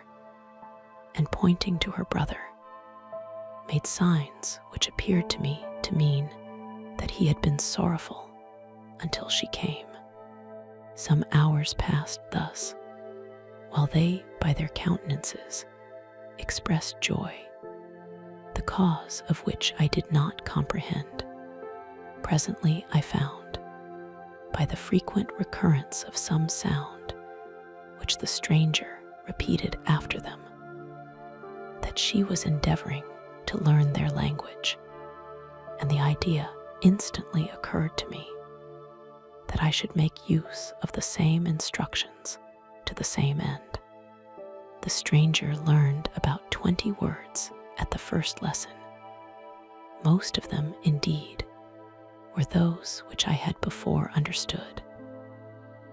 and pointing to her brother, made signs which appeared to me to mean that he had been sorrowful until she came. Some hours passed thus, while they, by their countenances, expressed joy, the cause of which I did not comprehend. Presently I found, by the frequent recurrence of some sound which the stranger repeated after them, that she was endeavoring to learn their language, and the idea instantly occurred to me that I should make use of the same instructions to the same end. The stranger learned about 20 words at the first lesson. Most of them, indeed, were those which I had before understood,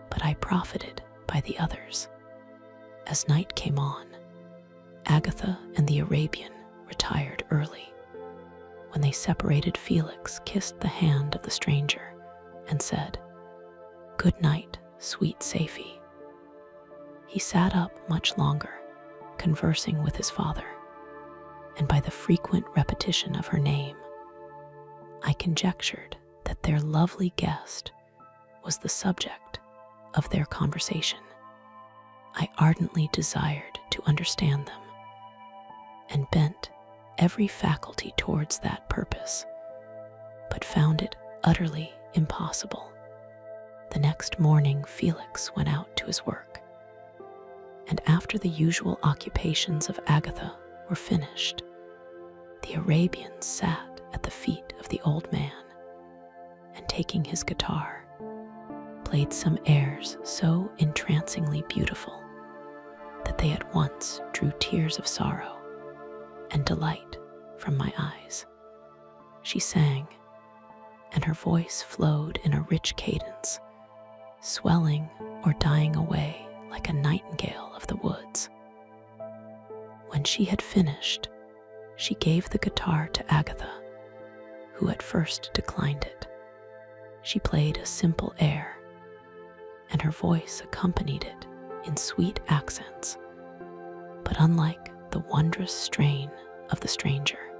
but I profited by the others. As night came on, Agatha and the Arabian retired early. When they separated, Felix kissed the hand of the stranger and said, "Good night, sweet Safie." He sat up much longer, conversing with his father, and by the frequent repetition of her name, I conjectured that their lovely guest was the subject of their conversation. I ardently desired to understand them, and bent every faculty towards that purpose, but found it utterly impossible. The next morning, Felix went out to his work, and after the usual occupations of Agatha were finished, the Arabian sat at the feet of the old man and, taking his guitar, played some airs so entrancingly beautiful that they at once drew tears of sorrow and delight from my eyes. She sang, and her voice flowed in a rich cadence, swelling or dying away like a nightingale of the woods. When she had finished, she gave the guitar to Agatha, who at first declined it. She played a simple air, and her voice accompanied it in sweet accents, but unlike the wondrous strain of the stranger,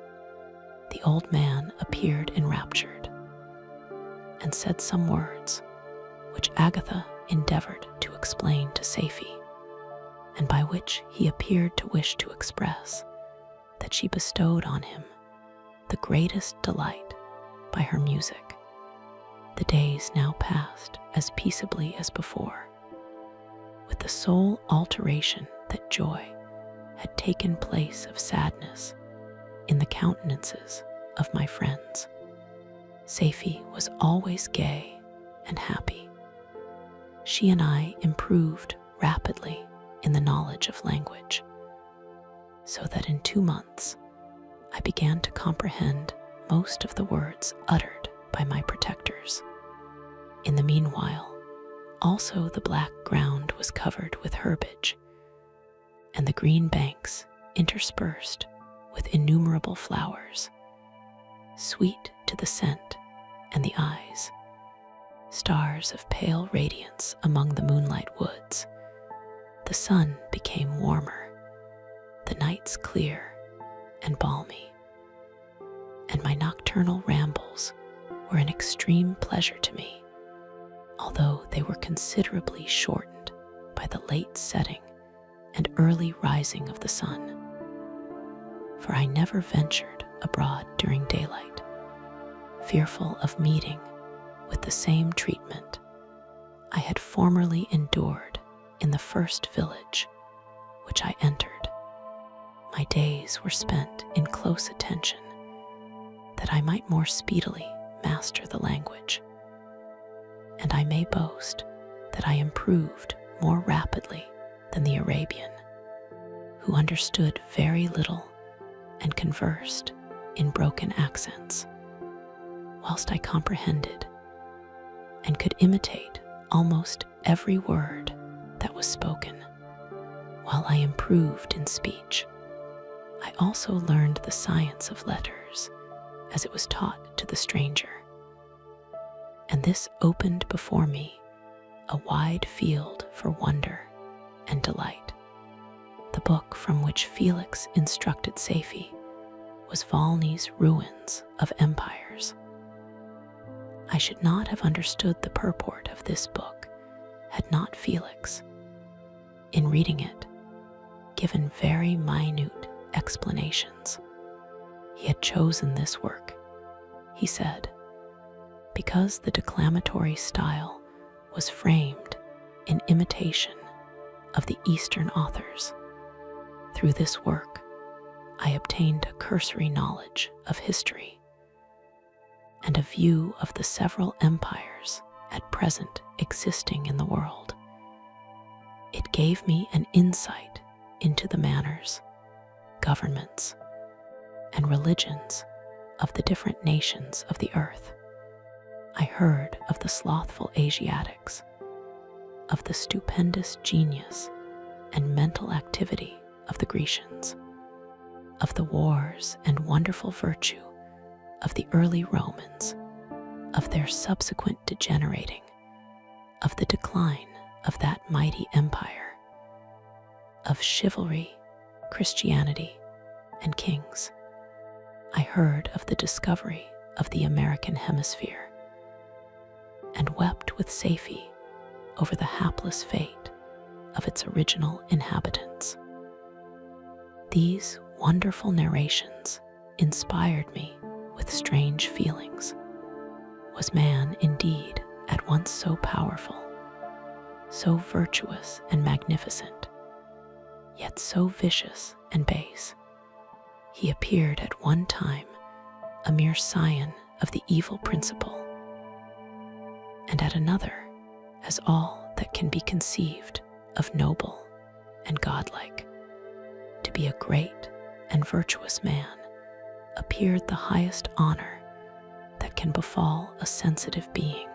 the old man appeared enraptured and said some words which Agatha endeavored to explain to Safie, and by which he appeared to wish to express that she bestowed on him the greatest delight by her music. The days now passed as peaceably as before, with the sole alteration that joy had taken place of sadness in the countenances of my friends. Safie was always gay and happy. She and I improved rapidly in the knowledge of language, so that in 2 months I began to comprehend most of the words uttered by my protectors. In the meanwhile, also the black ground was covered with herbage, and the green banks interspersed with innumerable flowers, sweet to the scent and the eyes, stars of pale radiance among the moonlight woods. The sun became warmer, the nights clear and balmy, and my nocturnal rambles were an extreme pleasure to me, although they were considerably shortened by the late setting and early rising of the sun, for I never ventured abroad during daylight, fearful of meeting with the same treatment I had formerly endured in the first village which I entered. My days were spent in close attention, that I might more speedily master the language, and I may boast that I improved more rapidly than the Arabian, who understood very little and conversed in broken accents, whilst I comprehended and could imitate almost every word that was spoken. While I improved in speech, I also learned the science of letters as it was taught to the stranger, and this opened before me a wide field for wonder and delight. The book from which Felix instructed Safie was Volney's Ruins of Empires. I should not have understood the purport of this book had not Felix, in reading it, given very minute explanations. He had chosen this work, he said, because the declamatory style was framed in imitation of the Eastern authors. Through this work, I obtained a cursory knowledge of history and a view of the several empires at present existing in the world. It gave me an insight into the manners, governments, and religions of the different nations of the earth. I heard of the slothful Asiatics, of the stupendous genius and mental activity of the Grecians, of the wars and wonderful virtue of the early Romans, of their subsequent degenerating, of the decline of that mighty empire, of chivalry, Christianity, and kings. I heard of the discovery of the American hemisphere, and wept with Safie over the hapless fate of its original inhabitants. These wonderful narrations inspired me with strange feelings. Was man indeed at once so powerful, so virtuous and magnificent, yet so vicious and base. He appeared at one time a mere scion of the evil principle, and at another as all that can be conceived of noble and godlike. To be a great and virtuous man appeared the highest honor that can befall a sensitive being.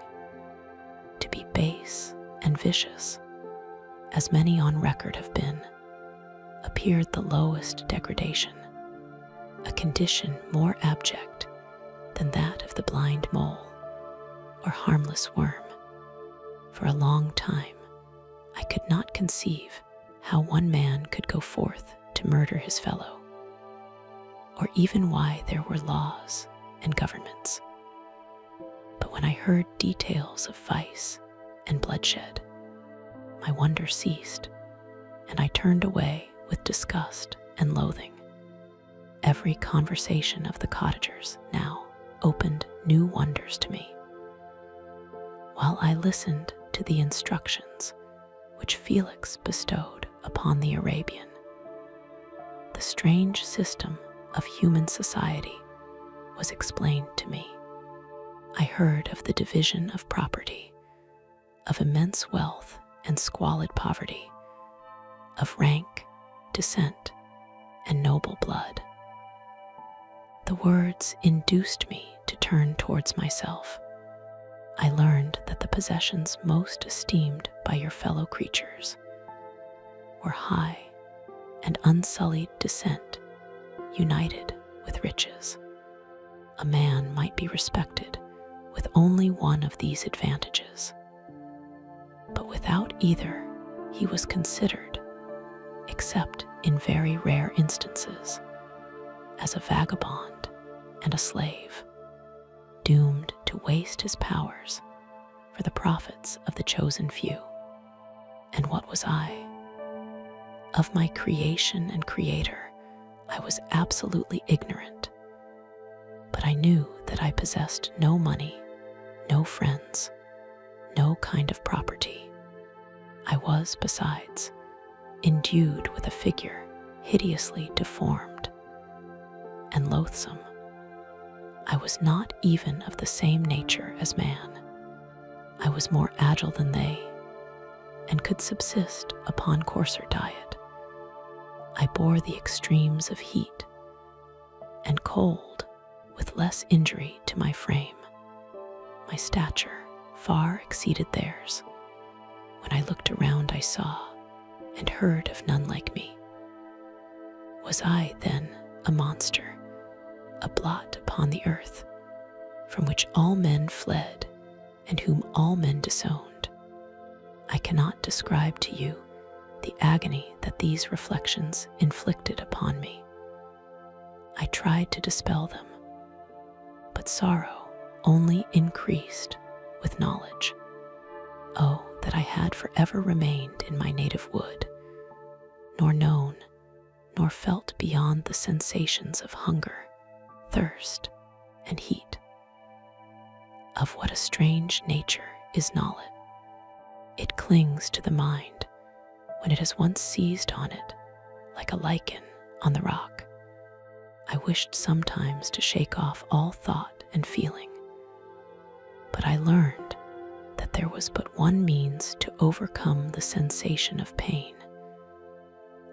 To be base and vicious, as many on record have been, appeared the lowest degradation, a condition more abject than that of the blind mole or harmless worm. For a long time, I could not conceive how one man could go forth to murder his fellow, or even why there were laws and governments. But when I heard details of vice and bloodshed, my wonder ceased, and I turned away with disgust and loathing. Every conversation of the cottagers now opened new wonders to me. While I listened to the instructions which Felix bestowed upon the Arabian, the strange system of human society was explained to me. I heard of the division of property, of immense wealth and squalid poverty, of rank, descent, and noble blood. The words induced me to turn towards myself. I learned that the possessions most esteemed by your fellow creatures were high and unsullied descent united with riches. A man might be respected with only one of these advantages, but without either he was considered, except in very rare instances, as a vagabond and a slave, doomed to waste his powers for the profits of the chosen few. And what was I? Of my creation and creator, I was absolutely ignorant, but I knew that I possessed no money, no friends, no kind of property. I was, besides, endued with a figure hideously deformed and loathsome. I was not even of the same nature as man. I was more agile than they, and could subsist upon coarser diet. I bore the extremes of heat and cold with less injury to my frame. My stature far exceeded theirs. When I looked around, I saw and heard of none like me. Was I, then, a monster, a blot upon the earth, from which all men fled and whom all men disowned? I cannot describe to you the agony that these reflections inflicted upon me. I tried to dispel them, but sorrow only increased with knowledge. Oh, that I had forever remained in my native wood, nor known, nor felt beyond the sensations of hunger, thirst, and heat. Of what a strange nature is knowledge. It clings to the mind when it has once seized on it, like a lichen on the rock. I wished sometimes to shake off all thought and feeling, but I learned that there was but one means to overcome the sensation of pain,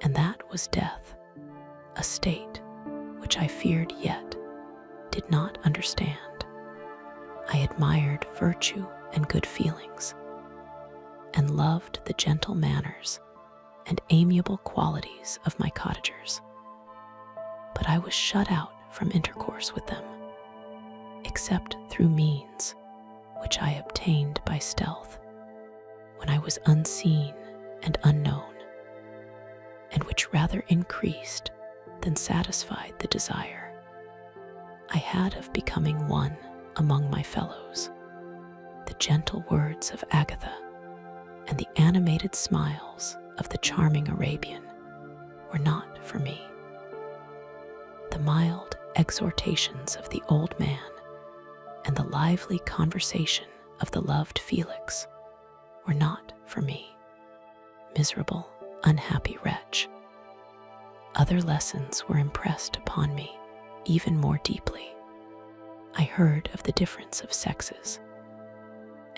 and that was death, a state which I feared yet did not understand. I admired virtue and good feelings, and loved the gentle manners and amiable qualities of my cottagers, but I was shut out from intercourse with them, except through means which I obtained by stealth, when I was unseen and unknown, and which rather increased than satisfied the desire I had of becoming one among my fellows. The gentle words of Agatha and the animated smiles of the charming Arabian were not for me. The mild exhortations of the old man and the lively conversation of the loved Felix were not for me. Miserable, unhappy wretch. Other lessons were impressed upon me even more deeply. I heard of the difference of sexes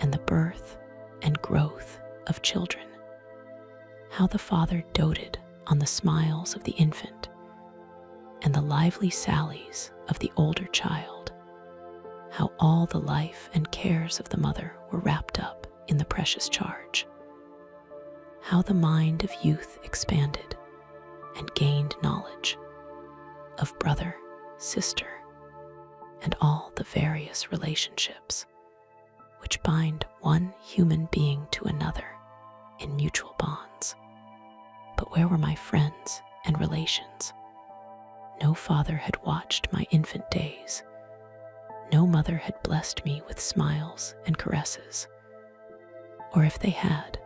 and the birth and growth of children, how the father doted on the smiles of the infant and the lively sallies of the older child, how all the life and cares of the mother were wrapped up in the precious charge, how the mind of youth expanded and gained knowledge of brother, sister, and all the various relationships which bind one human being to another in mutual bonds. But where were my friends and relations? No father had watched my infant days. No mother had blessed me with smiles and caresses. Or if they had,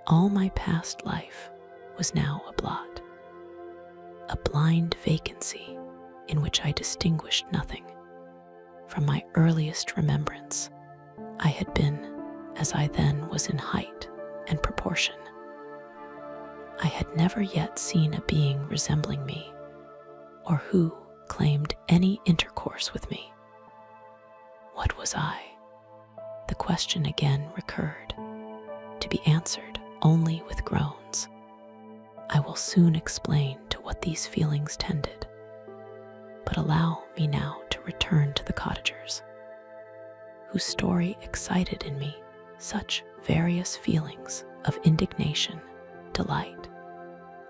all my past life was now a blot, a blind vacancy in which I distinguished nothing. From my earliest remembrance, I had been as I then was in height and proportion. I had never yet seen a being resembling me, or who claimed any intercourse with me. What was I? The question again recurred, to be answered only with groans. I will soon explain to what these feelings tended, but allow me now to return to the cottagers, whose story excited in me such various feelings of indignation, delight,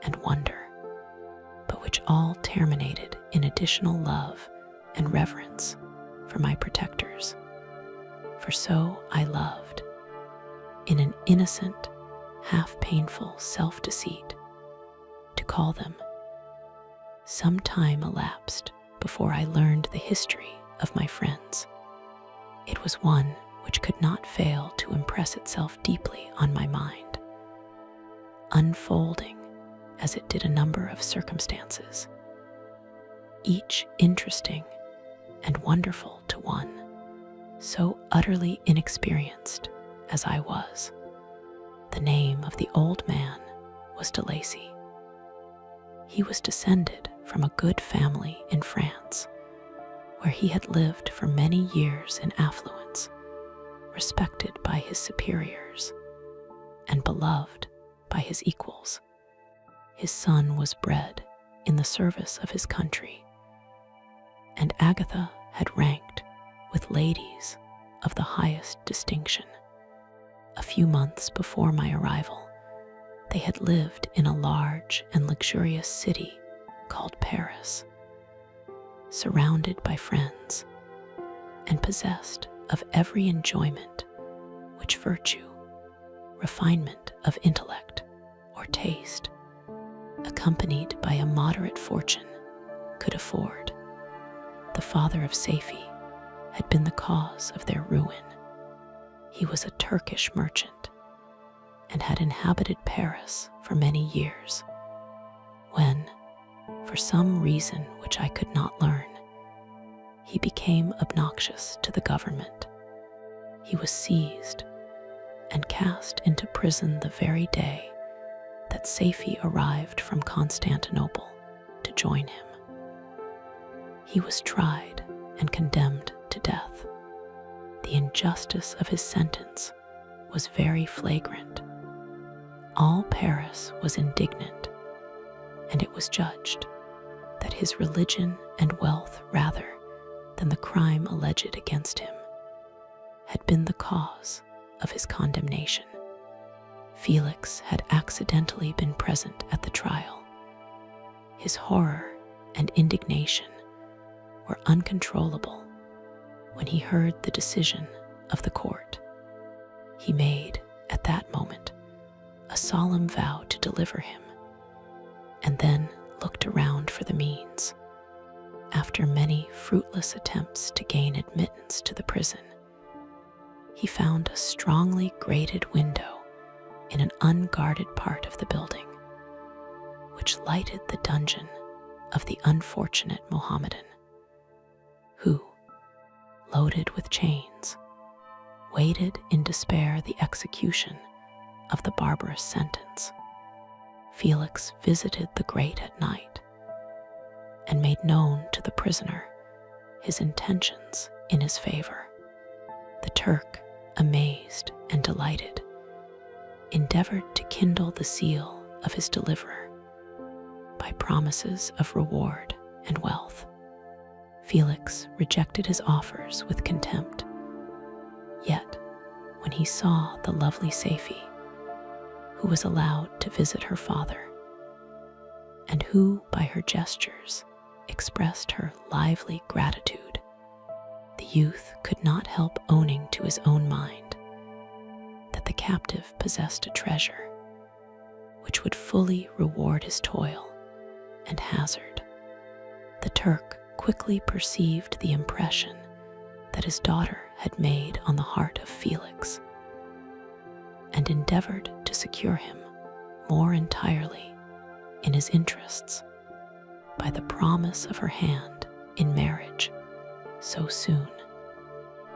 and wonder, but which all terminated in additional love and reverence for my protectors. For so I loved, in an innocent, half-painful self-deceit, to call them. Some time elapsed before I learned the history of my friends. It was one which could not fail to impress itself deeply on my mind, unfolding as it did a number of circumstances, each interesting and wonderful to one so utterly inexperienced as I was. The name of the old man was de Lacy. He was descended from a good family in France, where he had lived for many years in affluence, respected by his superiors and beloved by his equals. His son was bred in the service of his country, and Agatha had ranked with ladies of the highest distinction. A few months before my arrival, they had lived in a large and luxurious city called Paris, surrounded by friends and possessed of every enjoyment which virtue, refinement of intellect, or taste, accompanied by a moderate fortune, could afford. The father of Safie had been the cause of their ruin. He was a Turkish merchant and had inhabited Paris for many years, when, for some reason which I could not learn, he became obnoxious to the government. He was seized and cast into prison the very day that Safie arrived from Constantinople to join him. He was tried and condemned to death. The injustice of his sentence was very flagrant. All Paris was indignant, and it was judged that his religion and wealth, rather than the crime alleged against him, had been the cause of his condemnation. Felix had accidentally been present at the trial. His horror and indignation were uncontrollable when he heard the decision of the court. He made, at that moment, a solemn vow to deliver him, and then looked around for the means. After many fruitless attempts to gain admittance to the prison, he found a strongly grated window in an unguarded part of the building, which lighted the dungeon of the unfortunate Mohammedan, who, loaded with chains, waited in despair the execution of the barbarous sentence. Felix visited the grate at night and made known to the prisoner his intentions in his favor. The Turk, amazed and delighted, endeavored to kindle the zeal of his deliverer by promises of reward and wealth. Felix rejected his offers with contempt. Yet, when he saw the lovely Safie, who was allowed to visit her father, and who, by her gestures, expressed her lively gratitude, the youth could not help owning to his own mind that the captive possessed a treasure which would fully reward his toil and hazard. The Turk quickly perceived the impression that his daughter had made on the heart of Felix, and endeavored to secure him more entirely in his interests by the promise of her hand in marriage so soon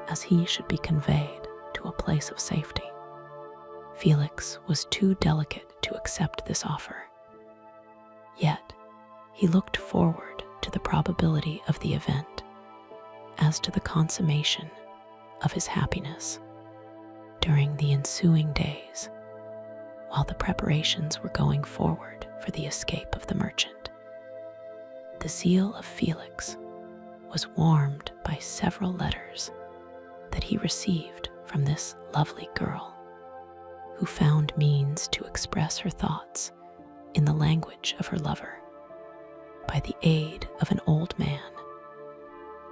as he should be conveyed to a place of safety. Felix was too delicate to accept this offer, yet he looked forward to the probability of the event as to the consummation of his happiness. During the ensuing days, while the preparations were going forward for the escape of the merchant, the zeal of Felix was warmed by several letters that he received from this lovely girl, who found means to express her thoughts in the language of her lover by the aid of an old man,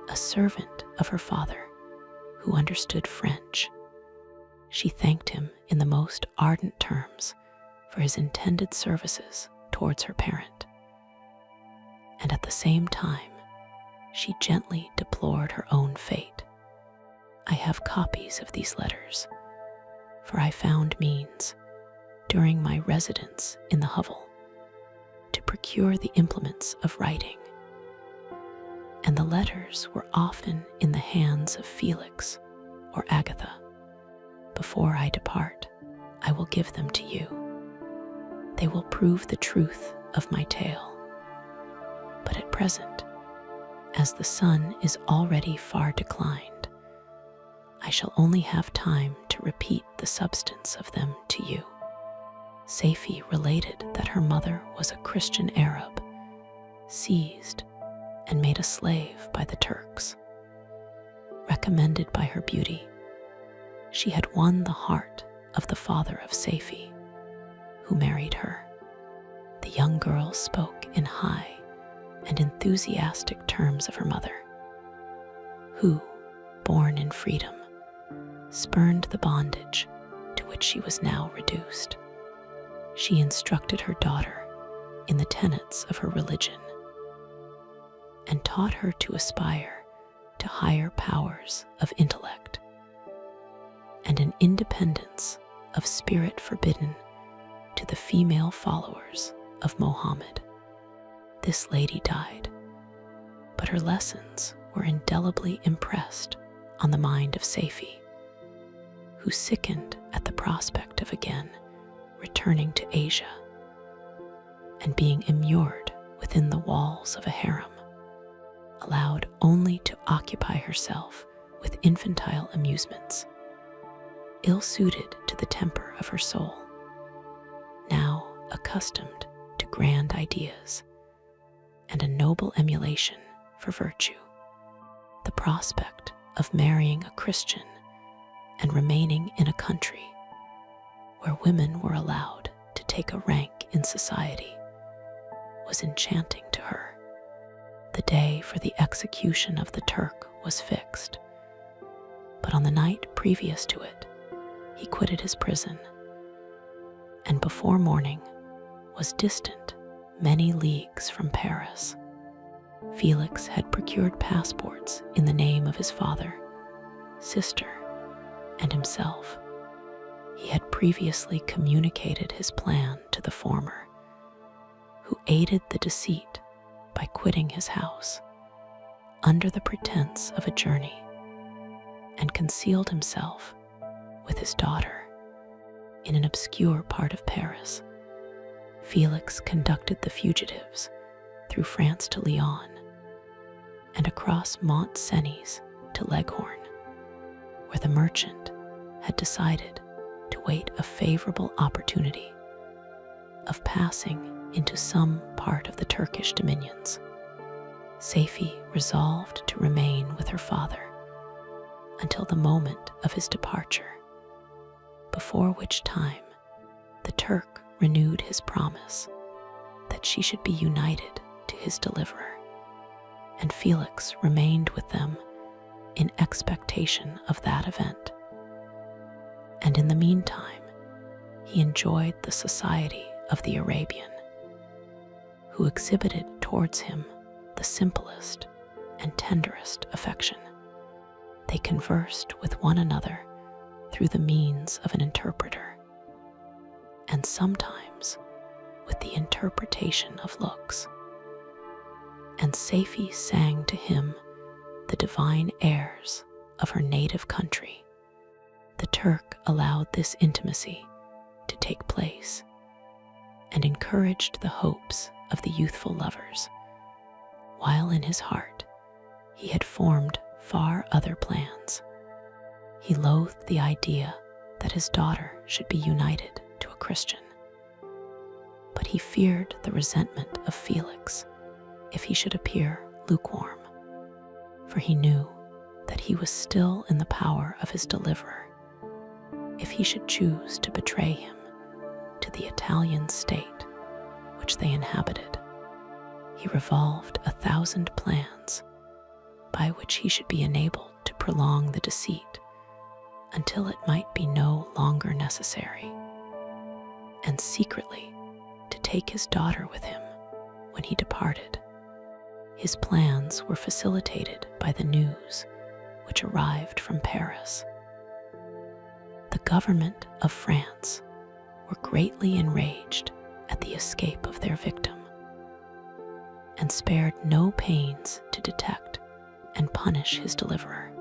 a servant of her father who understood French. She thanked him in the most ardent terms for his intended services towards her parent, and at the same time she gently deplored her own fate. I have copies of these letters, for I found means, during my residence in the hovel, to procure the implements of writing, and the letters were often in the hands of Felix or Agatha. Before I depart, I will give them to you. They will prove the truth of my tale. But at present, as the sun is already far declined, I shall only have time to repeat the substance of them to you. Safie related that her mother was a Christian Arab, seized and made a slave by the Turks. Recommended by her beauty, she had won the heart of the father of Safie, who married her. The young girl spoke in high and enthusiastic terms of her mother, who, born in freedom, spurned the bondage to which she was now reduced. She instructed her daughter in the tenets of her religion and taught her to aspire to higher powers of intellect and an independence of spirit forbidden to the female followers of Mohammed. This lady died, but her lessons were indelibly impressed on the mind of Safie, who sickened at the prospect of again returning to Asia and being immured within the walls of a harem, allowed only to occupy herself with infantile amusements, ill-suited to the temper of her soul, now accustomed to grand ideas and a noble emulation for virtue. The prospect of marrying a Christian and remaining in a country where women were allowed to take a rank in society was enchanting to her. The day for the execution of the Turk was fixed, but on the night previous to it, he quitted his prison, and before morning was distant many leagues from Paris. Felix had procured passports in the name of his father, sister, and himself. He had previously communicated his plan to the former, who aided the deceit by quitting his house under the pretense of a journey, and concealed himself with his daughter. In an obscure part of Paris, Felix conducted the fugitives through France to Lyon and across Mont Cenis to Leghorn, where the merchant had decided to wait a favorable opportunity of passing into some part of the Turkish dominions. Safie resolved to remain with her father until the moment of his departure, before which time the Turk renewed his promise that she should be united to his deliverer, and Felix remained with them in expectation of that event. And in the meantime, he enjoyed the society of the Arabian, who exhibited towards him the simplest and tenderest affection. They conversed with one another through the means of an interpreter, and sometimes with the interpretation of looks. And Safie sang to him the divine airs of her native country. The Turk allowed this intimacy to take place and encouraged the hopes of the youthful lovers, while in his heart he had formed far other plans. He loathed the idea that his daughter should be united to a Christian, but he feared the resentment of Felix if he should appear lukewarm, for he knew that he was still in the power of his deliverer if he should choose to betray him to the Italian state which they inhabited. He revolved 1,000 plans by which he should be enabled to prolong the deceit until it might be no longer necessary, and secretly to take his daughter with him when he departed. His plans were facilitated by the news which arrived from Paris. The government of France were greatly enraged at the escape of their victim, and spared no pains to detect and punish his deliverer.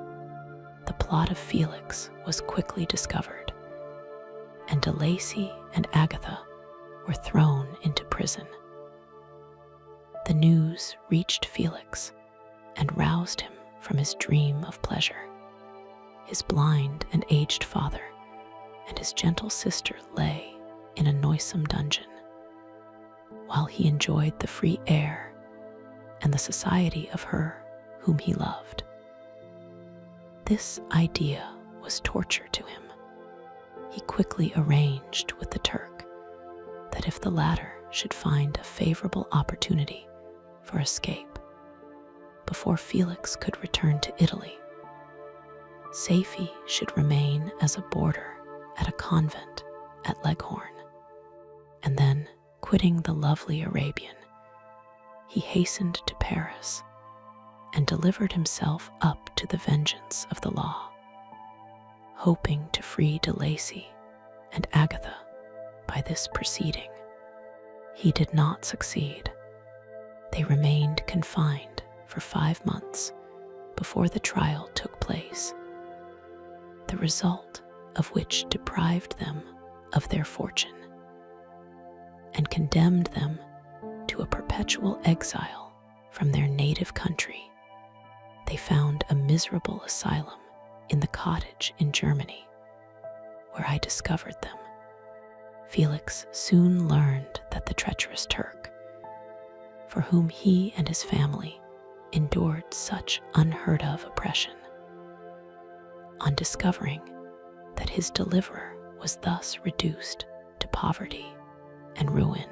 The plot of Felix was quickly discovered, and De Lacy and Agatha were thrown into prison. The news reached Felix and roused him from his dream of pleasure. His blind and aged father and his gentle sister lay in a noisome dungeon, while he enjoyed the free air and the society of her whom he loved. This idea was torture to him. He quickly arranged with the Turk that if the latter should find a favorable opportunity for escape before Felix could return to Italy, Safie should remain as a boarder at a convent at Leghorn, and then, quitting the lovely Arabian, he hastened to Paris and delivered himself up to the vengeance of the law, hoping to free De Lacy and Agatha by this proceeding. He did not succeed. They remained confined for 5 months before the trial took place, the result of which deprived them of their fortune and condemned them to a perpetual exile from their native country. They found a miserable asylum in the cottage in Germany, where I discovered them. Felix soon learned that the treacherous Turk, for whom he and his family endured such unheard of oppression, on discovering that his deliverer was thus reduced to poverty and ruin,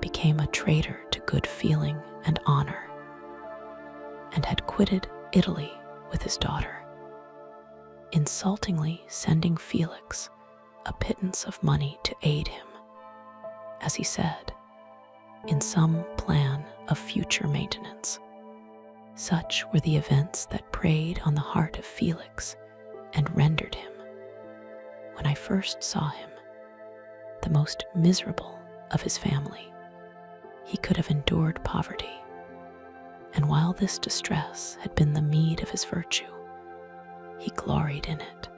became a traitor to good feeling and honor, and had quitted Italy with his daughter, insultingly sending Felix a pittance of money to aid him, as he said, in some plan of future maintenance. Such were the events that preyed on the heart of Felix and rendered him, when I first saw him, the most miserable of his family. He could have endured poverty, and while this distress had been the meed of his virtue, he gloried in it.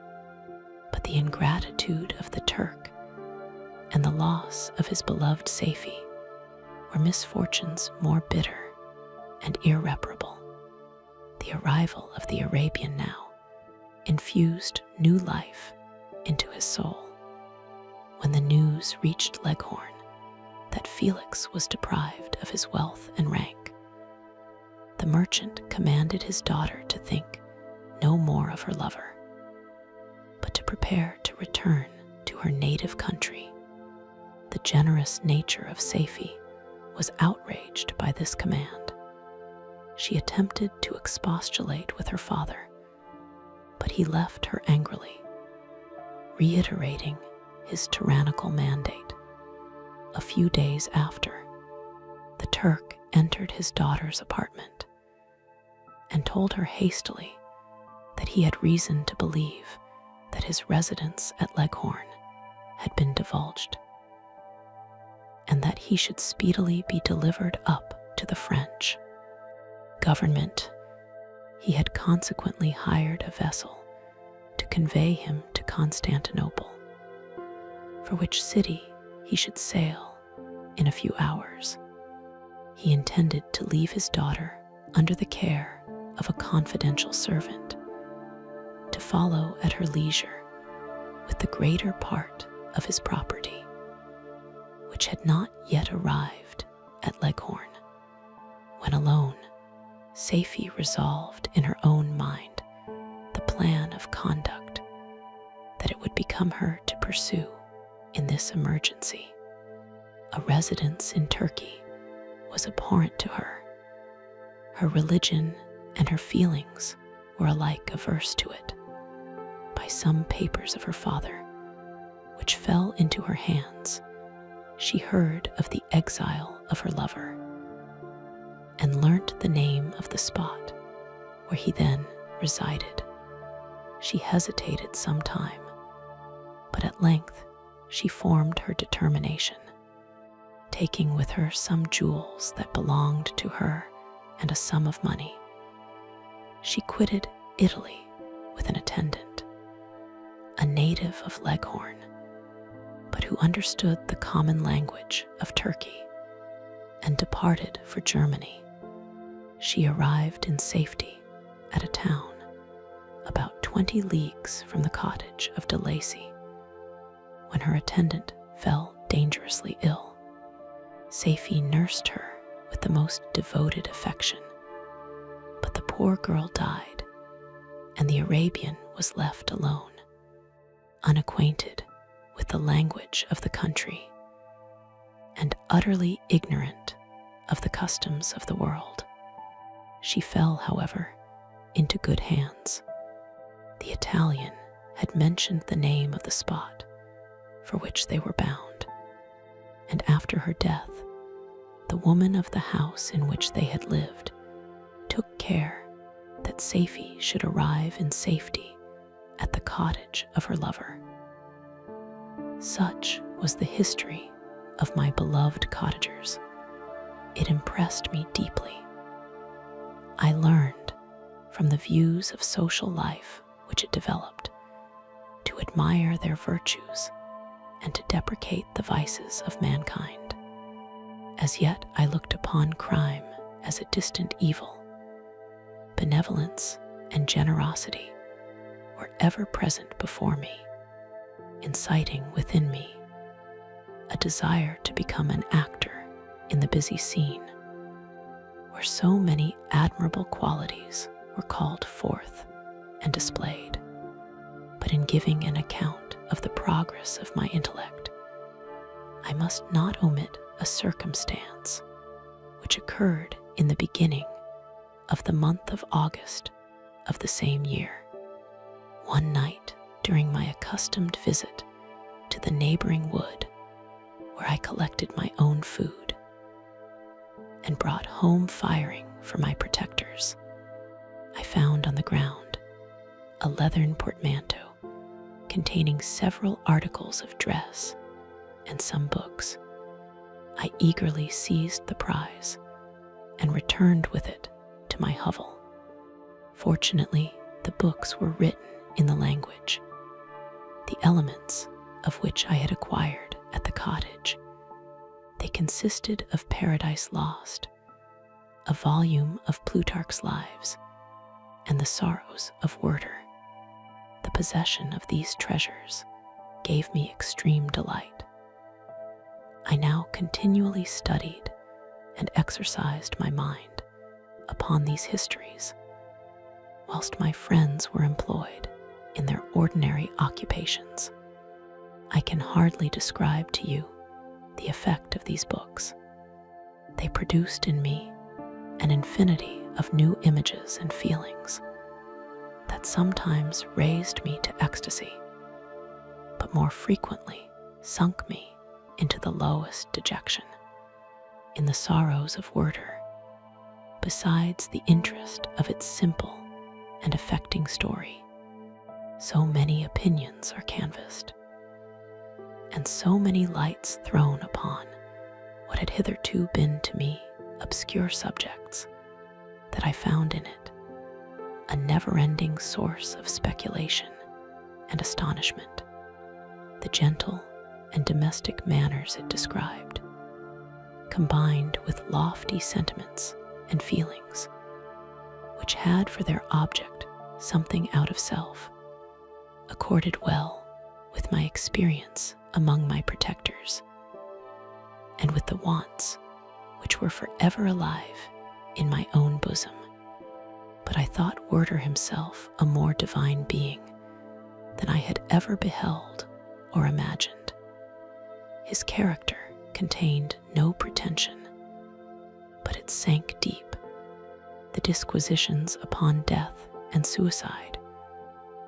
But the ingratitude of the Turk and the loss of his beloved Safie were misfortunes more bitter and irreparable. The arrival of the Arabian now infused new life into his soul. When the news reached Leghorn that Felix was deprived of his wealth and rank, the merchant commanded his daughter to think no more of her lover, but to prepare to return to her native country. The generous nature of Safie was outraged by this command. She attempted to expostulate with her father, but he left her angrily, reiterating his tyrannical mandate. A few days after, the Turk entered his daughter's apartment and told her hastily that he had reason to believe that his residence at Leghorn had been divulged, and that he should speedily be delivered up to the French government. He had consequently hired a vessel to convey him to Constantinople, for which city he should sail in a few hours. He intended to leave his daughter under the care of a confidential servant, to follow at her leisure with the greater part of his property, which had not yet arrived at Leghorn. When alone, Safie resolved in her own mind the plan of conduct that it would become her to pursue in this emergency. A residence in Turkey was abhorrent to her. Her religion and her feelings were alike averse to it. By some papers of her father, which fell into her hands, she heard of the exile of her lover, and learnt the name of the spot where he then resided. She hesitated some time, but at length she formed her determination. Taking with her some jewels that belonged to her and a sum of money, she quitted Italy with an attendant, a native of Leghorn, but who understood the common language of Turkey, and departed for Germany. She arrived in safety at a town about 20 leagues from the cottage of de Lacy, when her attendant fell dangerously ill. Safie nursed her with the most devoted affection, but the poor girl died, and the Arabian was left alone, unacquainted with the language of the country, and utterly ignorant of the customs of the world. She fell, however, into good hands. The Italian had mentioned the name of the spot for which they were bound, and after her death, the woman of the house in which they had lived took care that Safie should arrive in safety at the cottage of her lover. Such was the history of my beloved cottagers. It impressed me deeply. I learned from the views of social life which it developed to admire their virtues and to deprecate the vices of mankind. As yet I looked upon crime as a distant evil. Benevolence and generosity were ever present before me, inciting within me a desire to become an actor in the busy scene, where so many admirable qualities were called forth and displayed. But in giving an account of the progress of my intellect, I must not omit a circumstance which occurred in the beginning of the month of August of the same year. One night during my accustomed visit to the neighboring wood, where I collected my own food and brought home firing for my protectors, I found on the ground a leathern portmanteau containing several articles of dress and some books. I eagerly seized the prize and returned with it to my hovel. Fortunately, the books were written in the language the elements of which I had acquired at the cottage. They consisted of Paradise Lost, a volume of Plutarch's Lives, and the Sorrows of Werther. The possession of these treasures gave me extreme delight. I now continually studied and exercised my mind upon these histories, whilst my friends were employed in their ordinary occupations. I can hardly describe to you the effect of these books. They produced in me an infinity of new images and feelings that sometimes raised me to ecstasy, but more frequently sunk me into the lowest dejection. In the Sorrows of Werther, besides the interest of its simple and affecting story, so many opinions are canvassed, and so many lights thrown upon what had hitherto been to me obscure subjects, that I found in it a never-ending source of speculation and astonishment. The gentle and domestic manners it described, combined with lofty sentiments and feelings, which had for their object something out of self, accorded well with my experience among my protectors, and with the wants which were forever alive in my own bosom. But I thought Werther himself a more divine being than I had ever beheld or imagined. His character contained no pretension, but it sank deep. The disquisitions upon death and suicide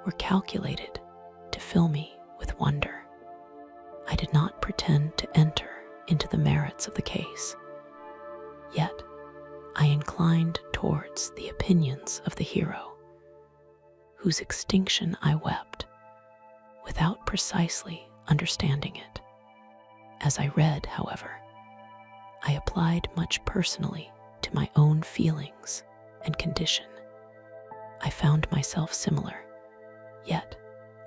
were calculated to fill me with wonder. I did not pretend to enter into the merits of the case, yet I inclined towards the opinions of the hero, whose extinction I wept, without precisely understanding it. As I read, however, I applied much personally to my own feelings and condition. I found myself similar, yet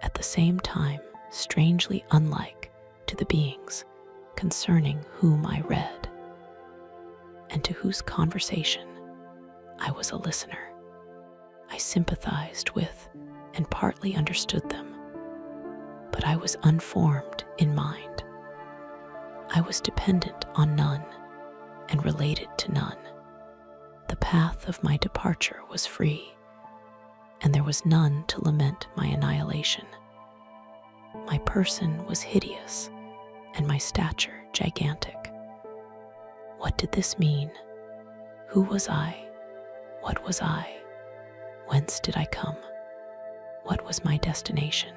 at the same time strangely unlike to the beings concerning whom I read, and to whose conversation I was a listener. I sympathized with and partly understood them, but I was unformed in mind. I was dependent on none and related to none. The path of my departure was free, and there was none to lament my annihilation. My person was hideous, and my stature gigantic. What did this mean? Who was I? What was I? Whence did I come? What was my destination?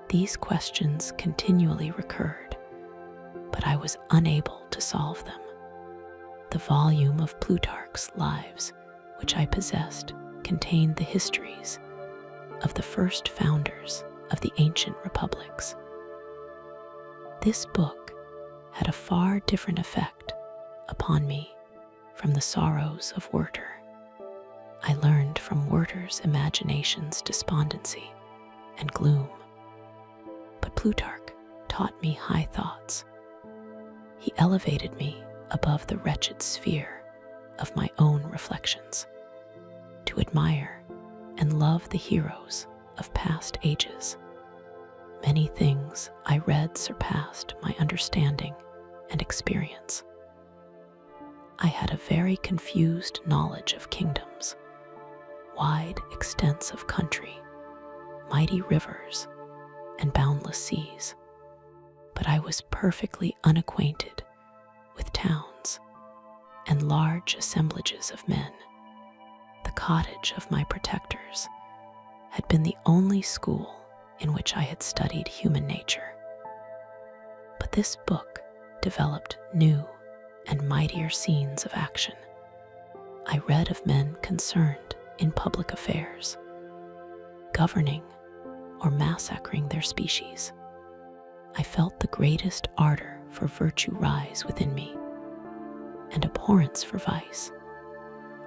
These questions continually recurred, but I was unable to solve them. The volume of Plutarch's Lives, which I possessed, contained the histories of the first founders of the ancient republics. This book had a far different effect upon me from the Sorrows of Werther. I learned from Werther's imagination's despondency and gloom, but Plutarch taught me high thoughts. He elevated me above the wretched sphere of my own reflections, to admire and love the heroes of past ages. Many things I read surpassed my understanding and experience. I had a very confused knowledge of kingdoms, wide extents of country, mighty rivers, and boundless seas, but I was perfectly unacquainted with towns and large assemblages of men. The cottage of my protectors had been the only school in which I had studied human nature. But this book developed new and mightier scenes of action. I read of men concerned in public affairs, governing or massacring their species. I felt the greatest ardor for virtue rise within me, and abhorrence for vice,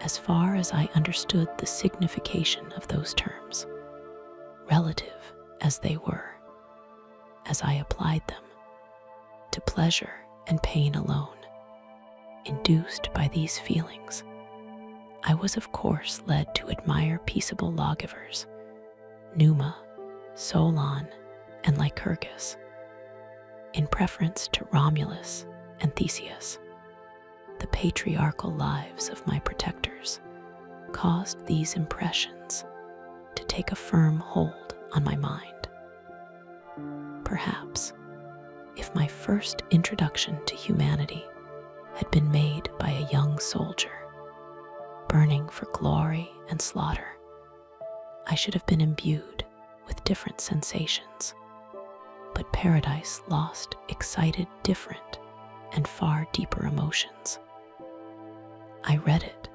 as far as I understood the signification of those terms, relative as they were as I applied them to pleasure and pain alone. Induced by these feelings, I was of course led to admire peaceable lawgivers, Numa, Solon, and Lycurgus, in preference to Romulus and Theseus. The patriarchal lives of my protectors caused these impressions to take a firm hold on my mind. Perhaps, if my first introduction to humanity had been made by a young soldier, burning for glory and slaughter, I should have been imbued with different sensations. But Paradise Lost excited different and far deeper emotions. I read it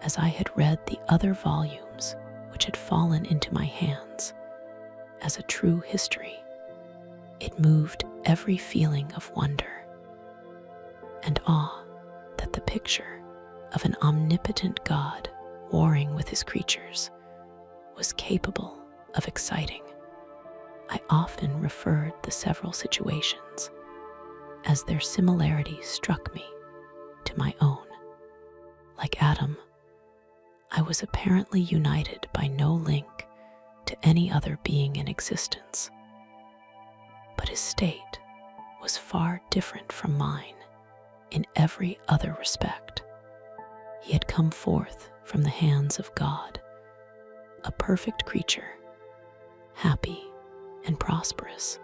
as I had read the other volumes which had fallen into my hands as a true history. It moved every feeling of wonder and awe that the picture of an omnipotent God warring with his creatures was capable of exciting. I often referred the several situations as their similarity struck me to my own. Like Adam, I was apparently united by no link to any other being in existence. But his state was far different from mine in every other respect. He had come forth from the hands of God, a perfect creature, happy and prosperous,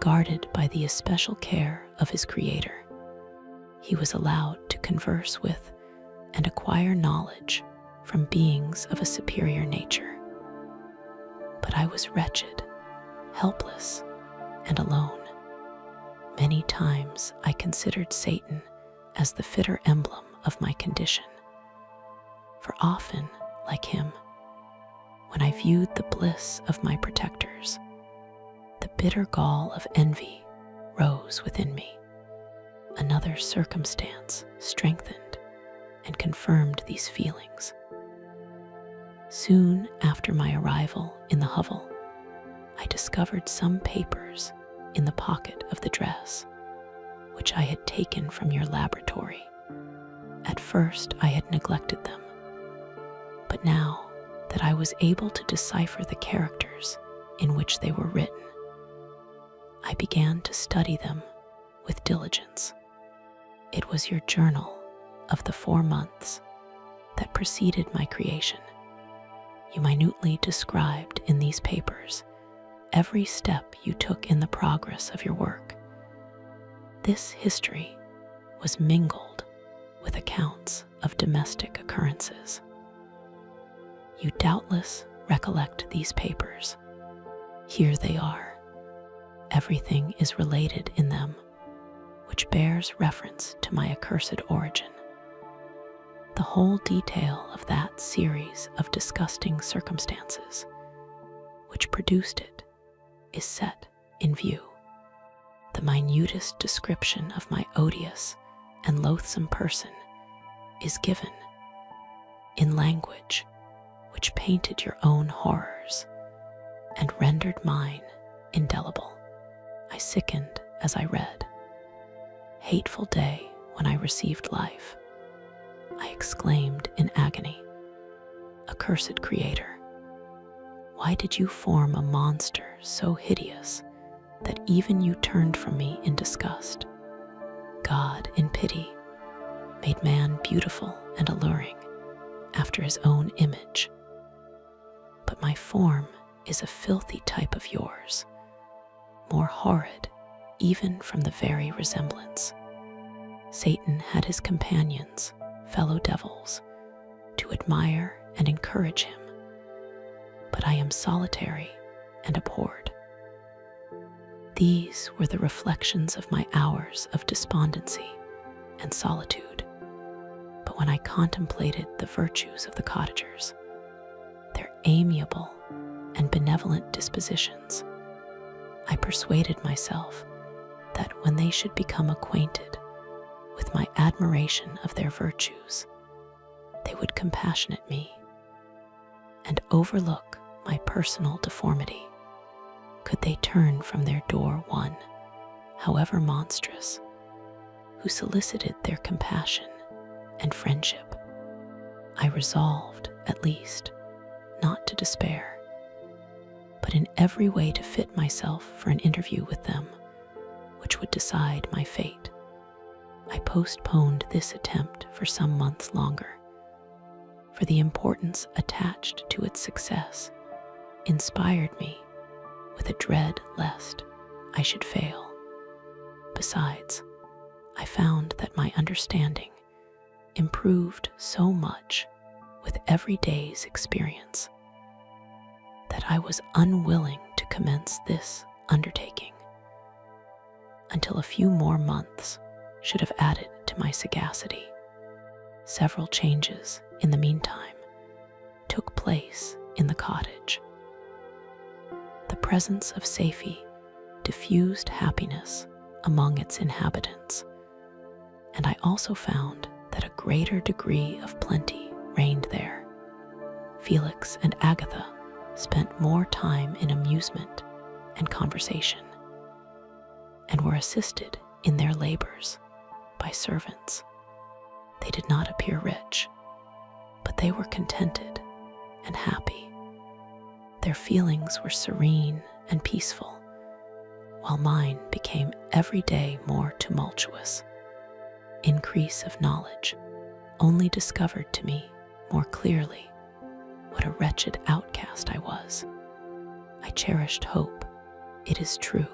guarded by the especial care of his Creator. He was allowed to converse with and acquire knowledge from beings of a superior nature. But I was wretched, helpless, and alone. Many times I considered Satan as the fitter emblem of my condition. For often, like him, when I viewed the bliss of my protectors, the bitter gall of envy rose within me. Another circumstance strengthened and confirmed these feelings. Soon after my arrival in the hovel, I discovered some papers in the pocket of the dress, which I had taken from your laboratory. At first I had neglected them, but now that I was able to decipher the characters in which they were written, I began to study them with diligence. It was your journal of the 4 months that preceded my creation. You minutely described in these papers every step you took in the progress of your work. This history was mingled with accounts of domestic occurrences. You doubtless recollect these papers. Here they are. Everything is related in them, which bears reference to my accursed origin. The whole detail of that series of disgusting circumstances which produced it is set in view. The minutest description of my odious and loathsome person is given in language which painted your own horrors and rendered mine indelible. I sickened as I read. Hateful day when I received life, I exclaimed in agony. Accursed Creator, why did you form a monster so hideous that even you turned from me in disgust? God, in pity, made man beautiful and alluring after his own image. But my form is a filthy type of yours, more horrid even from the very resemblance. Satan had his companions, fellow devils, to admire and encourage him, but I am solitary and abhorred. These were the reflections of my hours of despondency and solitude, but when I contemplated the virtues of the cottagers, their amiable and benevolent dispositions, I persuaded myself that when they should become acquainted with my admiration of their virtues, they would compassionate me and overlook my personal deformity. Could they turn from their door one, however monstrous, who solicited their compassion and friendship? I resolved, at least, not to despair, but in every way to fit myself for an interview with them, which would decide my fate. I postponed this attempt for some months longer, for the importance attached to its success inspired me with a dread lest I should fail. Besides, I found that my understanding improved so much with every day's experience that I was unwilling to commence this undertaking until a few more months should have added to my sagacity. Several changes, in the meantime, took place in the cottage. The presence of Safie diffused happiness among its inhabitants, and I also found that a greater degree of plenty reigned there. Felix and Agatha spent more time in amusement and conversation, and were assisted in their labors by servants. They did not appear rich, but they were contented and happy. Their feelings were serene and peaceful, while mine became every day more tumultuous. Increase of knowledge only discovered to me more clearly what a wretched outcast I was. I cherished hope, it is true,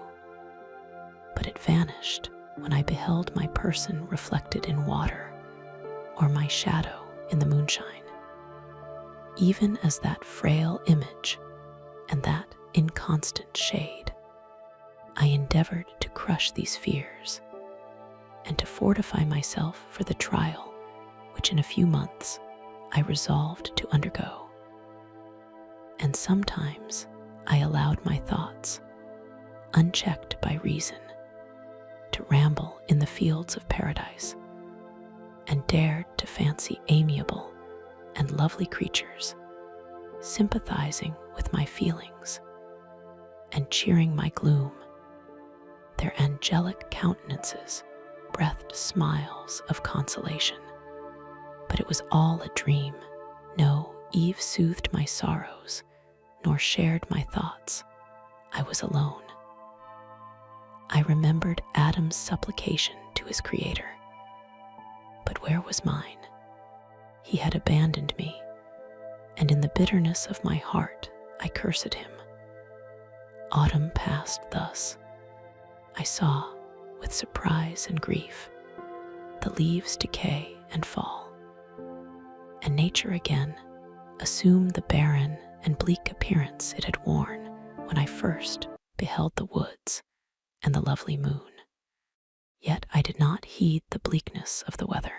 but it vanished when I beheld my person reflected in water, or my shadow in the moonshine. Even as that frail image and that inconstant shade, I endeavored to crush these fears and to fortify myself for the trial which in a few months I resolved to undergo. And sometimes I allowed my thoughts, unchecked by reason, to ramble in the fields of paradise, and dared to fancy amiable and lovely creatures, sympathizing with my feelings and cheering my gloom. Their angelic countenances breathed smiles of consolation. But it was all a dream. No, Eve soothed my sorrows, nor shared my thoughts. I was alone. I remembered Adam's supplication to his Creator. But where was mine? He had abandoned me, and in the bitterness of my heart I cursed him. Autumn passed thus. I saw, with surprise and grief, the leaves decay and fall, and nature again assumed the barren and bleak appearance it had worn when I first beheld the woods and the lovely moon. Yet I did not heed the bleakness of the weather.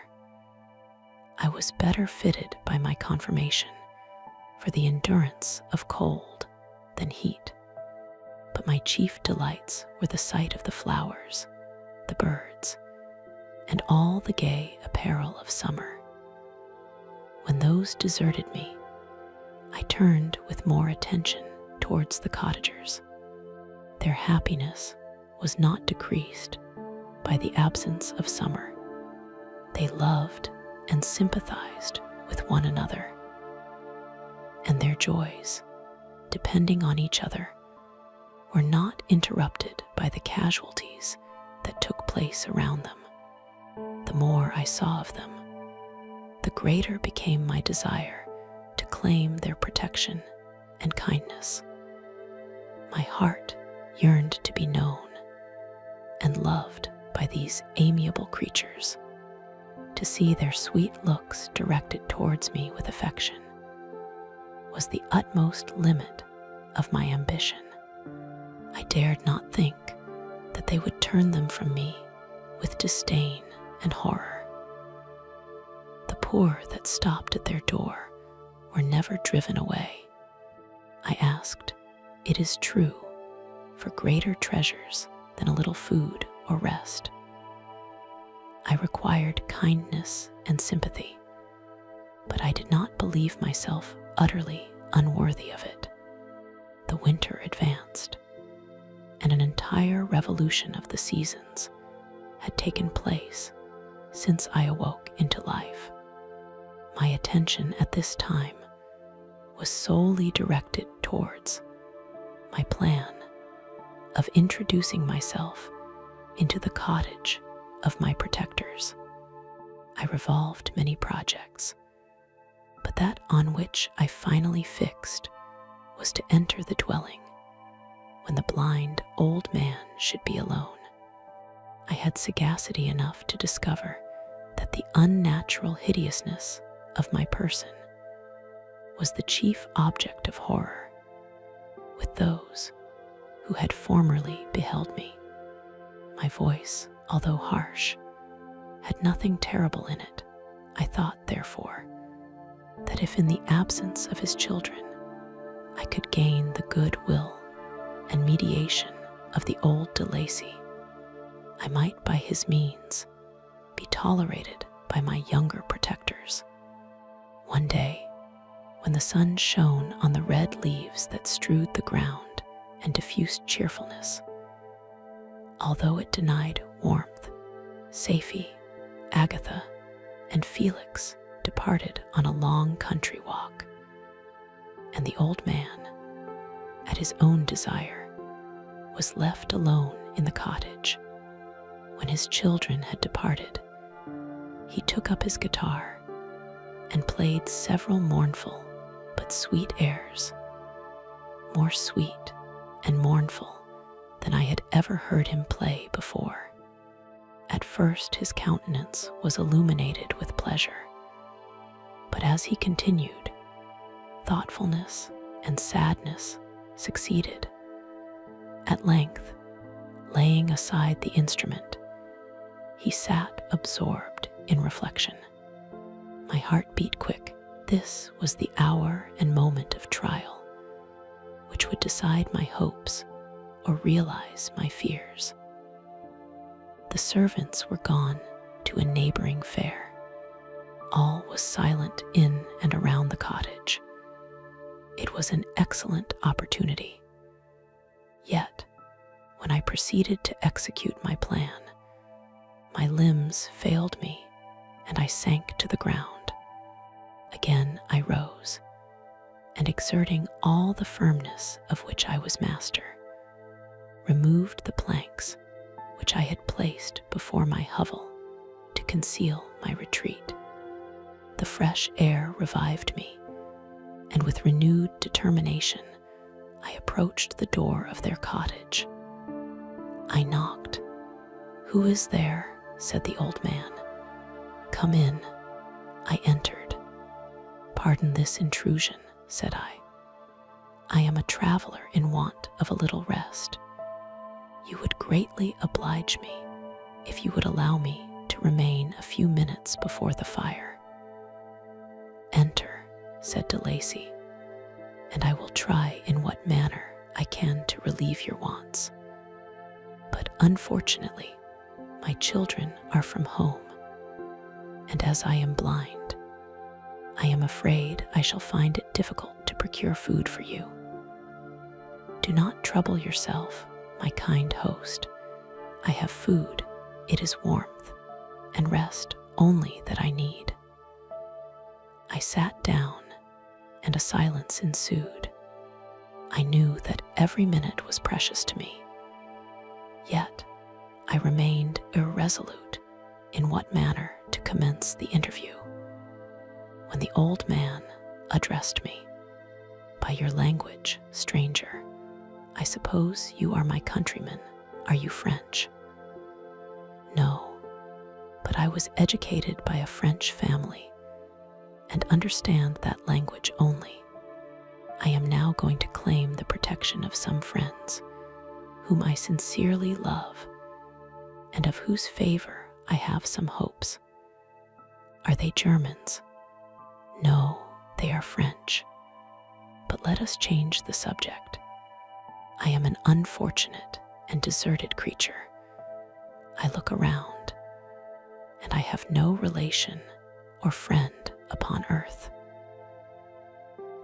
I was better fitted by my conformation for the endurance of cold than heat, but my chief delights were the sight of the flowers, the birds, and all the gay apparel of summer. When those deserted me, I turned with more attention towards the cottagers. Their happiness was not decreased by the absence of summer. They loved and sympathized with one another, and their joys, depending on each other, were not interrupted by the casualties that took place around them. The more I saw of them, the greater became my desire to claim their protection and kindness. My heart yearned to be known and loved by these amiable creatures. To see their sweet looks directed towards me with affection was the utmost limit of my ambition. I dared not think that they would turn them from me with disdain and horror. The poor that stopped at their door were never driven away. I asked, it is true, for greater treasures than a little food or rest. I required kindness and sympathy, but I did not believe myself utterly unworthy of it. The winter advanced, entire revolution of the seasons had taken place since I awoke into life. My attention at this time was solely directed towards my plan of introducing myself into the cottage of my protectors. I revolved many projects, but that on which I finally fixed was to enter the dwelling when the blind old man should be alone. I had sagacity enough to discover that the unnatural hideousness of my person was the chief object of horror with those who had formerly beheld me. My voice, although harsh, had nothing terrible in it. I thought, therefore, that if in the absence of his children I could gain the good will and mediation of the old de Lacy, I might by his means be tolerated by my younger protectors. One day, when the sun shone on the red leaves that strewed the ground and diffused cheerfulness, although it denied warmth, Safie, Agatha, and Felix departed on a long country walk, and the old man, at his own desire, was left alone in the cottage. When his children had departed, he took up his guitar and played several mournful but sweet airs, more sweet and mournful than I had ever heard him play before. At first his countenance was illuminated with pleasure, but as he continued, thoughtfulness and sadness succeeded. At length, laying aside the instrument, he sat absorbed in reflection. My heart beat quick. This was the hour and moment of trial, which would decide my hopes or realize my fears. The servants were gone to a neighboring fair. All was silent in and around the cottage. It was an excellent opportunity. Yet, when I proceeded to execute my plan, my limbs failed me and I sank to the ground. Again I rose, and exerting all the firmness of which I was master, removed the planks which I had placed before my hovel to conceal my retreat. The fresh air revived me, and with renewed determination, I approached the door of their cottage. I knocked. "Who is there?" said the old man. "Come in." I entered. "Pardon this intrusion," said I. "I am a traveler in want of a little rest. You would greatly oblige me if you would allow me to remain a few minutes before the fire." "Enter," said de Lacy, "and I will try in what manner I can to relieve your wants. But unfortunately, my children are from home, and as I am blind, I am afraid I shall find it difficult to procure food for you. Do not trouble yourself, my kind host. I have food, it is warmth, and rest only that I need." I sat down, and a silence ensued. I knew that every minute was precious to me, yet I remained irresolute in what manner to commence the interview, when the old man addressed me. "By your language, stranger, I suppose you are my countrymen. Are you French?" "No, but I was educated by a French family and understand that language only. I am now going to claim the protection of some friends whom I sincerely love and of whose favor I have some hopes. Are they Germans?" "No, they are French. But let us change the subject. I am an unfortunate and deserted creature. I look around, and I have no relation or friend upon earth.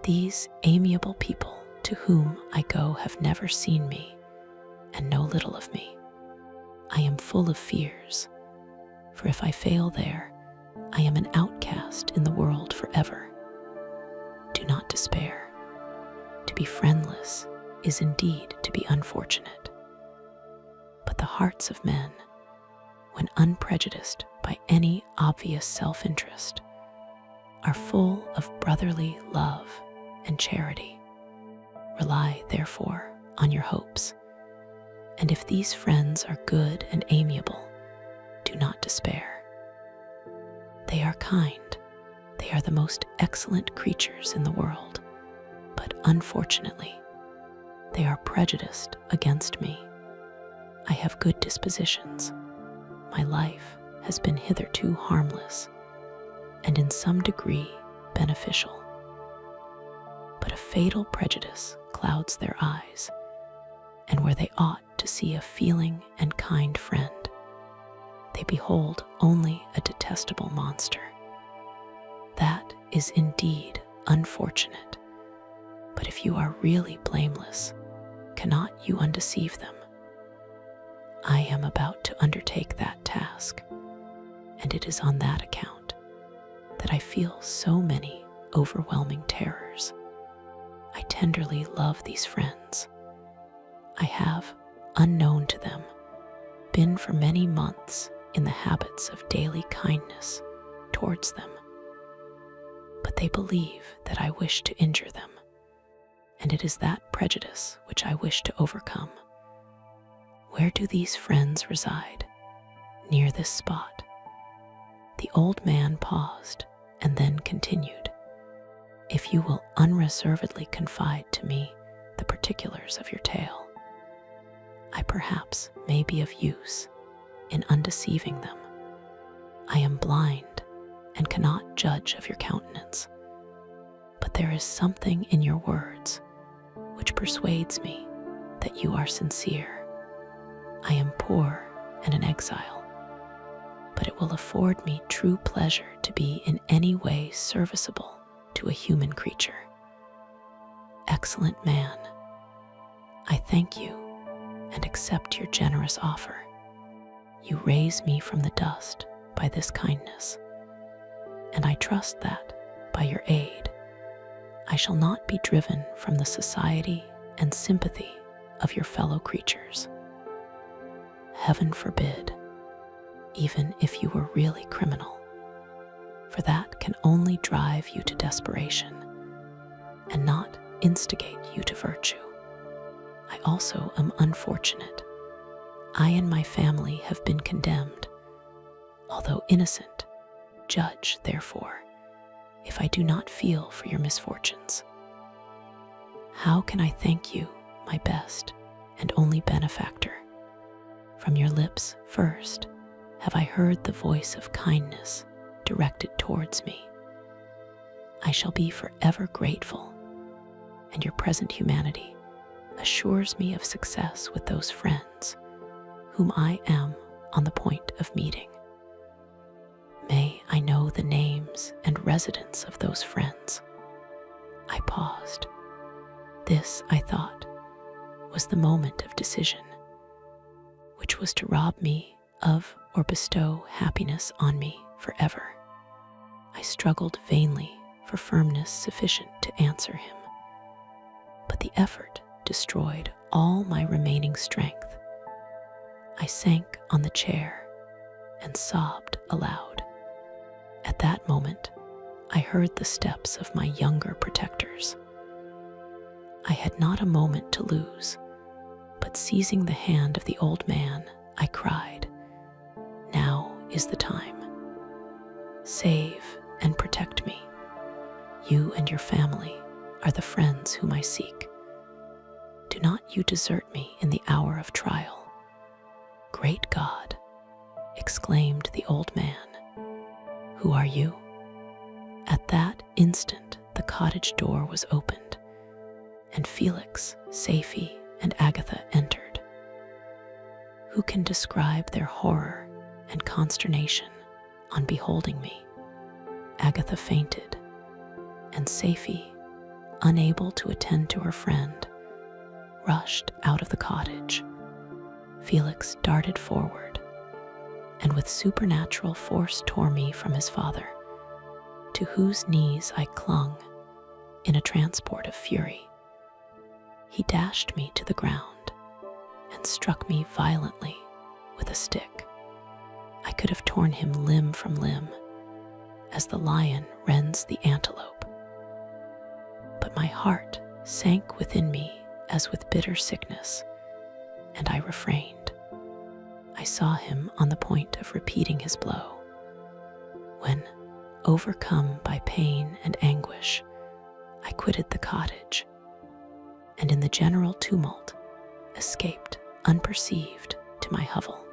These amiable people to whom I go have never seen me, and know little of me. I am full of fears, for if I fail there, I am an outcast in the world forever. Do not despair. To be friendless is indeed to be unfortunate. But the hearts of men, when unprejudiced by any obvious self-interest, are full of brotherly love and charity. Rely, therefore, on your hopes, and if these friends are good and amiable, do not despair. They are kind, they are the most excellent creatures in the world, but unfortunately, they are prejudiced against me. I have good dispositions. My life has been hitherto harmless, and in some degree beneficial. But a fatal prejudice clouds their eyes, and where they ought to see a feeling and kind friend, they behold only a detestable monster. That is indeed unfortunate, but if you are really blameless, cannot you undeceive them? I am about to undertake that task, and it is on that account that I feel so many overwhelming terrors. I tenderly love these friends. I have, unknown to them, been for many months in the habits of daily kindness towards them. But they believe that I wish to injure them, and it is that prejudice which I wish to overcome. Where do these friends reside? Near this spot. The old man paused and then continued. If you will unreservedly confide to me the particulars of your tale, I perhaps may be of use in undeceiving them. I am blind and cannot judge of your countenance, but there is something in your words which persuades me that you are sincere. I am poor and an exile, but it will afford me true pleasure to be in any way serviceable to a human creature. Excellent man, I thank you and accept your generous offer. You raise me from the dust by this kindness, and I trust that, by your aid, I shall not be driven from the society and sympathy of your fellow creatures. Heaven forbid, even if you were really criminal, for that can only drive you to desperation and not instigate you to virtue. I also am unfortunate. I and my family have been condemned. Although innocent, judge, therefore, if I do not feel for your misfortunes. How can I thank you, my best and only benefactor? From your lips first have I heard the voice of kindness directed towards me. I shall be forever grateful, and your present humanity assures me of success with those friends whom I am on the point of meeting. May I know the names and residence of those friends. I paused. This, I thought, was the moment of decision, which was to rob me of or bestow happiness on me forever. I struggled vainly for firmness sufficient to answer him, but the effort destroyed all my remaining strength. I sank on the chair and sobbed aloud. At that moment, I heard the steps of my younger protectors. I had not a moment to lose, but seizing the hand of the old man, I cried, "Now is the time. Save and protect me. You and your family are the friends whom I seek. Do not you desert me in the hour of trial." "Great God," exclaimed the old man, "who are you?" At that instant the cottage door was opened, and Felix, Safie, and Agatha entered. Who can describe their horror and consternation on beholding me? Agatha fainted, and Safie, unable to attend to her friend, rushed out of the cottage, Felix darted forward, and with supernatural force tore me from his father, to whose knees I clung in a transport of fury. He dashed me to the ground and struck me violently with a stick. I could have torn him limb from limb, as the lion rends the antelope. But my heart sank within me as with bitter sickness, and I refrained. I saw him on the point of repeating his blow, when, overcome by pain and anguish, I quitted the cottage, and in the general tumult escaped unperceived to my hovel.